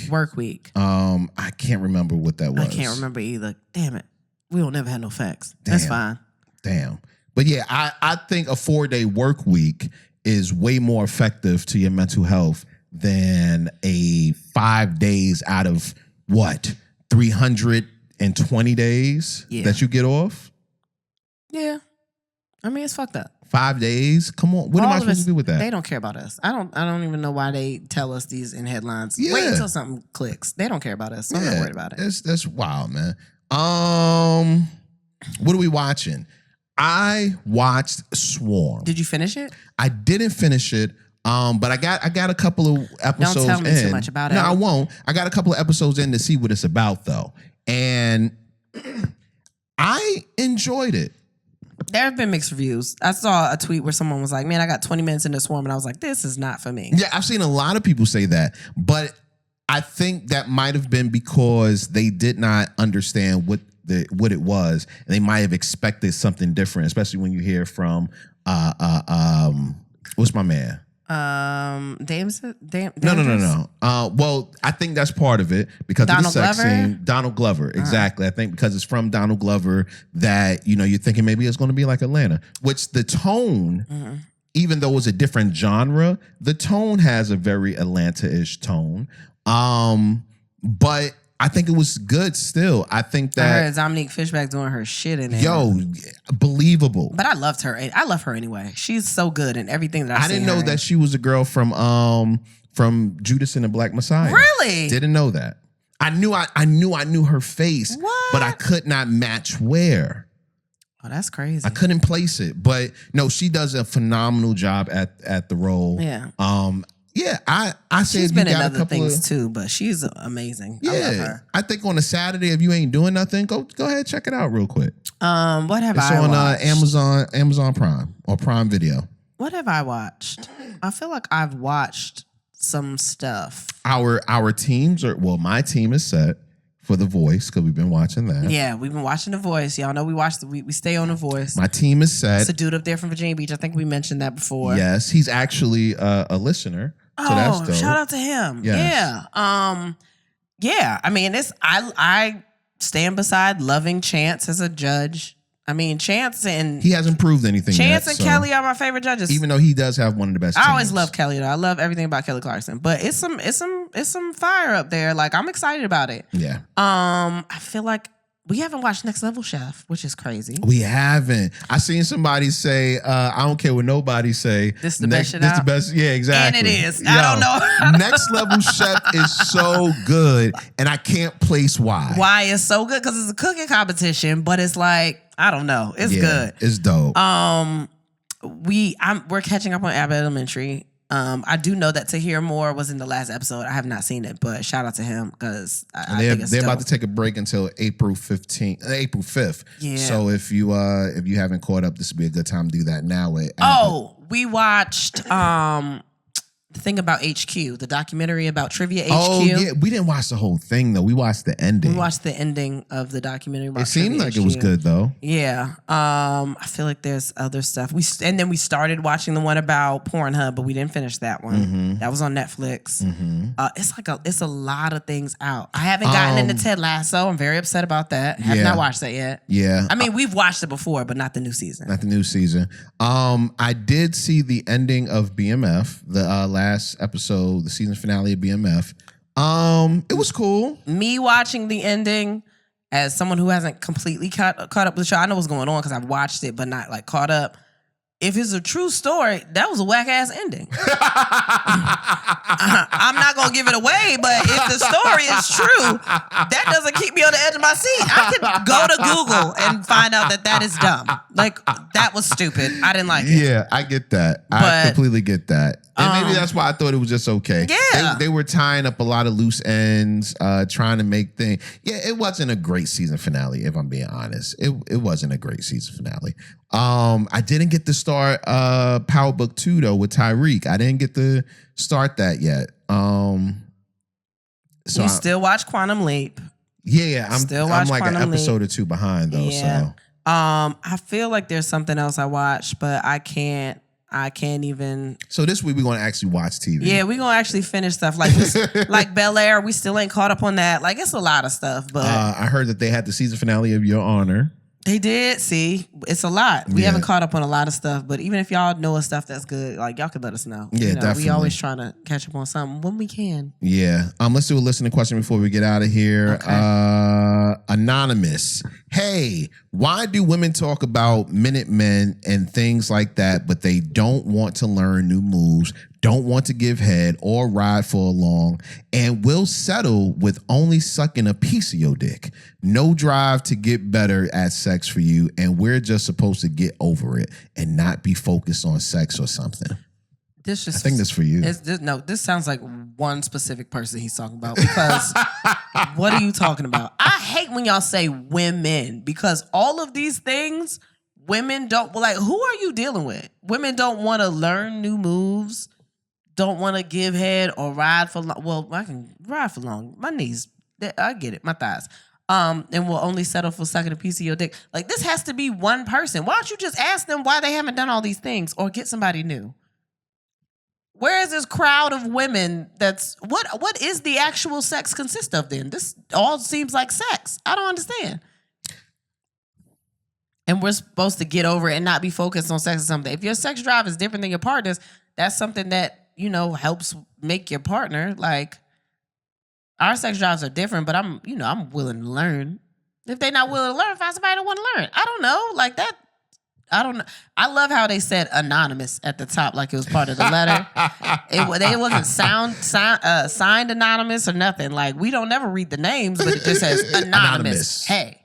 work week. I can't remember what that was. I can't remember either. Damn it. We don't never have no facts. That's fine. Damn. But yeah, I think a 4 day work week is way more effective to your mental health than a 5 days out of what? 320 days that you get off? Yeah. I mean, it's fucked up. 5 days? Come on. What am I supposed to do with that? They don't care about us. I don't even know why they tell us these in headlines. Yeah. Wait until something clicks. They don't care about us. So I'm not worried about it. That's wild, man. What are we watching? I watched Swarm. Did you finish it? I didn't finish it. But I got a couple of episodes in. Don't tell me too much about it. No, I won't. I got a couple of episodes in to see what it's about, though. And I enjoyed it. There have been mixed reviews. I saw a tweet where someone was like, man, I got 20 minutes into Swarm, and I was like, this is not for me. Yeah, I've seen a lot of people say that, but I think that might have been because they did not understand what it was, and they might have expected something different, especially when you hear from what's my man? No. Well, I think that's part of it because of the sex Glover? scene. Donald Glover, exactly. I think because it's from Donald Glover that you're thinking maybe it's going to be like Atlanta, which the tone, even though it's a different genre, the tone has a very Atlanta-ish tone. But I think it was good still. I think that I heard Dominique Fishback doing her shit in there. Yo, believable. But I loved her. I love her anyway. She's so good in everything that I've seen. I didn't know that she was a girl from Judas and the Black Messiah. Really? Didn't know that. I knew her face, What? but I could not match where. Oh, that's crazy. I couldn't place it. But no, she does a phenomenal job at the role. Yeah. Yeah, I say she's if been you in got other a couple things of, too, but she's amazing. Yeah, I love her. I think on a Saturday, if you ain't doing nothing, go ahead, check it out real quick. What have It's I on watched? Amazon Prime or Prime Video. What have I watched? I feel like I've watched some stuff. Our teams are my team is set for The Voice because we've been watching that. Yeah, we've been watching The Voice. Y'all know we stay on The Voice. My team is set. It's a dude up there from Virginia Beach. I think we mentioned that before. Yes, he's actually a listener. So that's dope. Shout out to him. Yes. Yeah. Yeah. I mean, I stand beside loving Chance as a judge. I mean, Chance and he hasn't proved anything Chance yet, and Kelly are my favorite judges. even though he does have one of the best I always teams. love Kelly though. I love everything about Kelly Clarkson. But it's some fire up there. Like I'm excited about it. Yeah. I feel like we haven't watched Next Level Chef, which is crazy. We haven't. I seen somebody say, I don't care what nobody say. This the best shit This out? the best. Yeah, exactly. And it is. I don't know. Next Level Chef is so good, and I can't place why. Why it's so good? Because it's a cooking competition, but it's like, I don't know. It's good. It's dope. We're catching up on Abbott Elementary. I do know that Tahir Moore was in the last episode. I have not seen it, but shout out to him because I think it's they're dope. about to take a break until April 5th. Yeah. So if you haven't caught up, this would be a good time to do that now. We watched the thing about HQ, the documentary about Trivia HQ. Oh yeah, we didn't watch the whole thing though. We watched the ending. We watched the ending of the documentary about It seemed Trivia like it was HQ. good though. Yeah. I feel like there's other stuff. And then we started watching the one about Pornhub, but we didn't finish that one. Mm-hmm. That was on Netflix. It's a lot of things out. I haven't gotten into Ted Lasso. I'm very upset about that. Have not watched that yet. Yeah. I mean, we've watched it before, but not the new season. Not the new season. I did see the ending of BMF, the last episode, the season finale of BMF. It was cool. Me watching the ending as someone who hasn't completely caught up with the show, I know what's going on because I've watched it, but not like caught up. If it's a true story, that was a whack ass ending. I'm not gonna give it away, but if the story is true, that doesn't keep me on the edge of my seat. I could go to Google and find out that is dumb. Like that was stupid. I didn't like it. Yeah, I get that. I completely get that. And maybe that's why I thought it was just okay. Yeah. They were tying up a lot of loose end, trying to make things. Yeah, it wasn't a great season finale, if I'm being honest. It wasn't a great season finale. I didn't get to start Playbook 2 though with Tyreek. I didn't get to start that yet. So you still watch Quantum Leap. Yeah, I'm like Quantum an episode Leap. or two behind though. Yeah. So I feel like there's something else I watched, but I can't even. So this week we're gonna actually watch TV. Yeah, we're gonna actually finish stuff like Bel Air. We still ain't caught up on that. Like it's a lot of stuff, but I heard that they had the season finale of Your Honor. they did. See, it's a lot. We haven't caught up on a lot of stuff, but even if y'all know of stuff that's good, like y'all could let us know. Yeah, definitely. We always trying to catch up on something when we can. Yeah. Let's do a listening question before we get out of here. Okay. Anonymous. Hey, why do women talk about Minutemen and things like that, but they don't want to learn new moves, don't want to give head or ride for long, and will settle with only sucking a piece of your dick? No drive to get better at sex for you, and we're just supposed to get over it and not be focused on sex or something. This just I think this for you. This sounds like one specific person he's talking about because what are you talking about? I hate when y'all say women because all of these things, women don't like. Who are you dealing with? Women don't want to learn new moves, don't want to give head or ride for long. Well, I can ride for long. My knees, I get it. My thighs. And will only settle for sucking a piece of your dick. Like this has to be one person. Why don't you just ask them why they haven't done all these things or get somebody new? Where is this crowd of women that's what is the actual sex consist of then? This all seems like sex. I don't understand. And we're supposed to get over it and not be focused on sex or something. If your sex drive is different than your partner's, that's something that, helps make your partner. Like our sex drives are different, but I'm willing to learn. If they're not willing to learn, find somebody that want to learn. I don't know. Like that. I don't know. I love how they said anonymous at the top, like it was part of the letter. They wasn't signed anonymous or nothing. Like we don't never read the names, but it just says anonymous. Hey,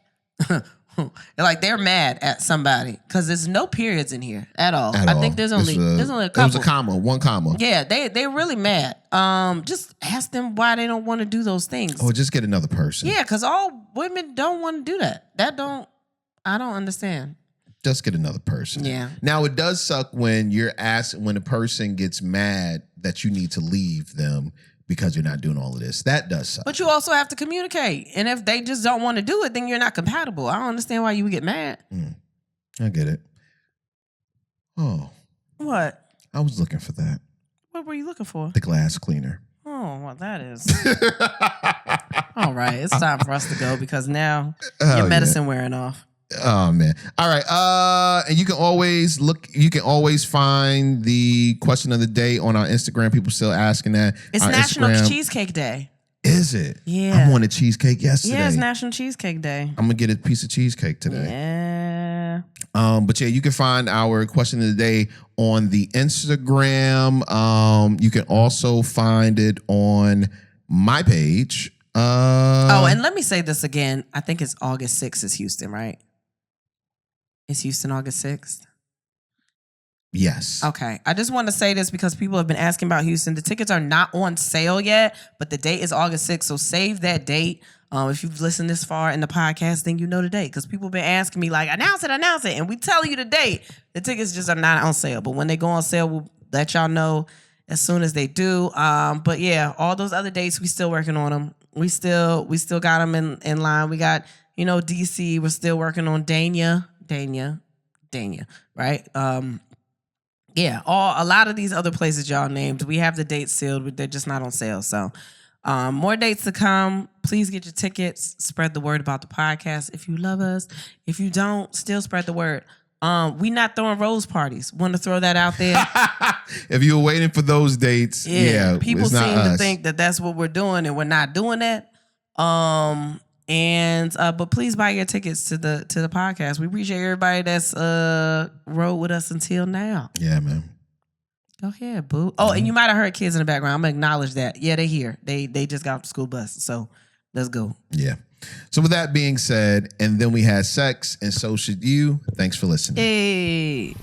like they're mad at somebody because there's no periods in here at all. I think there's only a couple. There's a comma, one comma. Yeah, they're really mad. Just ask them why they don't want to do those things. Or just get another person. Yeah, because all women don't want to do that. I don't understand. Just get another person. Yeah. Now it does suck when when a person gets mad that you need to leave them because you're not doing all of this. That does suck. But you also have to communicate. And if they just don't want to do it, then you're not compatible. I don't understand why you would get mad. I get it. Oh. What? I was looking for that. What were you looking for? The glass cleaner. Oh, well, that is. All right. It's time for us to go because now your medicine wearing off. Oh man. All right. And you can always find the question of the day on our Instagram. People still asking that. It's our National Instagram. Cheesecake Day. Is it? Yeah. I wanted cheesecake yesterday. Yeah, it's National Cheesecake Day. I'm gonna get a piece of cheesecake today. Yeah. But yeah, you can find our question of the day on the Instagram. You can also find it on my page. And let me say this again. I think it's August 6th is Houston, right? Is Houston August 6th? Yes. Okay. I just want to say this because people have been asking about Houston. The tickets are not on sale yet, but the date is August 6th. So save that date. If you've listened this far in the podcast, then you know the date because people have been asking me like, announce it. And we tell you the date. The tickets just are not on sale. But when they go on sale, we'll let y'all know as soon as they do. But yeah, all those other dates, we still working on them. We still got them in line. We got, DC. We're still working on Dania, right? Yeah, a lot of these other places y'all named, we have the dates sealed, but they're just not on sale. So, more dates to come. Please get your tickets. Spread the word about the podcast if you love us. If you don't, still spread the word. We not throwing rose parties. Want to throw that out there? If you were waiting for those dates, people it's seem not us. to think that that's what we're doing, and we're not doing that. But please buy your tickets to the podcast. We appreciate everybody that's rode with us until now. Yeah, man. Go ahead, boo. Oh, and you might have heard kids in the background. I'm gonna acknowledge that. Yeah, they here. They just got off the school bus. So let's go. Yeah. So with that being said, and then we had sex, and so should you. Thanks for listening. Hey.